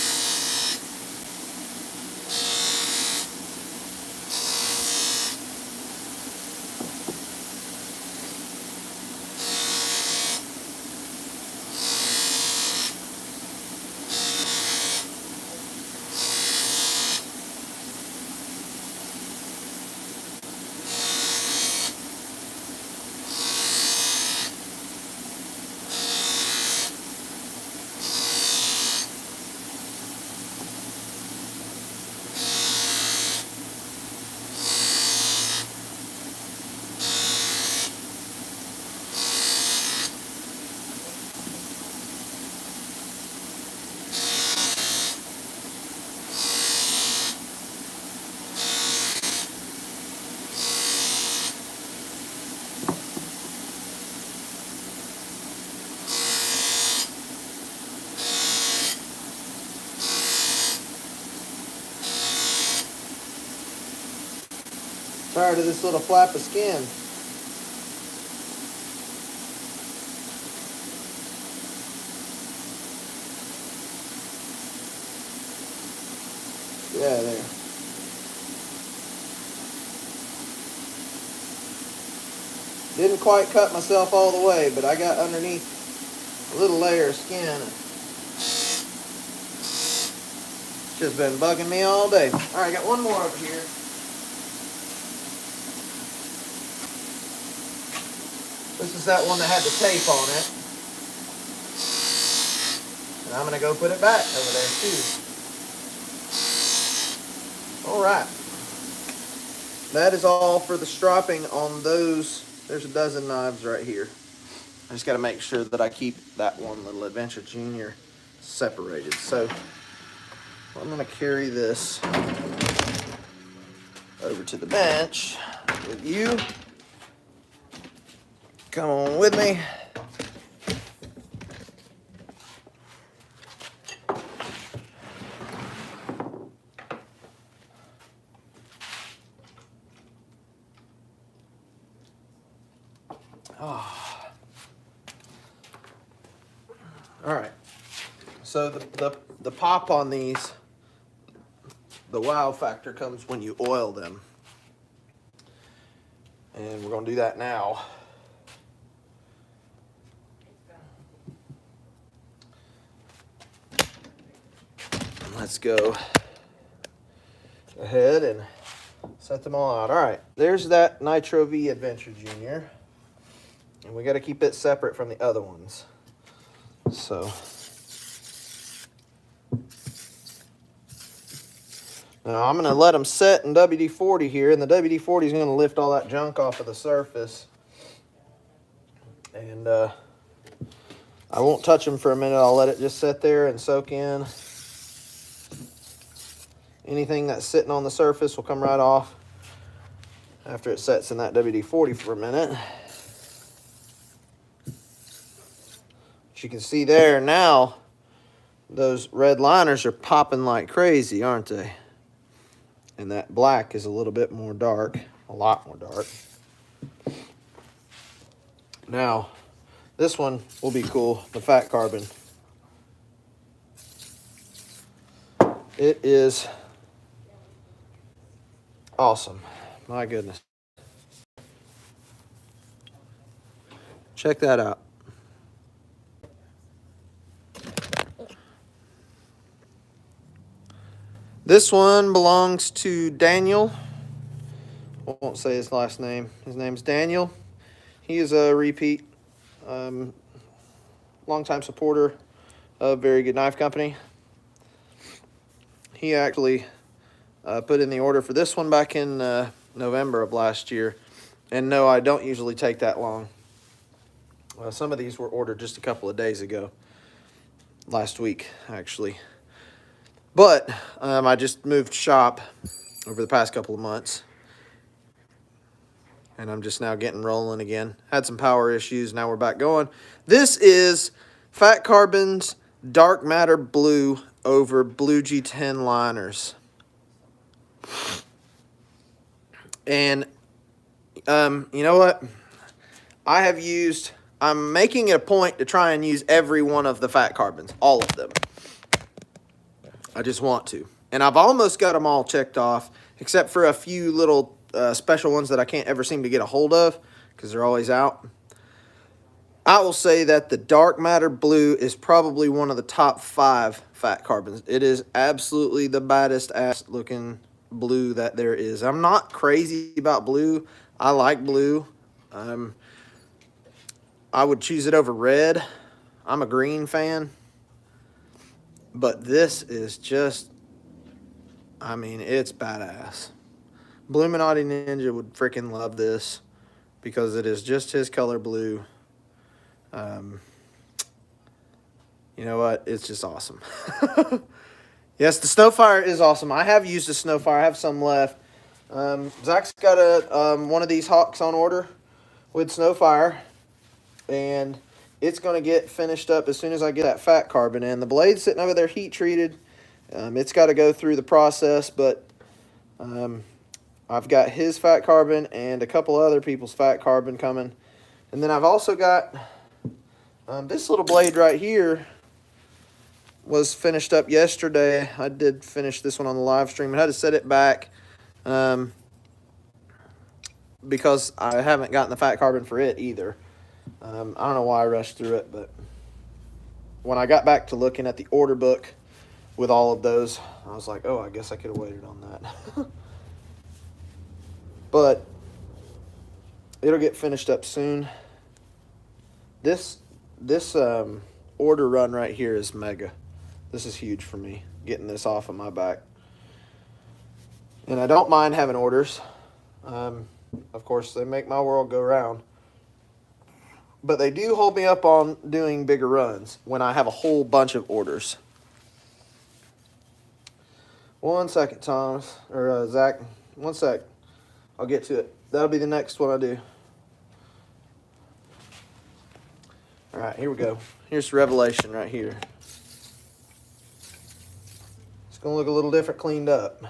A: Tired of this little flap of skin. Yeah, there. Didn't quite cut myself all the way, but I got underneath a little layer of skin. Just been bugging me all day. All right, I got one more over here. This is that one that had the tape on it. And I'm going to go put it back over there too. Alright. That is all for the stropping on those. There's a dozen knives right here. I just got to make sure that I keep that one little Adventure Junior separated. So I'm going to carry this over to the bench with you. Come on with me. Oh. All right. So the pop on these, the wow factor comes when you oil them. And we're going to do that now. Let's go ahead and set them all out. All right, there's that Nitro V Adventure Junior. And we got to keep it separate from the other ones. So now I'm going to let them set in WD-40 here, and the WD-40 is going to lift all that junk off of the surface. And I won't touch them for a minute. I'll let it just sit there and soak in. Anything that's sitting on the surface will come right off after it sets in that WD-40 for a minute. But you can see there now, those red liners are popping like crazy, aren't they? And that black is a little bit more dark, a lot more dark. Now, this one will be cool, the fat carbon. It is awesome. My goodness. Check that out. This one belongs to Daniel. I won't say his last name. His name's Daniel. He is a repeat, longtime supporter of Very Good Knife Company. He actually put in the order for this one back in November of last year. And no, I don't usually take that long. Some of these were ordered just a couple of days ago. Last week, actually. But I just moved shop over the past couple of months. And I'm just now getting rolling again. Had some power issues. Now we're back going. This is Fat Carbon's Dark Matter Blue over Blue G10 liners. And you know what? I'm making it a point to try and use every one of the Fat Carbons. All of them. I just want to. And I've almost got them all checked off, except for a few little special ones that I can't ever seem to get a hold of because they're always out. I will say that the Dark Matter Blue is probably one of the top 5 Fat Carbons. It is absolutely the baddest ass looking blue that there is. I'm not crazy about blue. I like blue. I would choose it over red. I'm a green fan. But this is just, I mean, it's badass. Bluminati Ninja would freaking love this because it is just his color blue. You know what? It's just awesome. Yes, the Snowfire is awesome. I have used the Snowfire. I have some left. Zach's got one of these Hawks on order with Snowfire. And it's going to get finished up as soon as I get that Fat Carbon in. The blade's sitting over there heat treated. It's got to go through the process, but I've got his Fat Carbon and a couple other people's Fat Carbon coming. And then I've also got this little blade right here was finished up yesterday. I did finish this one on the live stream. I had to set it back because I haven't gotten the Fat Carbon for it either. I don't know why I rushed through it, but when I got back to looking at the order book with all of those, I was like, oh, I guess I could have waited on that. But it'll get finished up soon. This order run right here is mega. This is huge for me, getting this off of my back. And I don't mind having orders. Of course, they make my world go round. But they do hold me up on doing bigger runs when I have a whole bunch of orders. 1 second, Thomas, or Zach. 1 sec. I'll get to it. That'll be the next one I do. All right, here we go. Here's Revelation right here. It's going to look a little different cleaned up.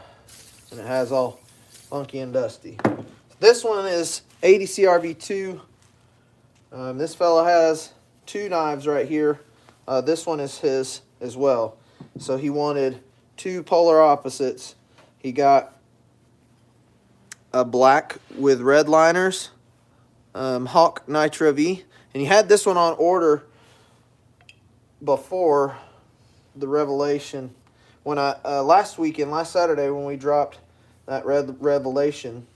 A: And it has all funky and dusty. This one is 80 CRV2. This fella has 2 knives right here. This one is his as well. So he wanted 2 polar opposites. He got a black with red liners, Hawk Nitro V. And he had this one on order before the Revelation. When last Saturday, when we dropped that Revelation,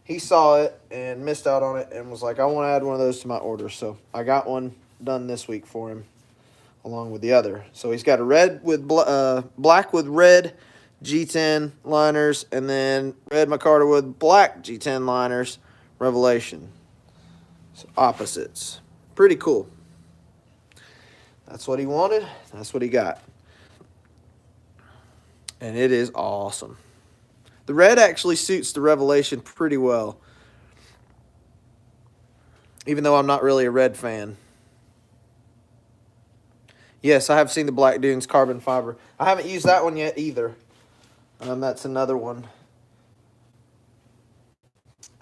A: he saw it and missed out on it and was like, I want to add one of those to my order. So I got one done this week for him along with the other. So he's got a red with black with red G10 liners, and then red micarta with black G10 liners, Revelation. So opposites. Pretty cool. That's what he wanted. That's what he got. And it is awesome. The red actually suits the Revelation pretty well, even though I'm not really a red fan. Yes, I have seen the Black Dunes carbon fiber. I haven't used that one yet either. That's another one.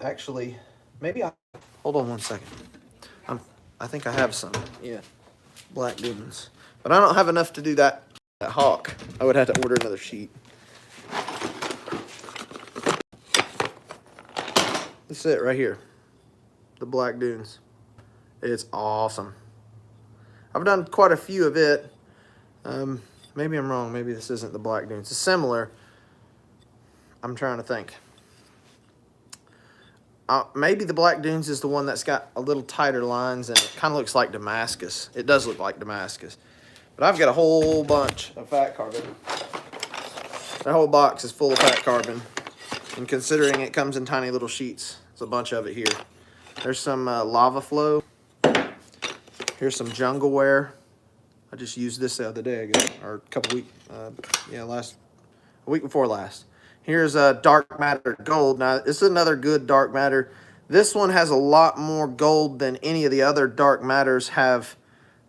A: Actually, maybe hold on 1 second. I think I have some. Yeah, Black Dunes. But I don't have enough to do that Hawk. I would have to order another sheet. This is it right here. The Black Dunes. It's awesome. I've done quite a few of it. Maybe I'm wrong. Maybe this isn't the Black Dunes. It's similar. I'm trying to think. Maybe the Black Dunes is the one that's got a little tighter lines and it kind of looks like Damascus. It does look like Damascus. But I've got a whole bunch of fat carbon. That whole box is full of fat carbon. And considering it comes in tiny little sheets, there's a bunch of it here. There's some Lava Flow. Here's some Jungle Wear. I just used this the other day ago, or a couple weeks, a week before last. Here's a Dark Matter Gold. Now, this is another good Dark Matter. This one has a lot more gold than any of the other Dark Matters have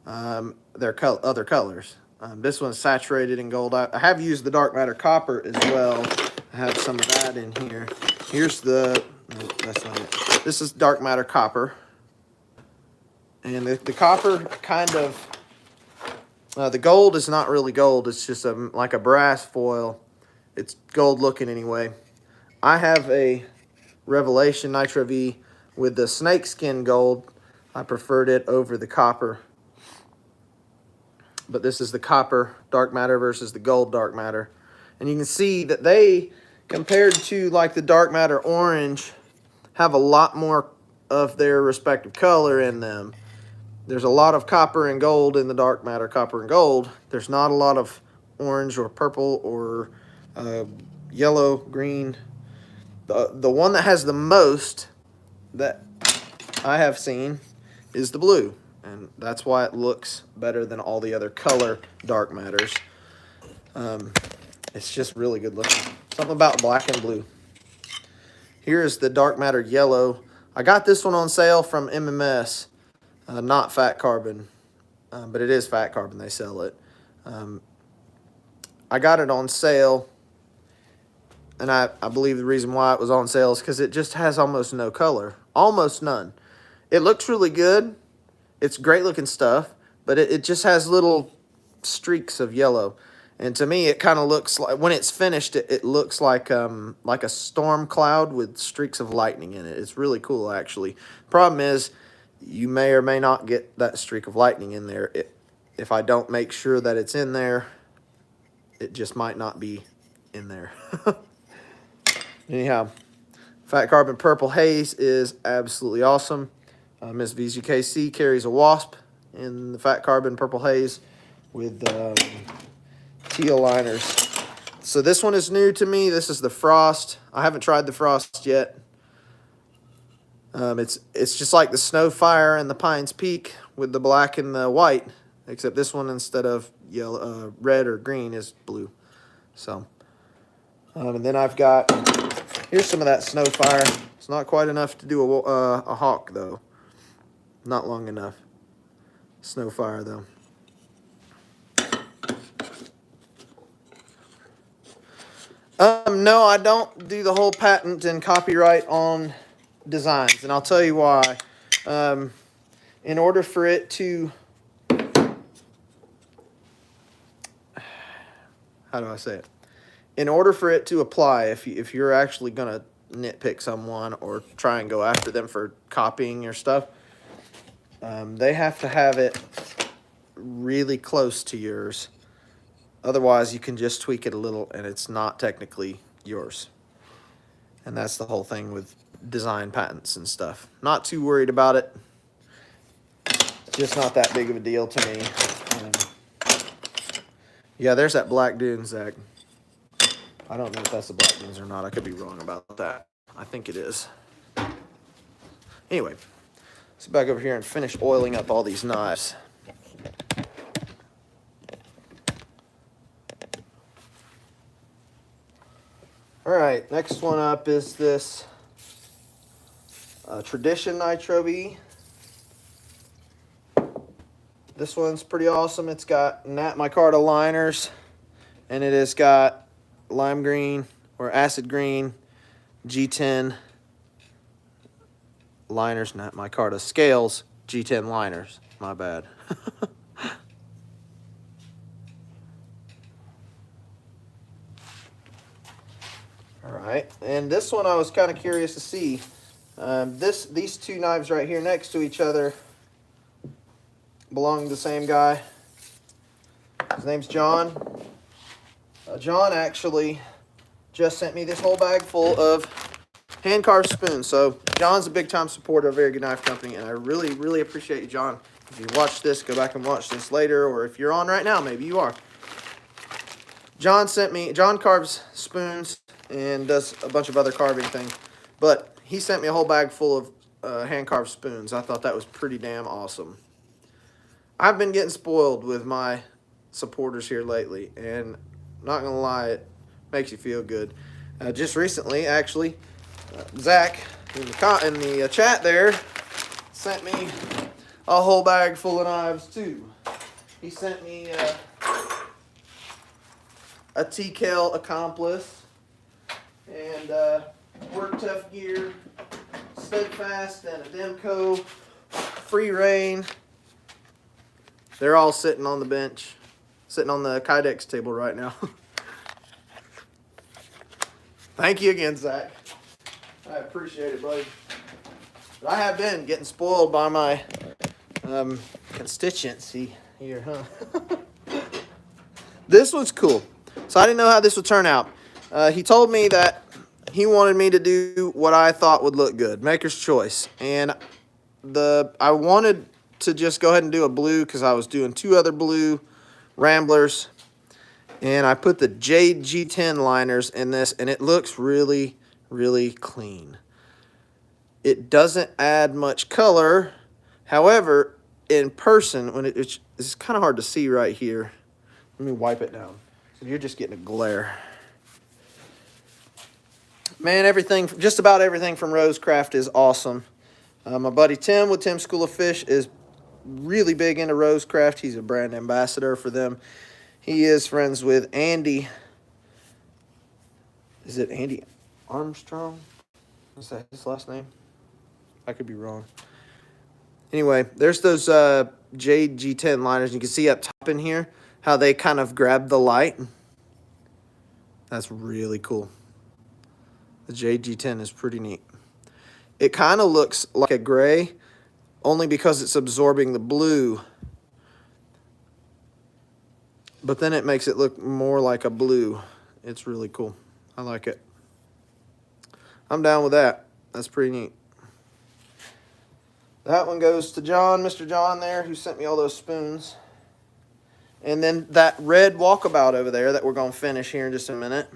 A: their other colors. This one's saturated in gold. I have used the Dark Matter Copper as well. I have some of that in here. Here's the, no, that's not it. This is Dark Matter Copper. And the copper kind of, the gold is not really gold. It's just like a brass foil. It's gold looking anyway. I have a Revelation Nitro V with the snakeskin gold. I preferred it over the copper. But this is the copper Dark Matter versus the gold Dark Matter. And you can see that they, compared to like the Dark Matter Orange, have a lot more of their respective color in them. There's a lot of copper and gold in the Dark Matter Copper and Gold. There's not a lot of orange or purple or yellow, green. The one that has the most that I have seen is the blue. And that's why it looks better than all the other color Dark Matters. It's just really good looking. Something about black and blue. Here is the Dark Matter Yellow. I got this one on sale from MMS. Not fat carbon, but it is fat carbon. They sell it. I got it on sale, and I believe the reason why it was on sale is because it just has almost no color. Almost none. It looks really good. It's great looking stuff, but it just has little streaks of yellow. And to me, it kind of looks like, when it's finished, it looks like a storm cloud with streaks of lightning in it. It's really cool, actually. Problem is, you may or may not get that streak of lightning in there. If I don't make sure that it's in there, it just might not be in there. Anyhow, Fat Carbon Purple Haze is absolutely awesome. Miss VGKC carries a wasp in the fat carbon purple haze with teal liners. So this one is new to me. This is the frost. I haven't tried the frost yet. It's just like the Snowfire and the Pines Peak with the black and the white, except this one, instead of yellow, red or green, is blue. So, and then I've got, here's some of that Snowfire. It's not quite enough to do a hawk though. Not long enough. Snowfire though. No, I don't do the whole patent and copyright on designs, and I'll tell you why. In order for it to, how do I say it? In order for it to apply, if you're actually gonna nitpick someone or try and go after them for copying your stuff, they have to have it really close to yours. Otherwise, you can just tweak it a little and it's not technically yours. And that's the whole thing with design patents and stuff. Not too worried about it. Just not that big of a deal to me. Yeah, there's that black dune, Zach. I don't know if that's the black dunes or not. I could be wrong about that. I think it is. Anyway, let's get back over here and finish oiling up all these knives. All right, next one up is this Tradition Nitro V. This one's pretty awesome. It's got Nat Micarta liners, and it has got lime green or acid green G10 liners, Nat Micarta scales, G10 liners. My bad. All right, and this one I was kind of curious to see. These two knives right here next to each other belong to the same guy. His name's John. John actually just sent me this whole bag full of hand-carved spoons. So John's a big-time supporter of Very Good Knife Company, and I really, really appreciate you, John. If you watch this, go back and watch this later, or if you're on right now, maybe you are. John carves spoons and does a bunch of other carving things, but he sent me a whole bag full of hand-carved spoons. I thought that was pretty damn awesome. I've been getting spoiled with my supporters here lately, and not gonna lie, it makes you feel good. Just recently, actually, Zach in the chat there sent me a whole bag full of knives too. He sent me a TKL Accomplice and Work Tough Gear, Steadfast, and a Demco Free Reign. They're all sitting on the bench, sitting on the Kydex table right now. Thank you again, Zach. I appreciate it, buddy. But I have been getting spoiled by my constituency here, huh? This one's cool. So I didn't know how this would turn out. He told me that he wanted me to do what I thought would look good, maker's choice. And I wanted to just go ahead and do a blue because I was doing two other blue Ramblers. And I put the Jade G10 liners in this, and it looks really, really clean. It doesn't add much color. However, in person, when it's kind of hard to see right here. Let me wipe it down. So you're just getting a glare. Man, just about everything from Rosecraft is awesome. My buddy Tim with Tim's School of Fish is really big into Rosecraft. He's a brand ambassador for them. He is friends with Andy. Is it Andy Armstrong? Is that his last name? I could be wrong. Anyway, there's those Jade G10 liners. You can see up top in here how they kind of grab the light. That's really cool. The Jade G10 is pretty neat. It kind of looks like a gray only because it's absorbing the blue. But then it makes it look more like a blue. It's really cool. I like it. I'm down with that. That's pretty neat. That one goes to John, Mr. John there, who sent me all those spoons. And then that red walkabout over there that we're going to finish here in just a minute,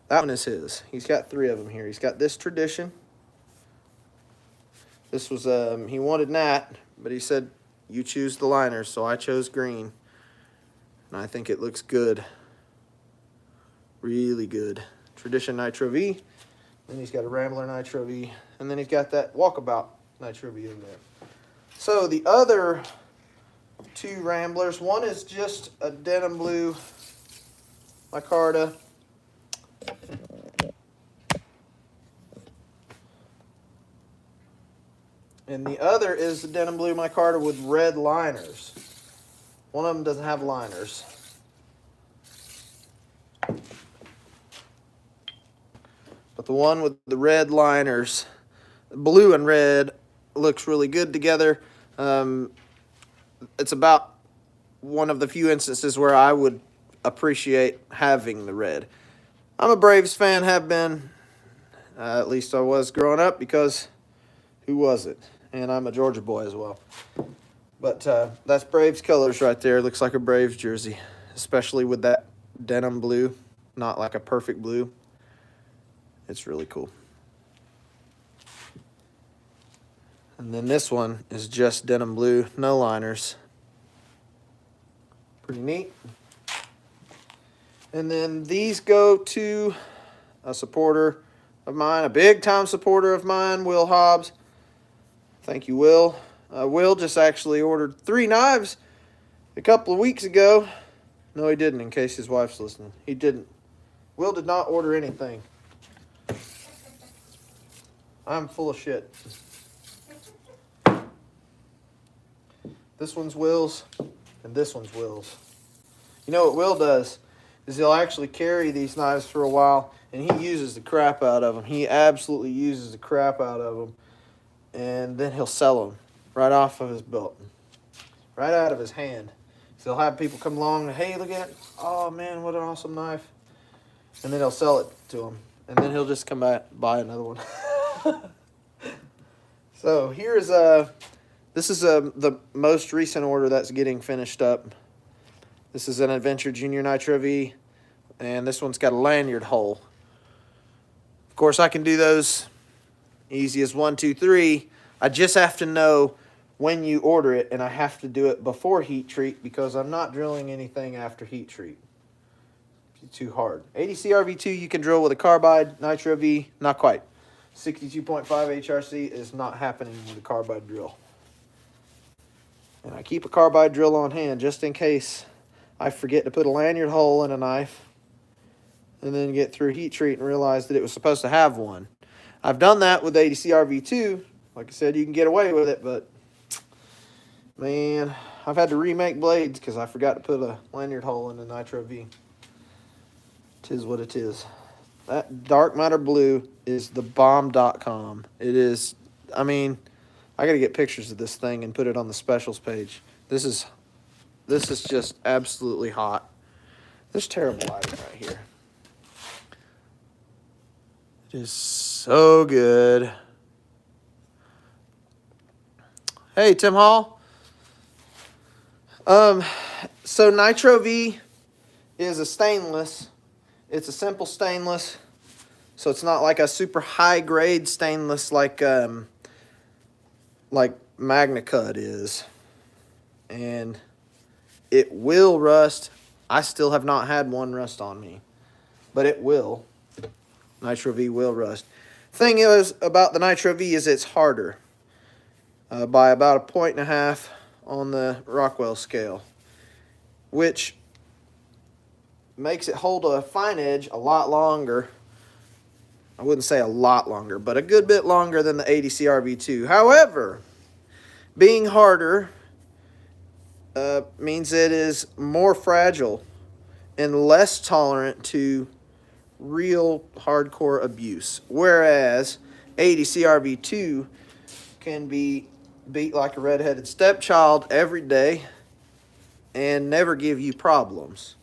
A: that one is his. He's got 3 of them here. He's got this Tradition. This was, he wanted Nat, but he said, you choose the liners, so I chose green. And I think it looks good. Really good. Tradition Nitro V. Then he's got a Rambler Nitro V. And then he's got that Walkabout Nitro V over there. So the other 2 Ramblers, one is just a denim blue micarta. And the other is the denim blue micarta with red liners. One of them doesn't have liners. But the one with the red liners, blue and red, looks really good together. It's about one of the few instances where I would appreciate having the red. I'm a Braves fan, have been. At least I was growing up, because who was it? And I'm a Georgia boy as well. But that's Braves colors right there. Looks like a Braves jersey, especially with that denim blue, not like a perfect blue. It's really cool. And then this one is just denim blue, no liners. Pretty neat. And then these go to a supporter of mine, a big-time supporter of mine, Will Hobbs. Thank you, Will. Will just actually ordered 3 knives a couple of weeks ago. No, he didn't, in case his wife's listening. He didn't. Will did not order anything. I'm full of shit. This one's Will's, and this one's Will's. You know what Will does is he'll actually carry these knives for a while, and he uses the crap out of them. He absolutely uses the crap out of them, and then he'll sell them right off of his belt, right out of his hand. So he'll have people come along and, hey, look at it. Oh, man, what an awesome knife. And then he'll sell it to them, and then he'll just come back buy another one. So here's this is the most recent order that's getting finished up. This is an Adventure Junior Nitro V, and this one's got a lanyard hole. Of course, I can do those easy as 1, 2, 3. I just have to know when you order it, and I have to do it before heat treat, because I'm not drilling anything after heat treat. It's too hard. 80 CRV2 you can drill with a carbide. Nitro V, not quite. 62.5 HRC is not happening with a carbide drill. And I keep a carbide drill on hand just in case I forget to put a lanyard hole in a knife and then get through heat treat and realize that it was supposed to have one. I've done that with 80 CRV2. Like I said, you can get away with it, but man, I've had to remake blades because I forgot to put a lanyard hole in the Nitro V. Tis what it is. That dark matter blue is the bomb.com. It is, I mean, I got to get pictures of this thing and put it on the specials page. This is just absolutely hot. There's terrible lighting right here. It is so good. Hey, Tim Hall. So Nitro V is a stainless. It's a simple stainless, so it's not like a super high grade stainless like Magna Cut is. And it will rust. I still have not had one rust on me, but it will. Nitro V will rust. Thing is about the Nitro V is it's harder by about 1.5 points on the Rockwell scale, which makes it hold a fine edge a lot longer. I wouldn't say a lot longer, but a good bit longer than the 80 CRV2. However, being harder means it is more fragile and less tolerant to real hardcore abuse. Whereas 80 CRV2 can be beat like a redheaded stepchild every day and never give you problems.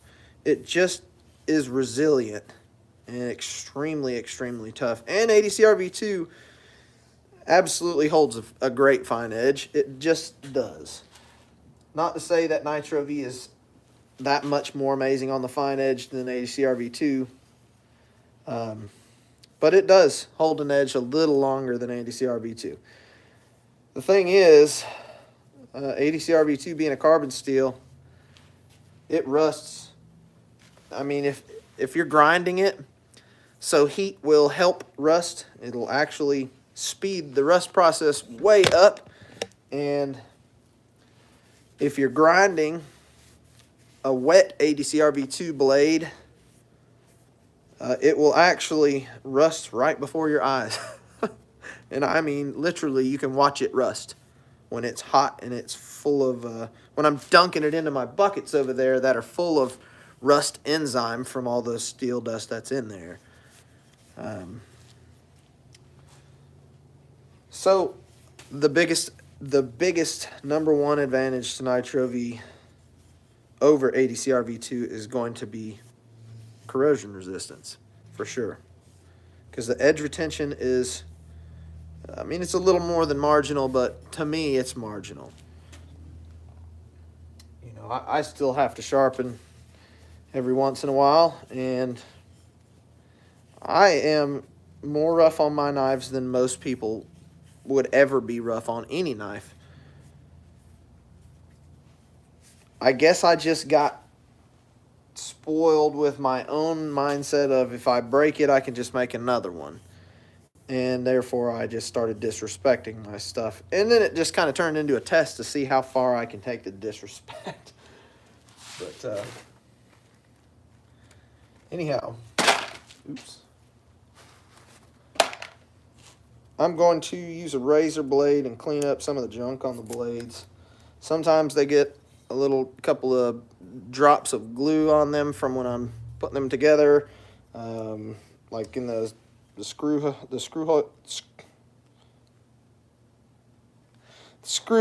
A: It just is resilient and extremely, extremely tough. And 80 CRV2 absolutely holds a great fine edge. It just does. Not to say that Nitro V is that much more amazing on the fine edge than ADCR V2, but it does hold an edge a little longer than ADCR V2. The thing is, ADCR V2 being a carbon steel, it rusts. I mean, if you're grinding it, so heat will help rust. It'll actually speed the rust process way up. And if you're grinding a wet ADCR V2 blade, it will actually rust right before your eyes. And I mean, literally, you can watch it rust when it's hot and it's full of, when I'm dunking it into my buckets over there that are full of rust enzyme from all the steel dust that's in there. So the biggest number one advantage to Nitro V over ADCR V2 is going to be corrosion resistance, for sure. Because the edge retention is, I mean, it's a little more than marginal, but to me, it's marginal. You know, I still have to sharpen every once in a while, and I am more rough on my knives than most people would ever be rough on any knife. I guess I just got spoiled with my own mindset of if I break it, I can just make another one. And therefore, I just started disrespecting my stuff. And then it just kind of turned into a test to see how far I can take the disrespect. But, anyhow, oops. I'm going to use a razor blade and clean up some of the junk on the blades. Sometimes they get a little couple of drops of glue on them from when I'm putting them together, like in the screw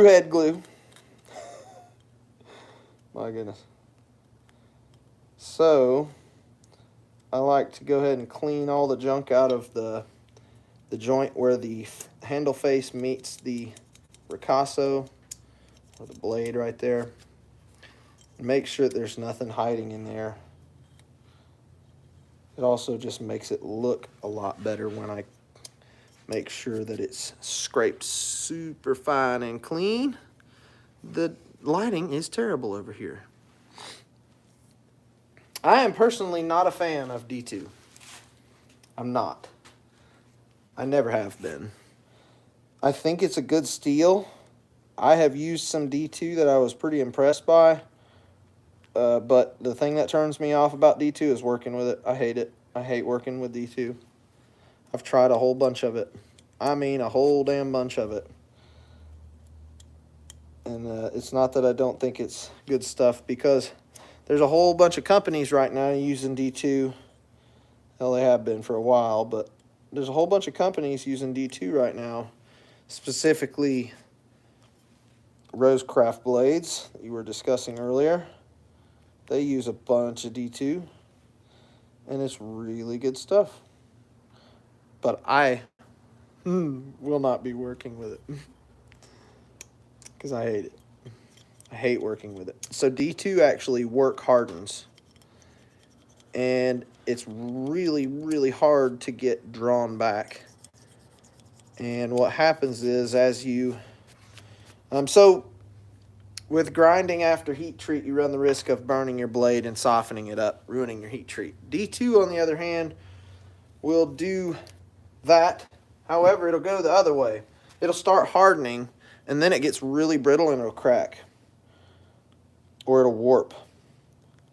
A: head glue. My goodness. So I like to go ahead and clean all the junk out of the joint where the handle face meets the ricasso, or the blade right there. Make sure that there's nothing hiding in there. It also just makes it look a lot better when I make sure that it's scraped super fine and clean. The lighting is terrible over here. I am personally not a fan of D2. I'm not. I never have been. I think it's a good steel. I have used some D2 that I was pretty impressed by. But the thing that turns me off about D2 is working with it. I hate it. I hate working with D2. I've tried a whole bunch of it. I mean, a whole damn bunch of it. And it's not that I don't think it's good stuff, because there's a whole bunch of companies right now using D2. Hell, they have been for a while, but there's a whole bunch of companies using D2 right now, specifically Rosecraft blades that you were discussing earlier. They use a bunch of D2, and it's really good stuff. But I will not be working with it because I hate it. I hate working with it. So D2 actually work hardens, and it's really, really hard to get drawn back. And what happens is, as you so with grinding after heat treat, you run the risk of burning your blade and softening it up, ruining your heat treat. D2, on the other hand, will do that. However, it'll go the other way. It'll start hardening, and then it gets really brittle and it'll crack. Or it'll warp.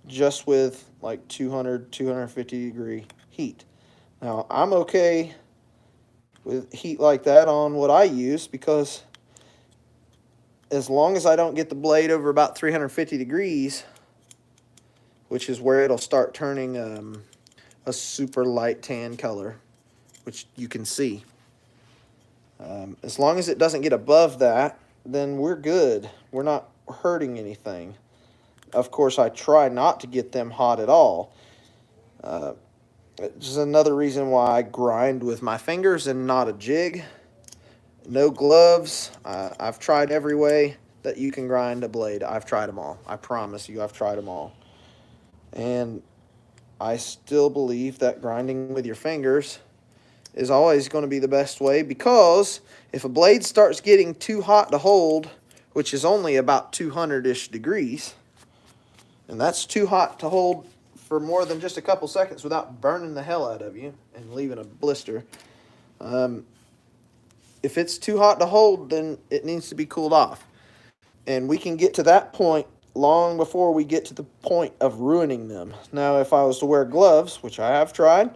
A: Just with like 200, 250 degree heat. Now, I'm okay with heat like that on what I use, because as long as I don't get the blade over about 350 degrees, which is where it'll start turning a super light tan color, which you can see. As long as it doesn't get above that, then we're good. We're not hurting anything. Of course, I try not to get them hot at all. It's another reason why I grind with my fingers and not a jig. No gloves. I've tried every way that you can grind a blade. I've tried them all. I promise you, I've tried them all. And I still believe that grinding with your fingers is always going to be the best way, because if a blade starts getting too hot to hold, which is only about 200-ish degrees, and that's too hot to hold for more than just a couple seconds without burning the hell out of you and leaving a blister. If it's too hot to hold, then it needs to be cooled off. And we can get to that point long before we get to the point of ruining them. Now, if I was to wear gloves, which I have tried,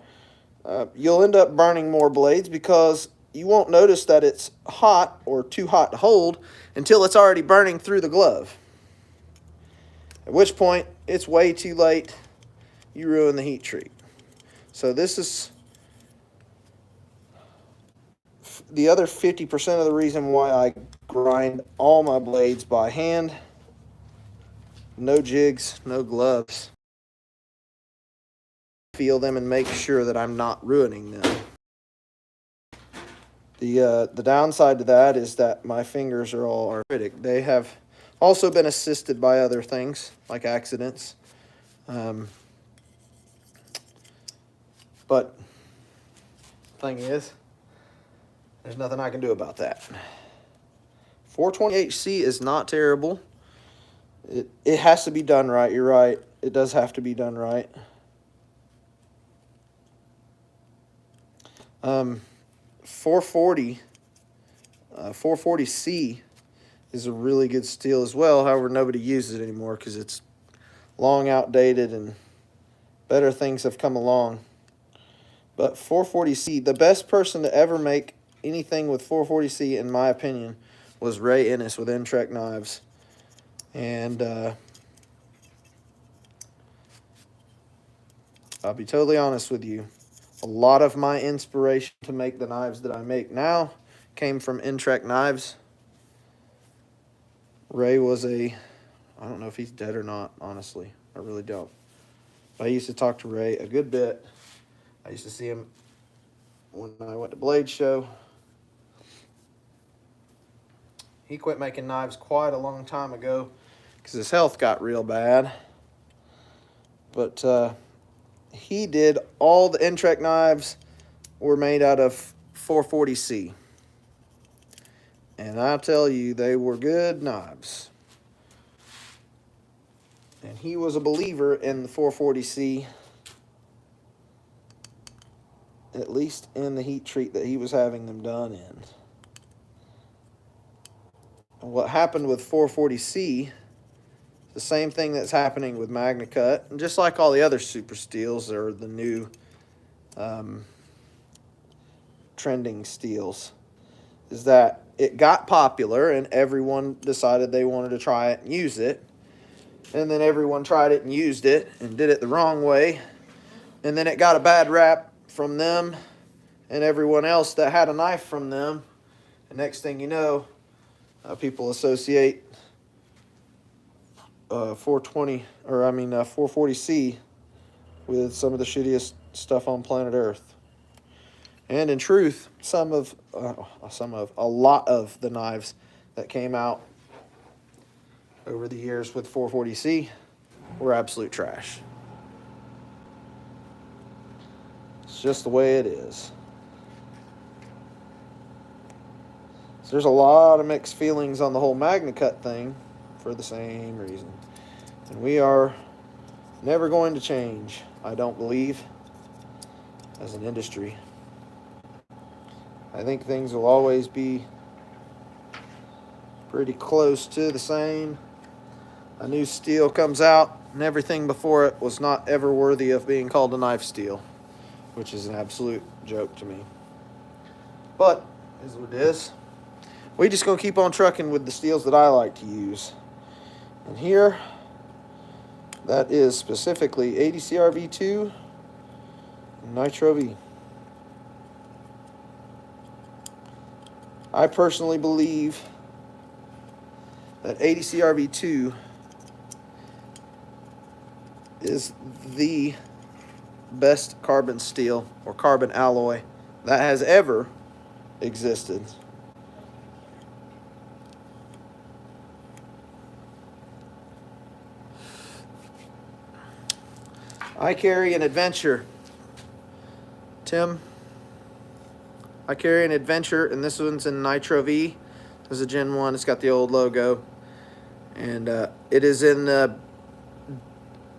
A: you'll end up burning more blades, because you won't notice that it's hot or too hot to hold until it's already burning through the glove. At which point, it's way too late. You ruin the heat treat. So this is the other 50% of the reason why I grind all my blades by hand. No jigs, no gloves. Feel them and make sure that I'm not ruining them. The downside to that is that my fingers are all arthritic. They have also been assisted by other things, like accidents. But thing is, there's nothing I can do about that. 420HC is not terrible. It has to be done right. You're right. It does have to be done right. 440C is a really good steel as well. However, nobody uses it anymore because it's long outdated and better things have come along. But 440C, the best person to ever make anything with 440C, in my opinion, was Ray Ennis with N-Trek Knives. And I'll be totally honest with you. A lot of my inspiration to make the knives that I make now came from N-Trek Knives. Ray was I don't know if he's dead or not, honestly. I really don't. But I used to talk to Ray a good bit. I used to see him when I went to Blade Show. He quit making knives quite a long time ago because his health got real bad. But he did all the N-Trek knives were made out of 440C. And I tell you, they were good knives. And he was a believer in the 440C, at least in the heat treat that he was having them done in. And what happened with 440C, the same thing that's happening with MagnaCut, and just like all the other super steels or the new trending steels, is that it got popular and everyone decided they wanted to try it and use it. And then everyone tried it and used it and did it the wrong way. And then it got a bad rap from them and everyone else that had a knife from them. And next thing you know, people associate 440C with some of the shittiest stuff on planet Earth. And in truth, a lot of the knives that came out over the years with 440C were absolute trash. It's just the way it is. So there's a lot of mixed feelings on the whole MagnaCut thing for the same reason. And we are never going to change, I don't believe, as an industry. I think things will always be pretty close to the same. A new steel comes out, and everything before it was not ever worthy of being called a knife steel, which is an absolute joke to me. But, is what it is. We just gonna keep on trucking with the steels that I like to use. And here, that is specifically ADCR V2 and Nitro V. I personally believe that ADCR V2 is the best carbon steel or carbon alloy that has ever existed. I carry an Adventure. Tim, I carry an Adventure, and this one's in Nitro V. This is a Gen 1. It's got the old logo. And it is in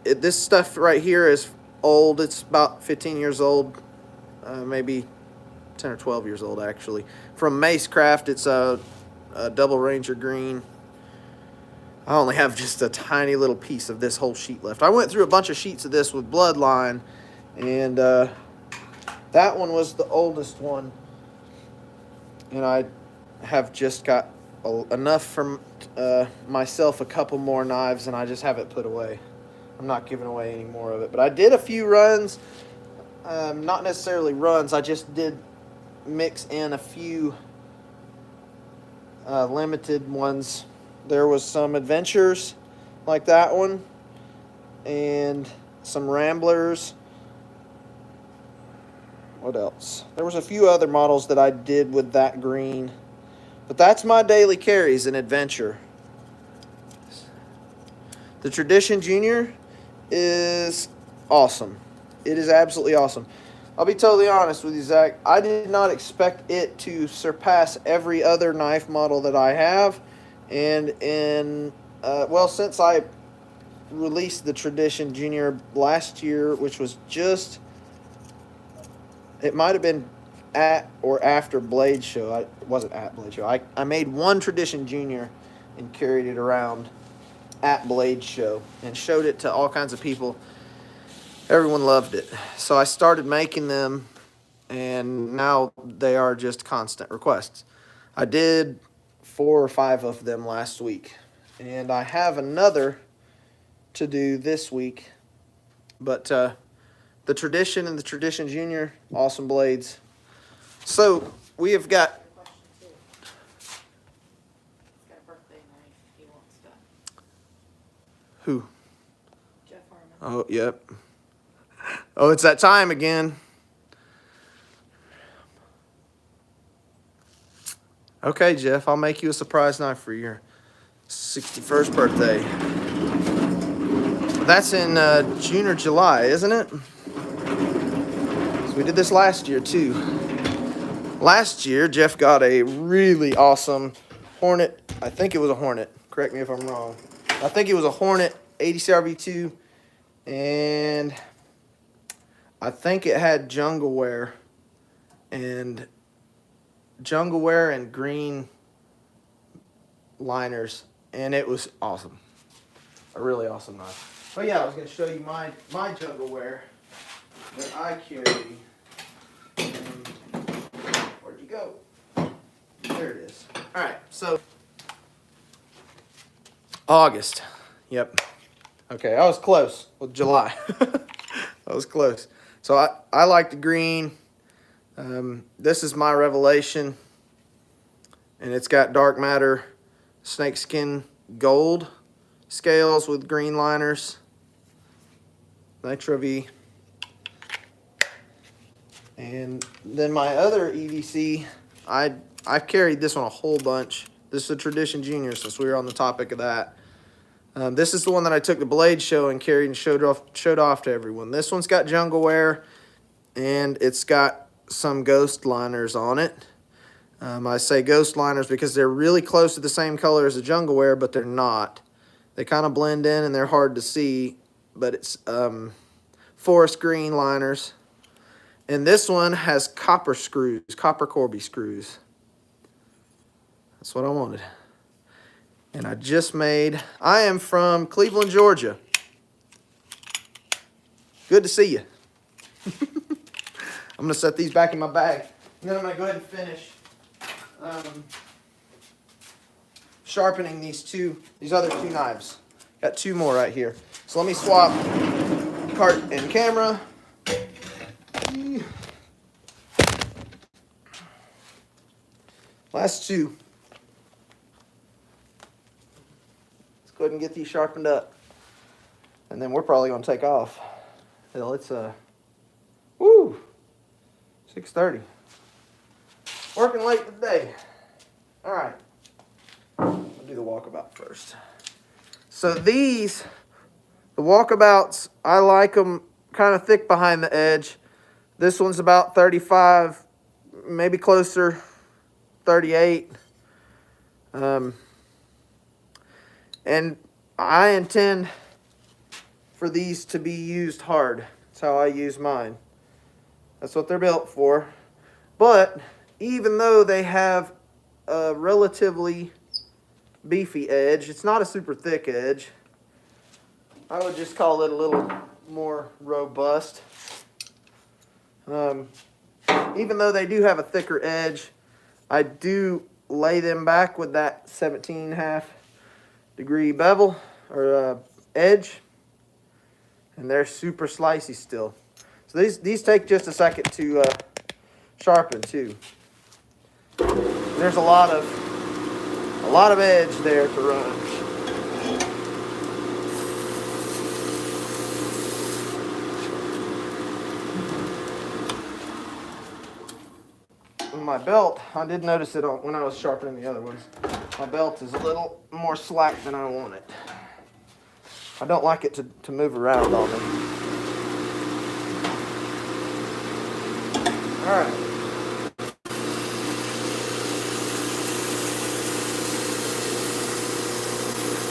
A: this stuff right here is old. It's about 15 years old, maybe 10 or 12 years old, actually. From Macecraft, it's a Double Ranger green. I only have just a tiny little piece of this whole sheet left. I went through a bunch of sheets of this with Bloodline, and that one was the oldest one. And I have just got enough for myself, a couple more knives, and I just have it put away. I'm not giving away any more of it. But I did a few runs. Not necessarily runs. I just did mix in a few limited ones. There was some Adventures like that one, and some Ramblers. What else? There was a few other models that I did with that green. But that's my daily carries, an Adventure. The Tradition Junior is awesome. It is absolutely awesome. I'll be totally honest with you, Zach. I did not expect it to surpass every other knife model that I have. And well, since I released the Tradition Junior last year, which was just, it might have been at or after Blade Show. It wasn't at Blade Show. I made one Tradition Junior and carried it around at Blade Show and showed it to all kinds of people. Everyone loved it. So I started making them, and now they are just constant requests. I did 4 or 5 of them last week, and I have another to do this week. But the Tradition and the Tradition Junior, awesome blades. So we have got who?
B: Jeff Harmon.
A: Oh, yep. Oh, it's that time again. Okay, Jeff, I'll make you a surprise knife for your 61st birthday. That's in June or July, isn't it? So we did this last year, too. Last year, Jeff got a really awesome Hornet. I think it was a Hornet. Correct me if I'm wrong. I think it was a Hornet 80 CRV2, and I think it had jungle wear and green liners, and it was awesome. A really awesome knife. But yeah, I was going to show you my jungle wear that I carry. Where'd you go? There it is. All right, so August. Yep. Okay, I was close with July. I was close. So I like the green. This is my Revelation, and it's got dark matter snakeskin gold scales with green liners. Nitro V. And then my other EDC, I've carried this one a whole bunch. This is a Tradition Junior, since we were on the topic of that. This is the one that I took to Blade Show and carried and showed off to everyone. This one's got jungle wear, and it's got some ghost liners on it. I say ghost liners because they're really close to the same color as the jungle wear, but they're not. They kind of blend in and they're hard to see, but it's forest green liners. And this one has copper screws, copper Corby screws. That's what I wanted. And I am from Cleveland, Georgia. Good to see you. I'm going to set these back in my bag. And then I'm going to go ahead and finish sharpening these other 2 knives. Got 2 more right here. So let me swap cart and camera. Last 2. Let's go ahead and get these sharpened up. And then we're probably going to take off. Hell, it's 6:30. Working late today. All right. I'll do the walkabout first. So the walkabouts, I like them kind of thick behind the edge. This one's about 35, maybe closer, 38. And I intend for these to be used hard. That's how I use mine. That's what they're built for. But even though they have a relatively beefy edge, it's not a super thick edge. I would just call it a little more robust. Even though they do have a thicker edge, I do lay them back with that 17.5 degree bevel or edge, and they're super slicey still. So these take just a second to sharpen too. There's a lot of edge there to run. My belt, I did notice it when I was sharpening the other ones. My belt is a little more slack than I want it. I don't like it to move around on me. Alright.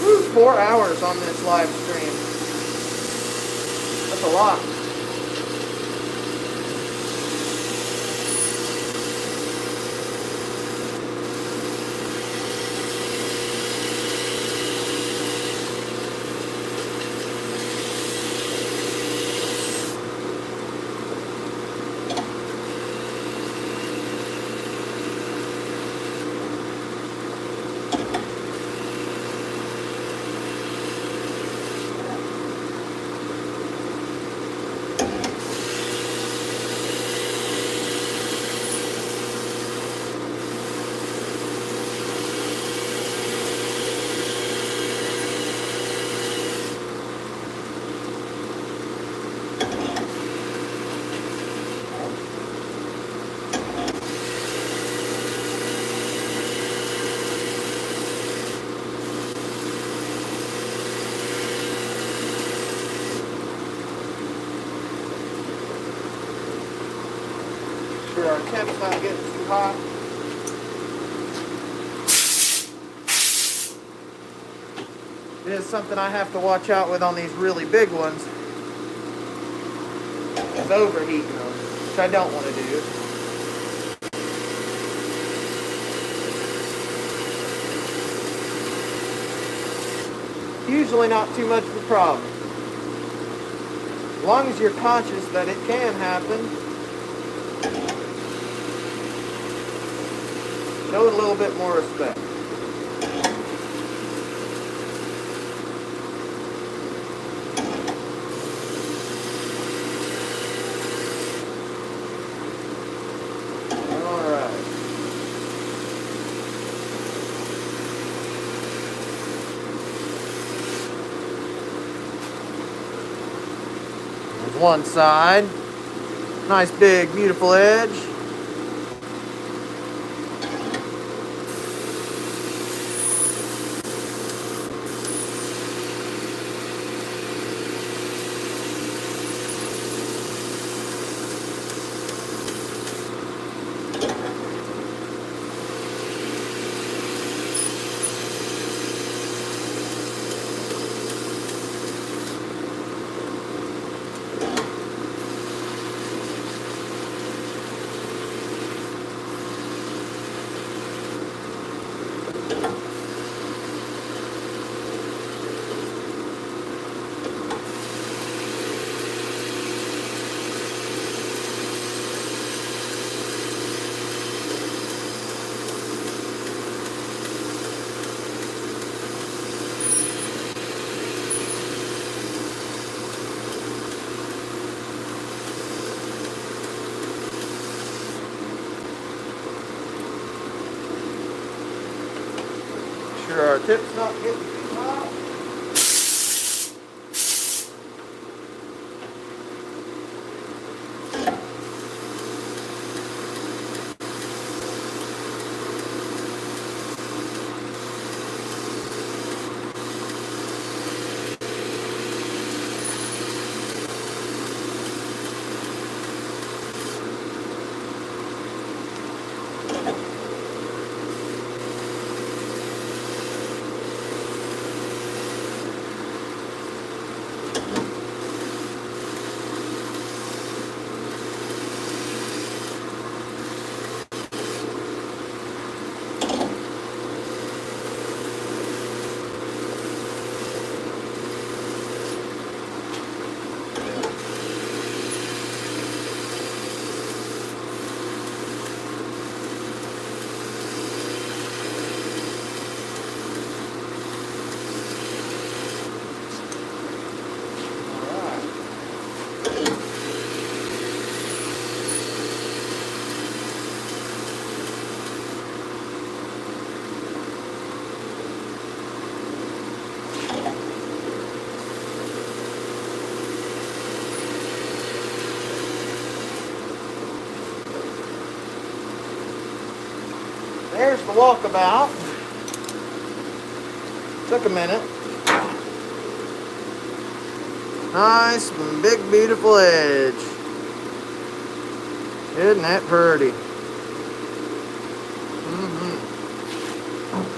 A: Woo, 4 hours on this live stream. That's a lot. Sure our temp's not getting too hot. It is something I have to watch out with on these really big ones. Is overheating them, which I don't want to do. Usually not too much of a problem. As long as you're conscious that it can happen, show it a little bit more respect. Alright. There's one side. Nice big beautiful edge. Sure our tip's not getting too hot. There's the walkabout. Took a minute. Nice, big, beautiful edge. Isn't that pretty?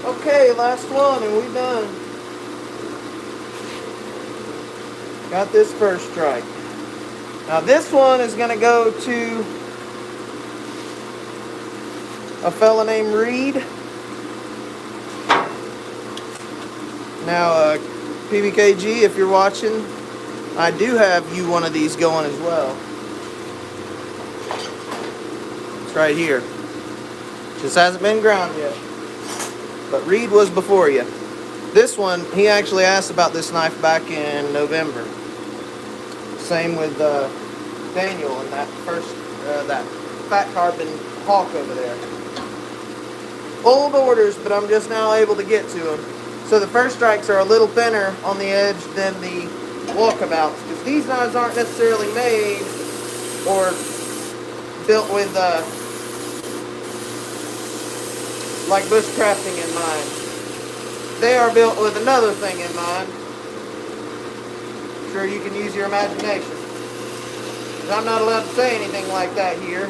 A: Okay, last one and we done. Got this first strike. Now this one is going to go to a fella named Reed. Now, PBKG, if you're watching, I do have you one of these going as well. It's right here. Just hasn't been ground yet. But Reed was before you. This one, he actually asked about this knife back in November. Same with Daniel and that first, that fat carbon hawk over there. Old orders, but I'm just now able to get to them. So the first strikes are a little thinner on the edge than the walkabouts, because these knives aren't necessarily made or built with like bushcrafting in mind. They are built with another thing in mind. Sure, you can use your imagination. I'm not allowed to say anything like that here.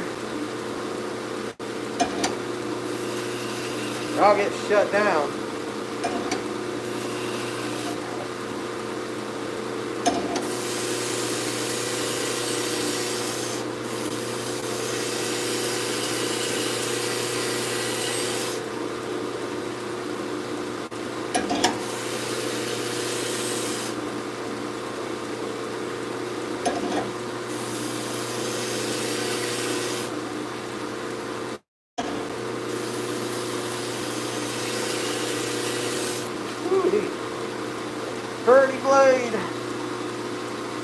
A: Or I'll get shut down. Pretty blade.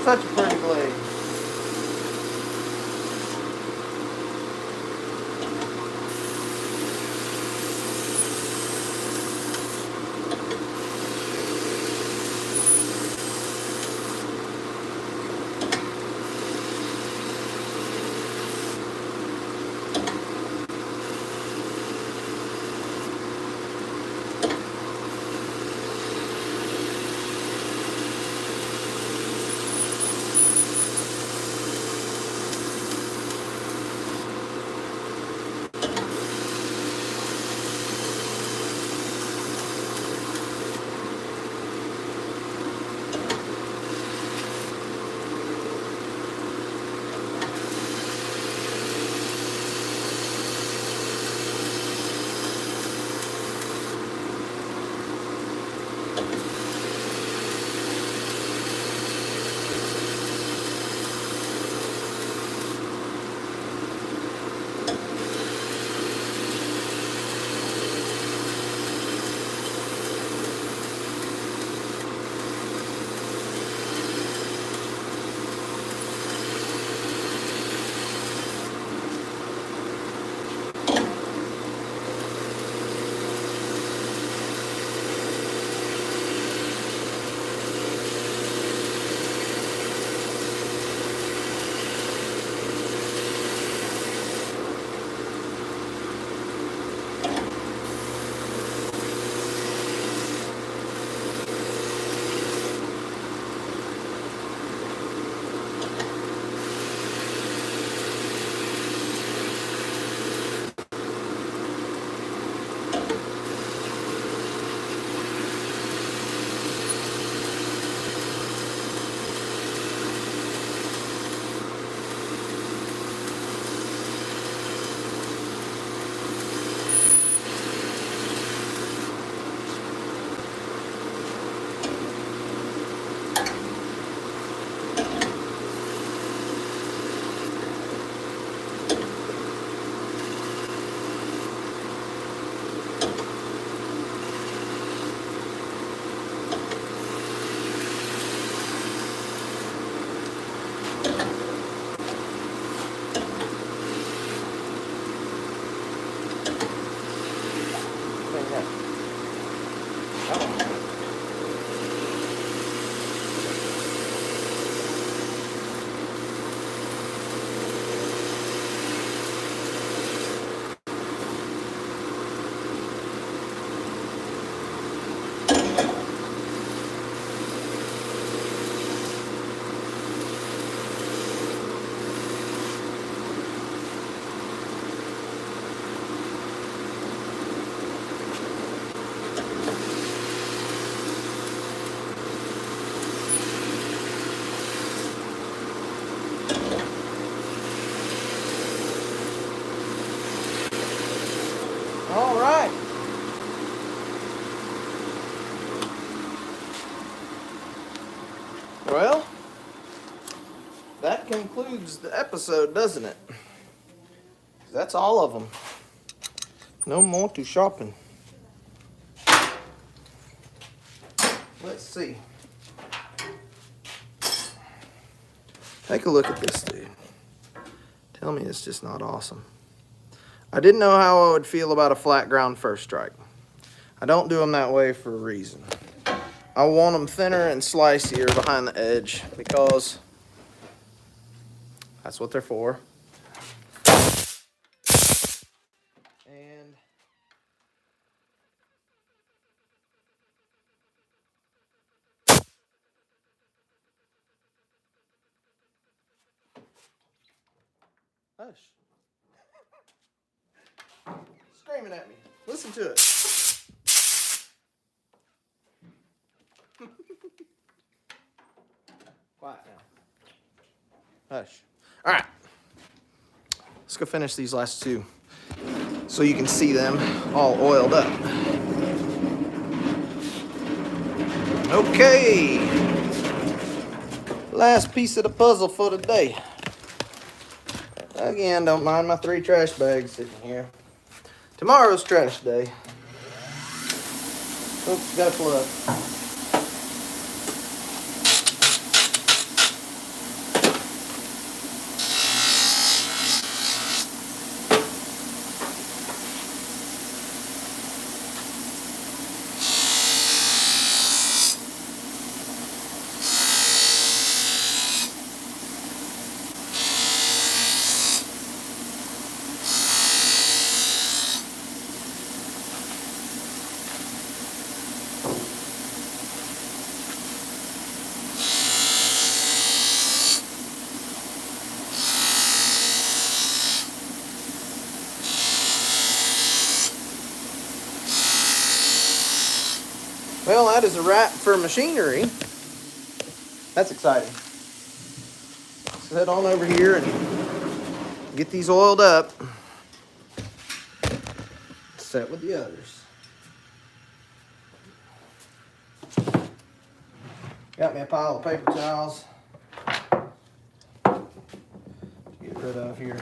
A: Such a pretty blade. Well, that concludes the episode, doesn't it? That's all of them. No more to sharpen. Let's see. Take a look at this, dude. Tell me it's just not awesome. I didn't know how I would feel about a flat ground first strike. I don't do them that way for a reason. I want them thinner and slicier behind the edge because that's what they're for. And hush. Screaming at me. Listen to it. Quiet now. Hush. All right. Let's go finish these last two so you can see them all oiled up. Okay. Last piece of the puzzle for today. Again, don't mind my 3 trash bags sitting here. Tomorrow's trash day. Oops, got a plug. Well, that is a wrap for machinery. That's exciting. Let's head on over here and get these oiled up. Set with the others. Got me a pile of paper towels to get rid of here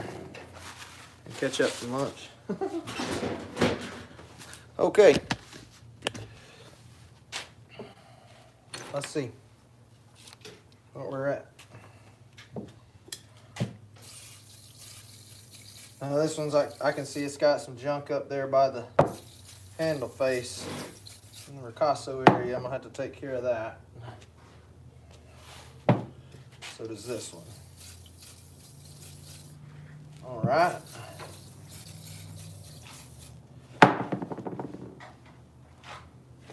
A: and catch up from lunch. Okay. Let's see what we're at. Now this one's I can see it's got some junk up there by the handle face in the ricasso area. I'm gonna have to take care of that. So does this one. All right.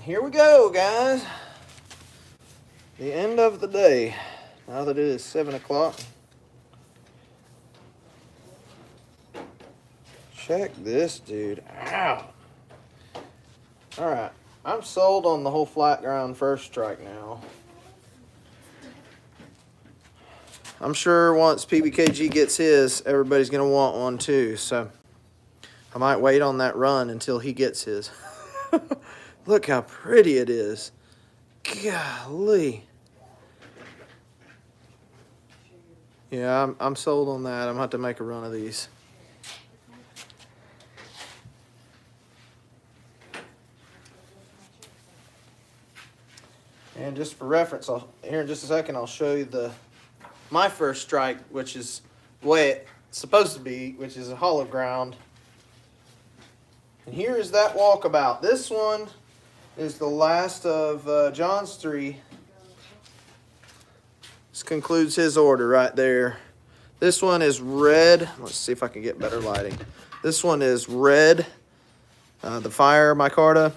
A: Here we go, guys. The end of the day. Now that it is 7 o'clock. Check this dude out. Alright. I'm sold on the whole flat ground first strike now. I'm sure once PBKG gets his, everybody's going to want one too. So I might wait on that run until he gets his. Look how pretty it is. Golly. Yeah, I'm sold on that. I'm going to have to make a run of these. And just for reference, here in just a second, I'll show you my first strike, which is the way it's supposed to be, which is a hollow ground. And here is that walkabout. This one is the last of John's 3. This concludes his order right there. This one is red. Let's see if I can get better lighting. This one is red, the Fire micarta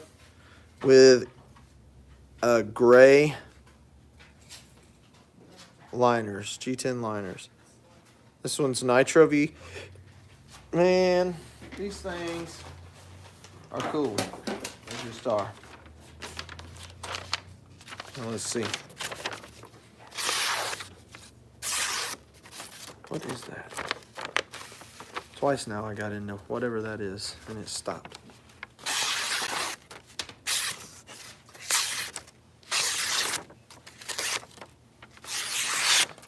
A: with gray liners, G10 liners. This one's Nitro V. Man, these things are cool. There's your star. Now let's see. What is that? Twice now I got into whatever that is, and it stopped.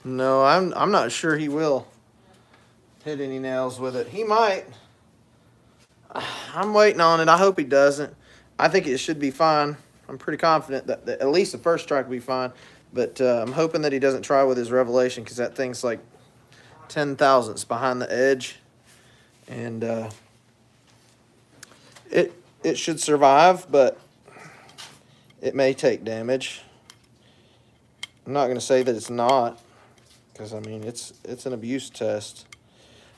A: No, I'm not sure he will hit any nails with it. He might. I'm waiting on it. I hope he doesn't. I think it should be fine. I'm pretty confident that at least the first strike will be fine. But I'm hoping that he doesn't try with his Revelation, because that thing's like 10 thousandths behind the edge. And it should survive, but it may take damage. I'm not going to say that it's not, because I mean it's an abuse test.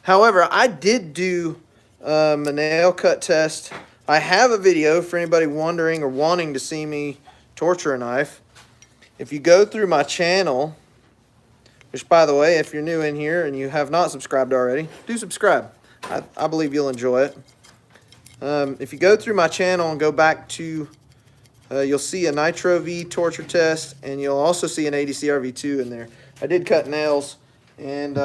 A: However, I did do a nail cut test. I have a video for anybody wondering or wanting to see me torture a knife. If you go through my channel, which, by the way, if you're new in here and you have not subscribed already, do subscribe. I believe you'll enjoy it. If you go through my channel and go back to, you'll see a Nitro V torture test, and you'll also see an ADCR V2 in there. I did cut nails, and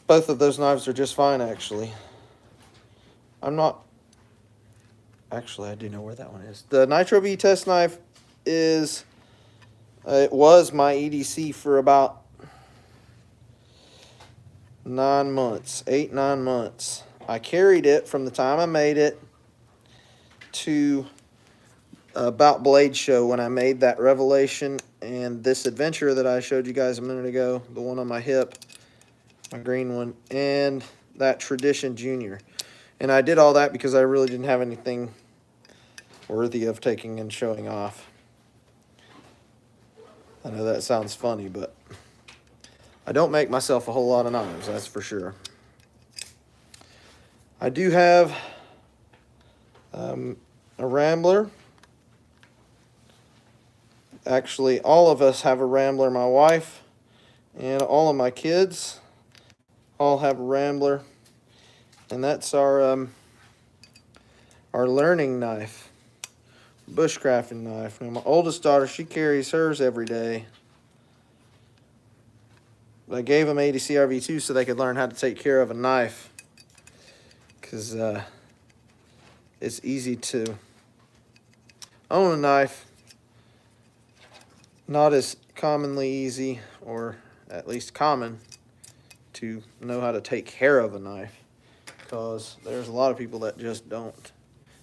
A: both of those knives are just fine, actually. Actually, I do know where that one is. The Nitro V test knife is, it was my EDC for about 9 months, 8-9 months. I carried it from the time I made it to about Blade Show, when I made that Revelation and this Adventure that I showed you guys a minute ago, the one on my hip, my green one, and that Tradition Junior. And I did all that because I really didn't have anything worthy of taking and showing off. I know that sounds funny, but I don't make myself a whole lot of knives, that's for sure. I do have a Rambler. Actually, all of us have a Rambler. My wife and all of my kids all have a Rambler. And that's our learning knife, bushcrafting knife. Now, my oldest daughter, she carries hers every day. I gave them ADCR V2 so they could learn how to take care of a knife, because it's easy to own a knife, not as commonly easy, or at least common, to know how to take care of a knife, because there's a lot of people that just don't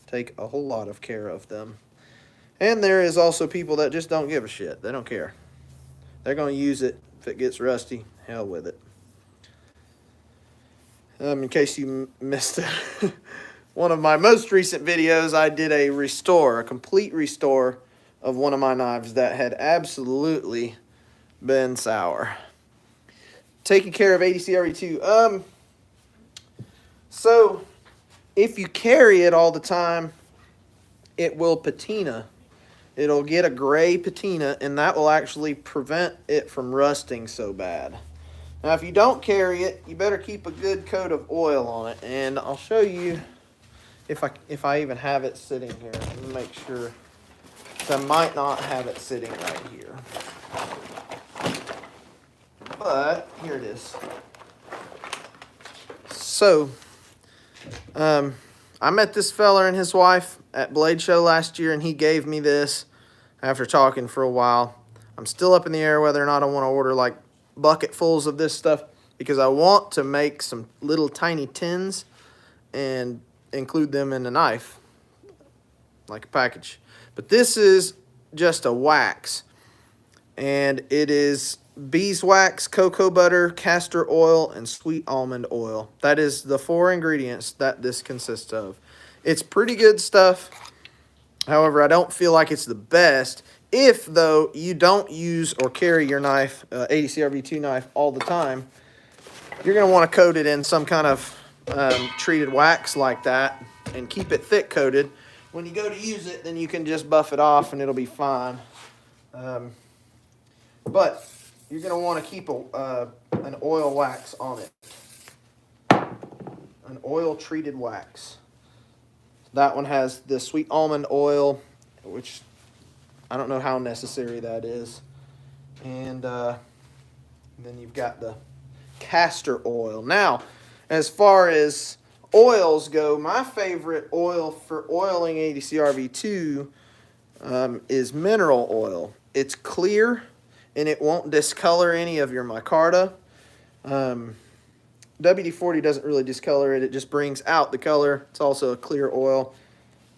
A: take a whole lot of care of them. And there is also people that just don't give a shit. They don't care. They're going to use it. If it gets rusty, hell with it. In case you missed it, one of my most recent videos, I did a complete restore of one of my knives that had absolutely been sour. Taking care of ADCR V2. So if you carry it all the time, it will patina. It'll get a gray patina, and that will actually prevent it from rusting so bad. Now, if you don't carry it, you better keep a good coat of oil on it. And I'll show you if I even have it sitting here. Let me make sure. I might not have it sitting right here. But here it is. So, I met this fella and his wife at Blade Show last year, and he gave me this after talking for a while. I'm still up in the air whether or not I want to order like bucketfuls of this stuff, because I want to make some little tiny tins and include them in the knife, like a package. But this is just a wax, and it is beeswax, cocoa butter, castor oil, and sweet almond oil. That is the 4 ingredients that this consists of. It's pretty good stuff. However, I don't feel like it's the best. If, though, you don't use or carry your knife, ADCR V2 knife, all the time, you're going to want to coat it in some kind of treated wax like that and keep it thick coated. When you go to use it, then you can just buff it off and it'll be fine. But you're going to want to keep an oil wax on it. An oil treated wax. That one has the sweet almond oil, which I don't know how necessary that is. And then you've got the castor oil. Now, as far as oils go, my favorite oil for oiling ADCR V2 is mineral oil. It's clear and it won't discolor any of your micarta. WD-40 doesn't really discolor it. It just brings out the color. It's also a clear oil.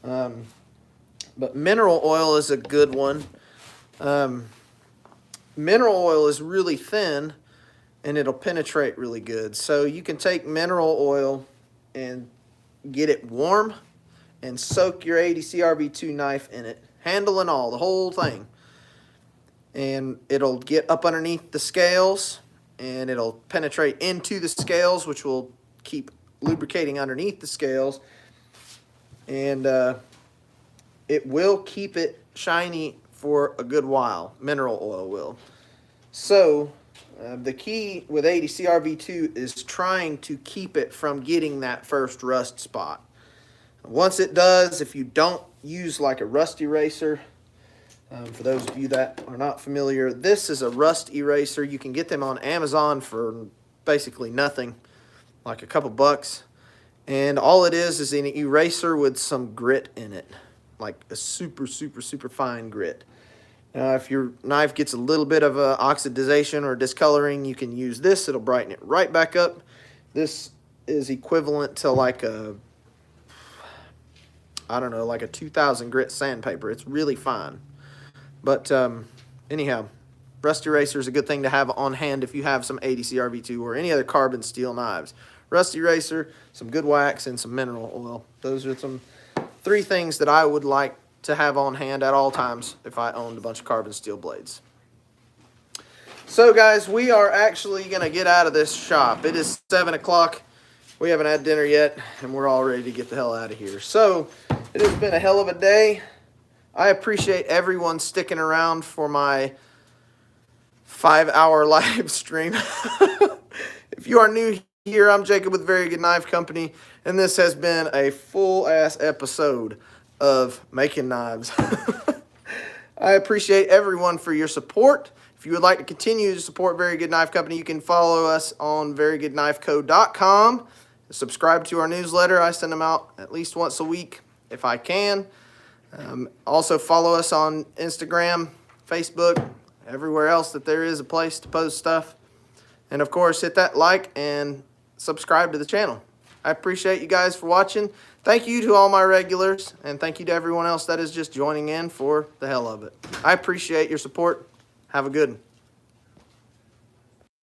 A: But mineral oil is a good one. Mineral oil is really thin and it'll penetrate really good. So you can take mineral oil and get it warm and soak your 80 CRV2 knife in it, handle and all, the whole thing. And it'll get up underneath the scales and it'll penetrate into the scales, which will keep lubricating underneath the scales. And it will keep it shiny for a good while. Mineral oil will. So the key with 80 CRV2 is trying to keep it from getting that first rust spot. Once it does, if you don't use like a rust eraser, for those of you that are not familiar, this is a rust eraser. You can get them on Amazon for basically nothing, like a couple bucks. And all it is an eraser with some grit in it, like a super, super, super fine grit. Now, if your knife gets a little bit of oxidization or discoloring, you can use this. It'll brighten it right back up. This is equivalent to like a, I don't know, like a 2000 grit sandpaper. It's really fine. But anyhow, rust eraser is a good thing to have on hand if you have some 80 CRV2 or any other carbon steel knives. Rust eraser, some good wax, and some mineral oil. Those are some 3 things that I would like to have on hand at all times if I owned a bunch of carbon steel blades. So guys, we are actually going to get out of this shop. It is 7 o'clock. We haven't had dinner yet, and we're all ready to get the hell out of here. So it has been a hell of a day. I appreciate everyone sticking around for my 5-hour live stream. If you are new here, I'm Jacob with Very Good Knife Company, and this has been a full-ass episode of making knives. I appreciate everyone for your support. If you would like to continue to support Very Good Knife Company, you can follow us on verygoodknifeco.com. Subscribe to our newsletter. I send them out at least once a week if I can. Also follow us on Instagram, Facebook, everywhere else that there is a place to post stuff. And of course, hit that like and subscribe to the channel. I appreciate you guys for watching. Thank you to all my regulars, and thank you to everyone else that is just joining in for the hell of it. I appreciate your support. Have a good one.